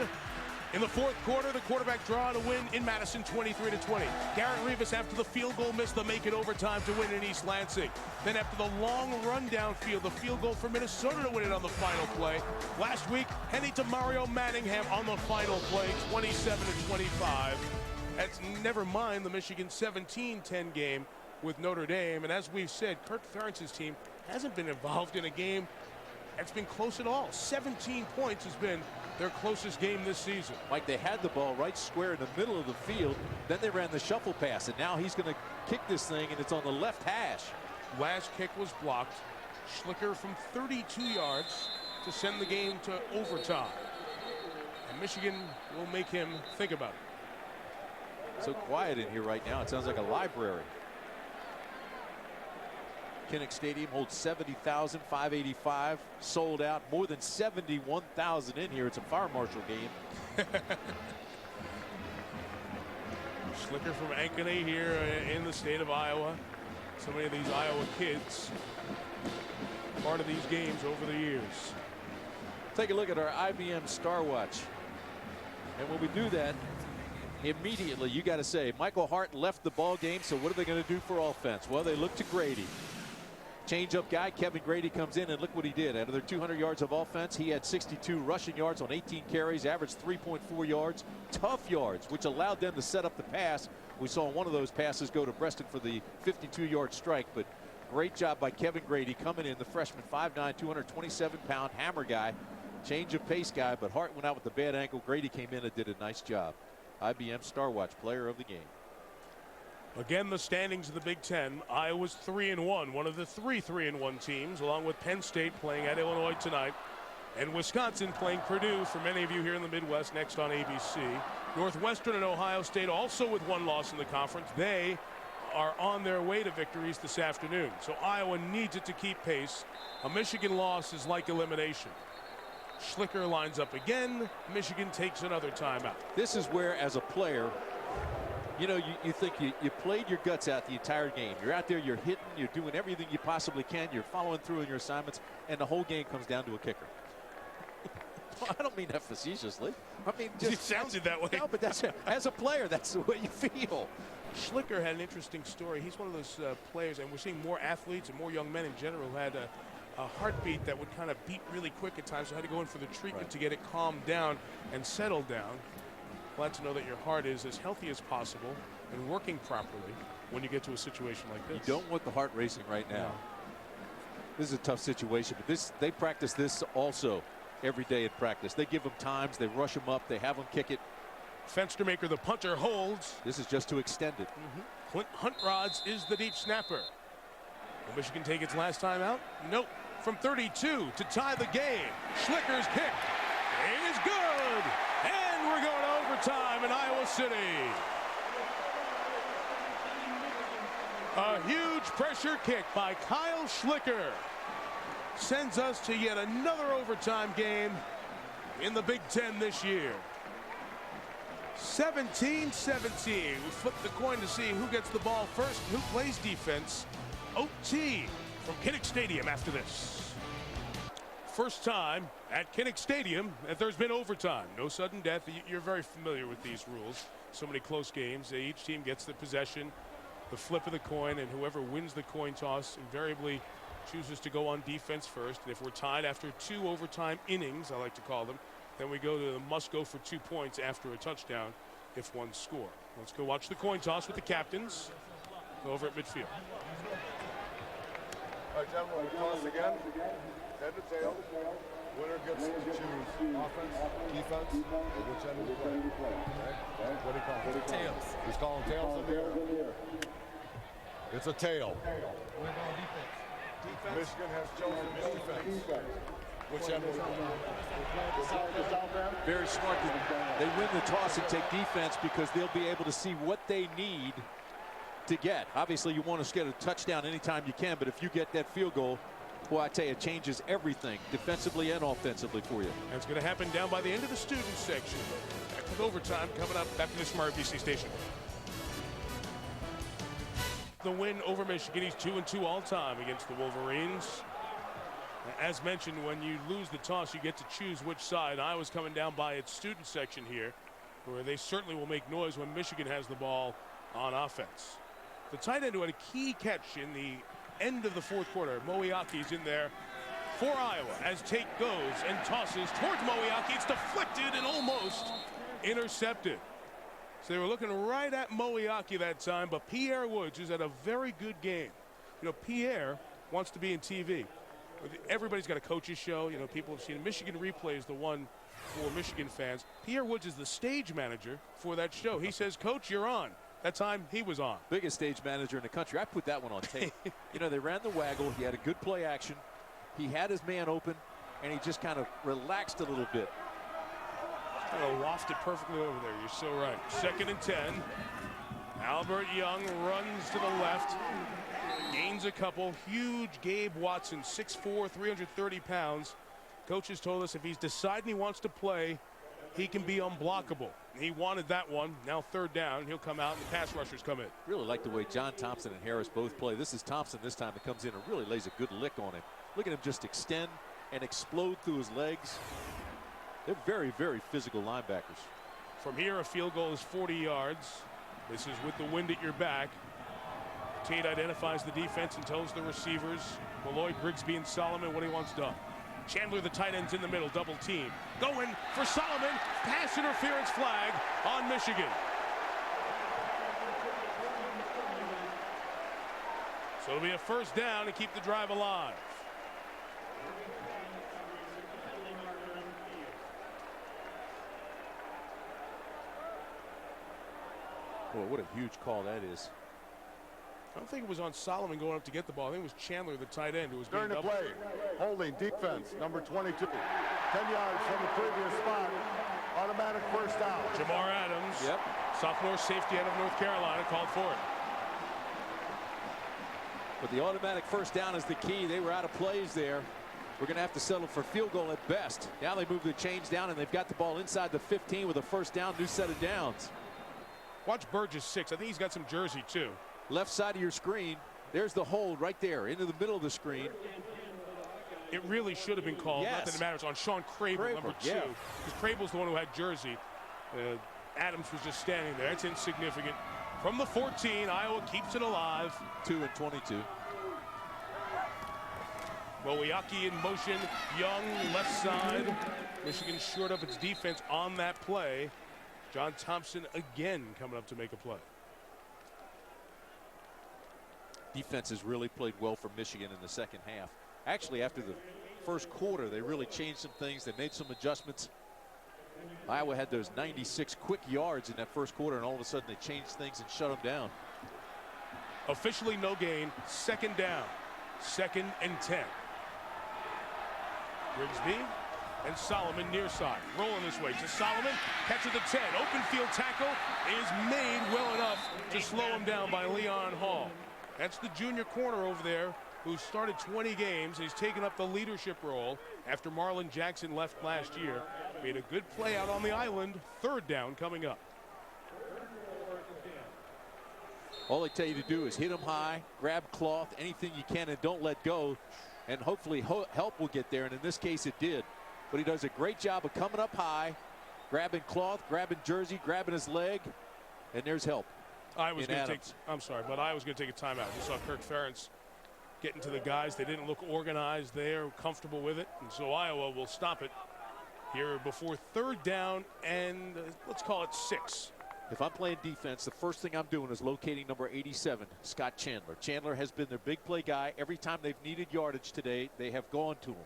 in the 4th quarter. The quarterback draw to win in Madison 23-20. Garrett Rivas after the field goal missed the make it overtime to win in East Lansing. Then after the long run downfield, the field goal for Minnesota to win it on the final play. Last week, Henny to Mario Manningham on the final play, 27-25. That's never mind the Michigan 17-10 game with Notre Dame. And as we've said, Kirk Ferentz's team hasn't been involved in a game that's been close at all. 17 points has been their closest game this season.
Mike, they had the ball right square in the middle of the field. Then they ran the shuffle pass, and now he's going to kick this thing, and it's on the left hash.
Last kick was blocked. Schlicker from 32 yards to send the game to overtime. And Michigan will make him think about it.
So quiet in here right now. It sounds like a library. Kinnick Stadium holds 70,585, sold out. More than 71,000 in here. It's a fire marshal game.
Schlicker from Ankeny here in the state of Iowa. So many of these Iowa kids part of these games over the years.
Take a look at our IBM Star Watch. And when we do that, immediately you got to say Michael Hart left the ball game, so what are they going to do for offense? Well, they look to Grady. Change-up guy Kevin Grady comes in, and look what he did. Out of their 200 yards of offense, he had 62 rushing yards on 18 carries, averaged 3.4 yards, tough yards, which allowed them to set up the pass. We saw one of those passes go to Breaston for the 52-yard strike, but great job by Kevin Grady coming in, the freshman, 5'9", 227-pound hammer guy, change of pace guy, but Hart went out with the bad ankle. Grady came in and did a nice job. IBM Star Watch player of the game.
Again, the standings of the Big Ten. Iowa's 3-1, one of the 3-1 teams, along with Penn State playing at Illinois tonight, and Wisconsin playing Purdue for many of you here in the Midwest next on ABC. Northwestern and Ohio State also with one loss in the conference. They are on their way to victories this afternoon. So Iowa needs it to keep pace. A Michigan loss is like elimination. Schlicker lines up again. Michigan takes another timeout.
This is where, as a player, you know, you think you played your guts out the entire game. You're out there, you're hitting, you're doing everything you possibly can, you're following through in your assignments, and the whole game comes down to a kicker. I don't mean that facetiously. I mean, just
it sounded that way.
No, but that's as a player, that's the way you feel.
Schlicker had an interesting story. He's one of those players, and we're seeing more athletes and more young men in general who had a heartbeat that would kind of beat really quick at times, so had to go in for the treatment to get it calmed down and settled down. Glad to know that your heart is as healthy as possible and working properly when you get to a situation like this.
You don't want the heart racing right now. No. This is a tough situation, but they practice this also every day at practice. They give them times, they rush them up, they have them kick it.
Fenstermaker, the punter, holds.
This is just to extend it.
Clint Huntrods is the deep snapper. Will Michigan take its last time out? Nope. From 32 to tie the game. Schlicker's kick. It is good. And we're going to overtime in Iowa City. A huge pressure kick by Kyle Schlicker sends us to yet another overtime game in the Big Ten this year. 17-17. We flip the coin to see who gets the ball first, who plays defense. OT from Kinnick Stadium after this. First time at Kinnick Stadium that there's been overtime. No sudden death. You're very familiar with these rules. So many close games. Each team gets the possession, the flip of the coin, and whoever wins the coin toss invariably chooses to go on defense first. And if we're tied after 2 overtime innings, I like to call them, then we go to the must go for 2 points after a touchdown if one score. Let's go watch the coin toss with the captains over at midfield.
All right, gentlemen, we toss again. Head to tail. Winner gets to choose offense, defense, or which end of the play. Okay? What do you call it?
Tails.
He's calling tails in the air. It's a tail.
We're going defense.
Michigan has chosen defense. Which end of the play?
Very smart. They win the toss and take defense because they'll be able to see what they need to get. Obviously, you want to get a touchdown anytime you can, but if you get that field goal, well, I tell you, it changes everything defensively and offensively for you.
That's going to happen down by the end of the student section. Back with overtime coming up after this from RBC station. The win over Michigan. He's 2-2 all time against the Wolverines. As mentioned, when you lose the toss, you get to choose which side. Iowa's coming down by its student section here, where they certainly will make noise when Michigan has the ball on offense. The tight end who had a key catch in the end of the fourth quarter. Moeaki's in there for Iowa as Tate goes and tosses towards Moeaki. It's deflected and almost intercepted. So they were looking right at Moeaki that time, but Pierre Woods is at a very good game. You know, Pierre wants to be in TV. Everybody's got a coach's show. You know, people have seen Michigan Replay is the one for Michigan fans. Pierre Woods is the stage manager for that show. He says, "Coach, you're on." That time he was on.
Biggest stage manager in the country. I put that one on tape. You know, they ran the waggle. He had a good play action. He had his man open, and he just kind of relaxed a little bit.
Kind of lofted perfectly over there. You're so right. 2nd and 10. Albert Young runs to the left. Gains a couple. Huge Gabe Watson, 6'4", 330 pounds. Coaches told us if he's deciding he wants to play, he can be unblockable. He wanted that one. Now 3rd down. He'll come out and the pass rushers come in.
Really like the way John Thompson and Harris both play. This is Thompson this time that comes in and really lays a good lick on him. Look at him just extend and explode through his legs. They're very, very physical linebackers.
From here, a field goal is 40 yards. This is with the wind at your back. Tate identifies the defense and tells the receivers, Malloy, Grigsby, and Solomon, what he wants done. Chandler, the tight end's in the middle, double team. Going for Solomon. Pass interference flag on Michigan. So it'll be a 1st down to keep the drive alive.
Boy, what a huge call that is.
I don't think it was on Solomon going up to get the ball. I think it was Chandler, the tight end, who was
During the play, holding defense, number 22. 10 yards from the previous spot. Automatic 1st down.
Jamar Adams, sophomore safety out of North Carolina, called for it.
But the automatic 1st down is the key. They were out of plays there. We're going to have to settle for field goal at best. Now they move the chains down, and they've got the ball inside the 15 with a first down, new set of downs.
Watch Burgess 6. I think he's got some jersey too.
Left side of your screen. There's the hold right there into the middle of the screen.
It really should have been called.
Yes.
Not that it matters, on Sean Crable, number 2.
Yeah.
Because Crable's the one who had jersey. Adams was just standing there. It's insignificant. From the 14, Iowa keeps it alive.
2 and 22.
Mowiaki in motion. Young left side. Michigan shored up its defense on that play. John Thompson again coming up to make a play.
Defense has really played well for Michigan in the second half. Actually, after the first quarter, they really changed some things. They made some adjustments. Iowa had those 96 quick yards in that first quarter, and all of a sudden they changed things and shut them down.
Officially no gain. Second down. 2nd and 10. Grigsby and Solomon near side. Rolling this way to Solomon. Catches the 10. Open field tackle is made well enough to slow him down by Leon Hall. That's the junior corner over there who started 20 games. He's taken up the leadership role after Marlon Jackson left last year. Made a good play out on the island. 3rd down coming up.
All they tell you to do is hit them high, grab cloth, anything you can, and don't let go. And hopefully help will get there, and in this case it did. But he does a great job of coming up high, grabbing cloth, grabbing jersey, grabbing his leg, and there's help.
I was going to take a timeout. We saw Kirk Ferentz getting to the guys. They didn't look organized there, comfortable with it, and so Iowa will stop it here before 3rd down and let's call it 6.
If I'm playing defense, the first thing I'm doing is locating number 87, Scott Chandler. Chandler has been their big play guy. Every time they've needed yardage today, they have gone to him.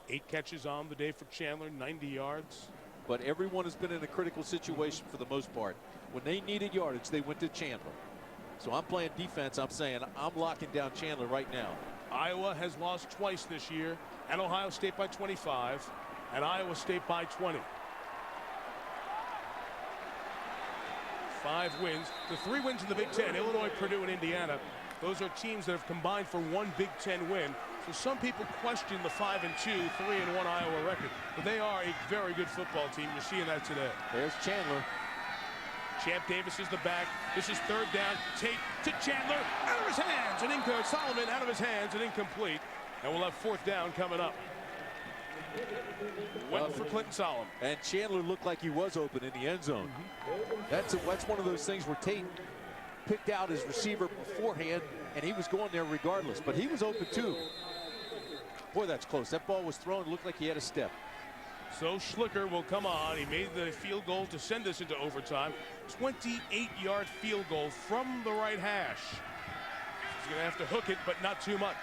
8 catches on the day for Chandler, 90 yards.
But everyone has been in a critical situation for the most part. When they needed yardage, they went to Chandler. So I'm playing defense. I'm saying I'm locking down Chandler right now.
Iowa has lost twice this year, and Ohio State by 25, and Iowa State by 20. 5 wins. The 3 wins in the Big Ten, Illinois, Purdue, and Indiana. Those are teams that have combined for 1 Big Ten win. So some people question the 5-2, 3-1 Iowa record. But they are a very good football team. You're seeing that today.
There's Chandler.
Champ Davis is the back. This is 3rd down. Take to Chandler. Out of his hands. And Solomon out of his hands and incomplete. And we'll have 4th down coming up. Went for Clinton Solomon.
And Chandler looked like he was open in the end zone. That's one of those things where Tate picked out his receiver beforehand, and he was going there regardless. But he was open too. Boy, that's close. That ball was thrown. It looked like he had a step.
So Schlicker will come on. He made the field goal to send us into overtime. 28-yard field goal from the right hash. He's going to have to hook it, but not too much.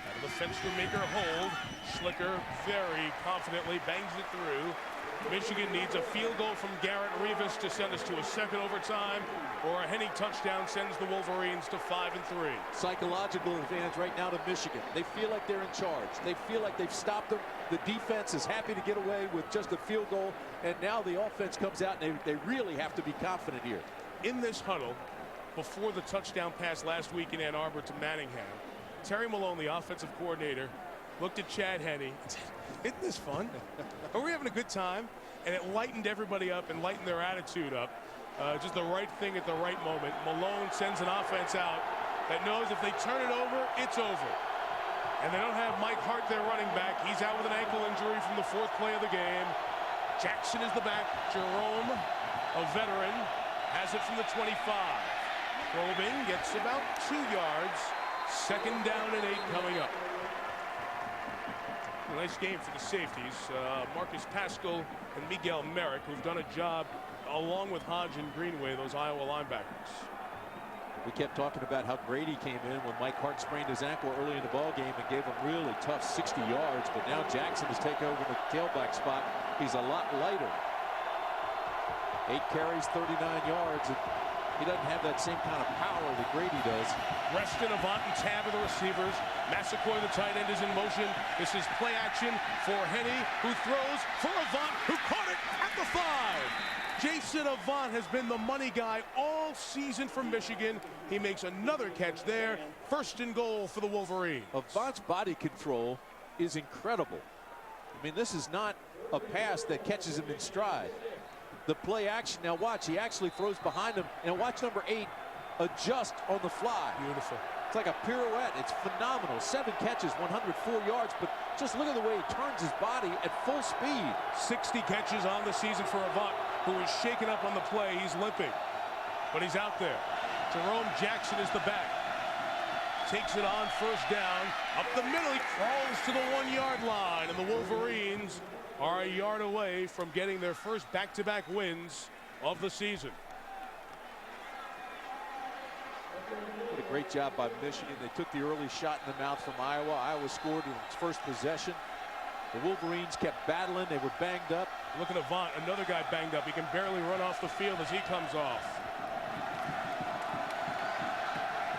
Out of the Fenstermaker hold. Schlicker very confidently bangs it through. Michigan needs a field goal from Garrett Rivas to send us to a 2nd overtime, or a Henny touchdown sends the Wolverines to 5-3.
Psychological advantage right now to Michigan. They feel like they're in charge. They feel like they've stopped them. The defense is happy to get away with just a field goal, and now the offense comes out, and they really have to be confident here.
In this huddle, before the touchdown pass last week in Ann Arbor to Manningham, Terry Malone, the offensive coordinator, looked at Chad Henne and said, "Isn't this fun? Are we having a good time?" And it lightened everybody up and lightened their attitude up. Just the right thing at the right moment. Malone sends an offense out that knows if they turn it over, it's over. And they don't have Mike Hart, their running back. He's out with an ankle injury from the 4th play of the game. Jackson is the back. Jerome, a veteran, has it from the 25. Probing gets about 2 yards. 2nd down and 8 coming up. A nice game for the safeties. Marcus Pascal and Miguel Merrick, who've done a job along with Hodge and Greenway, those Iowa linebackers.
We kept talking about how Grady came in when Mike Hart sprained his ankle early in the ball game and gave him really tough 60 yards. But now Jackson has taken over the tailback spot. He's a lot lighter. 8 carries, 39 yards. He doesn't have that same kind of power that Grady does.
Reston, Avant, and Tab are the receivers. Massaquoi, the tight end, is in motion. This is play action for Henne, who throws for Avant, who caught it at the 5. Jason Avant has been the money guy all season for Michigan. He makes another catch there. 1st and goal for the Wolverines.
Avant's body control is incredible. I mean, this is not a pass that catches him in stride. The play action, now watch, he actually throws behind him, and watch number 8 adjust on the fly.
Beautiful.
It's like a pirouette. It's phenomenal. 7 catches, 104 yards, but just look at the way he turns his body at full speed.
60 catches on the season for Avant, who is shaken up on the play. He's limping, but he's out there. Jerome Jackson is the back. Takes it on 1st down. Up the middle, he crawls to the 1-yard line, and the Wolverines are a yard away from getting their first back-to-back wins of the season.
What a great job by Michigan. They took the early shot in the mouth from Iowa. Iowa scored in its first possession. The Wolverines kept battling. They were banged up.
Look at Avant, another guy banged up. He can barely run off the field as he comes off.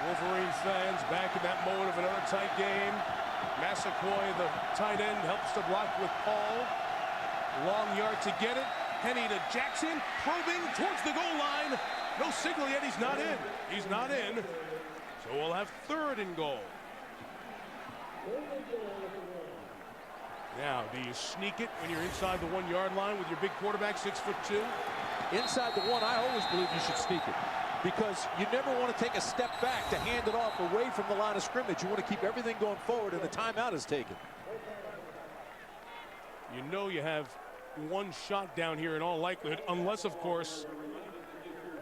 Wolverine fans back in that mode of another tight game. Massaquoi, the tight end, helps to block with Paul. Long yard to get it. Henny to Jackson, probing towards the goal line. No signal yet. He's not in. He's not in. So we'll have 3rd and goal. Now, do you sneak it when you're inside the 1-yard line with your big quarterback, 6'2"?
Inside the 1, I always believe you should sneak it, because you never want to take a step back to hand it off away from the line of scrimmage. You want to keep everything going forward, and the timeout is taken.
You know you have one shot down here in all likelihood, unless, of course,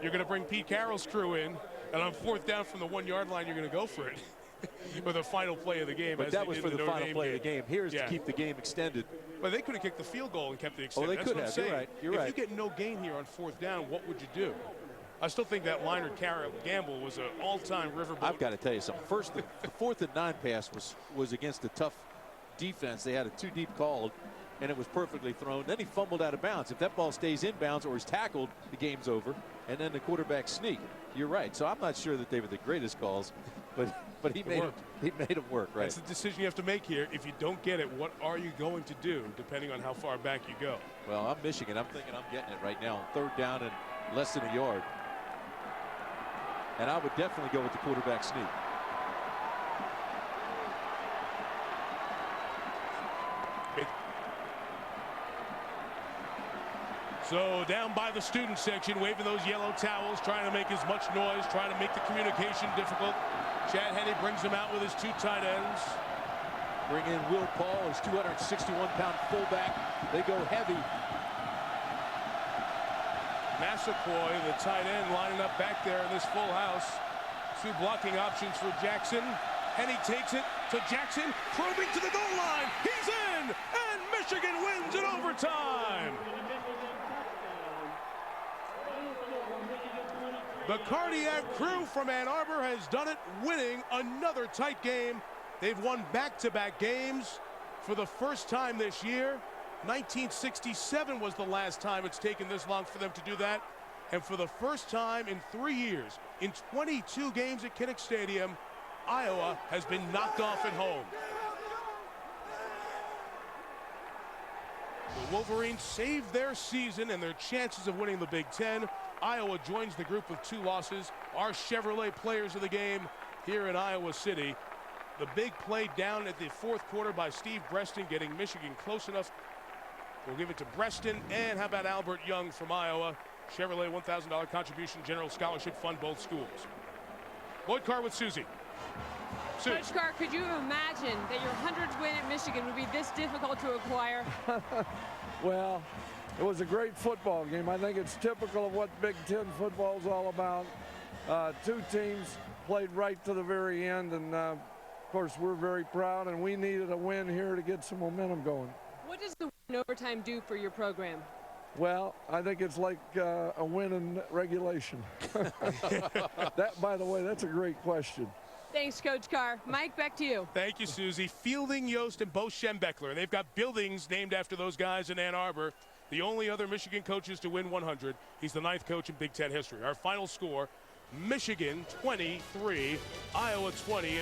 you're going to bring Pete Carroll's crew in, and on 4th down from the 1-yard line, you're going to go for it. For the final play of the game.
But that was for the final play of the game. Here's to keep the game extended.
But they could have kicked the field goal and kept it extended.
Oh, they could have. You're right. You're right.
If you get no gain here on 4th down, what would you do? I still think that Liner Gamble was an all-time riverboat.
I've got to tell you something. First, the 4th and 9 pass was against a tough defense. They had a too deep call, and it was perfectly thrown. Then he fumbled out of bounds. If that ball stays in bounds or is tackled, the game's over. And then the quarterback sneak. You're right. So I'm not sure that they were the greatest calls, but he made them work. Right.
That's the decision you have to make here. If you don't get it, what are you going to do, depending on how far back you go?
Well, I'm Michigan. I'm thinking I'm getting it right now. 3rd down and less than a yard. And I would definitely go with the quarterback sneak.
So down by the student section, waving those yellow towels, trying to make as much noise, trying to make the communication difficult. Chad Henne brings him out with his 2 tight ends.
Bring in Will Paul, his 261-pound fullback. They go heavy.
Massaquoi, the tight end, lining up back there in this full house. 2 blocking options for Jackson. Henne takes it to Jackson, probing to the goal line. He's in, and Michigan wins in overtime. The cardiac crew from Ann Arbor has done it, winning another tight game. They've won back-to-back games for the first time this year. 1967 was the last time it's taken this long for them to do that. And for the first time in 3 years, in 22 games at Kinnick Stadium, Iowa has been knocked off at home. The Wolverines saved their season and their chances of winning the Big Ten. Iowa joins the group with 2 losses. Our Chevrolet players of the game here in Iowa City. The big play down at the 4th quarter by Steve Breaston, getting Michigan close enough. We'll give it to Breaston. And how about Albert Young from Iowa? Chevrolet $1,000 contribution, general scholarship fund, both schools. Lloyd Carr with Susie.
Coach Carr, could you imagine that your 100th win at Michigan would be this difficult to acquire?
Well, it was a great football game. I think it's typical of what Big Ten football is all about. 2 teams played right to the very end, and of course we're very proud, and we needed a win here to get some momentum going.
What does the win in overtime do for your program?
Well, I think it's like a win in regulation. That, by the way, that's a great question.
Thanks, Coach Carr. Mike, back to you.
Thank you, Susie. Fielding Yost and Bo Schembechler. They've got buildings named after those guys in Ann Arbor. The only other Michigan coaches to win 100. He's the 9th coach in Big Ten history. Our final score, Michigan 23, Iowa 20.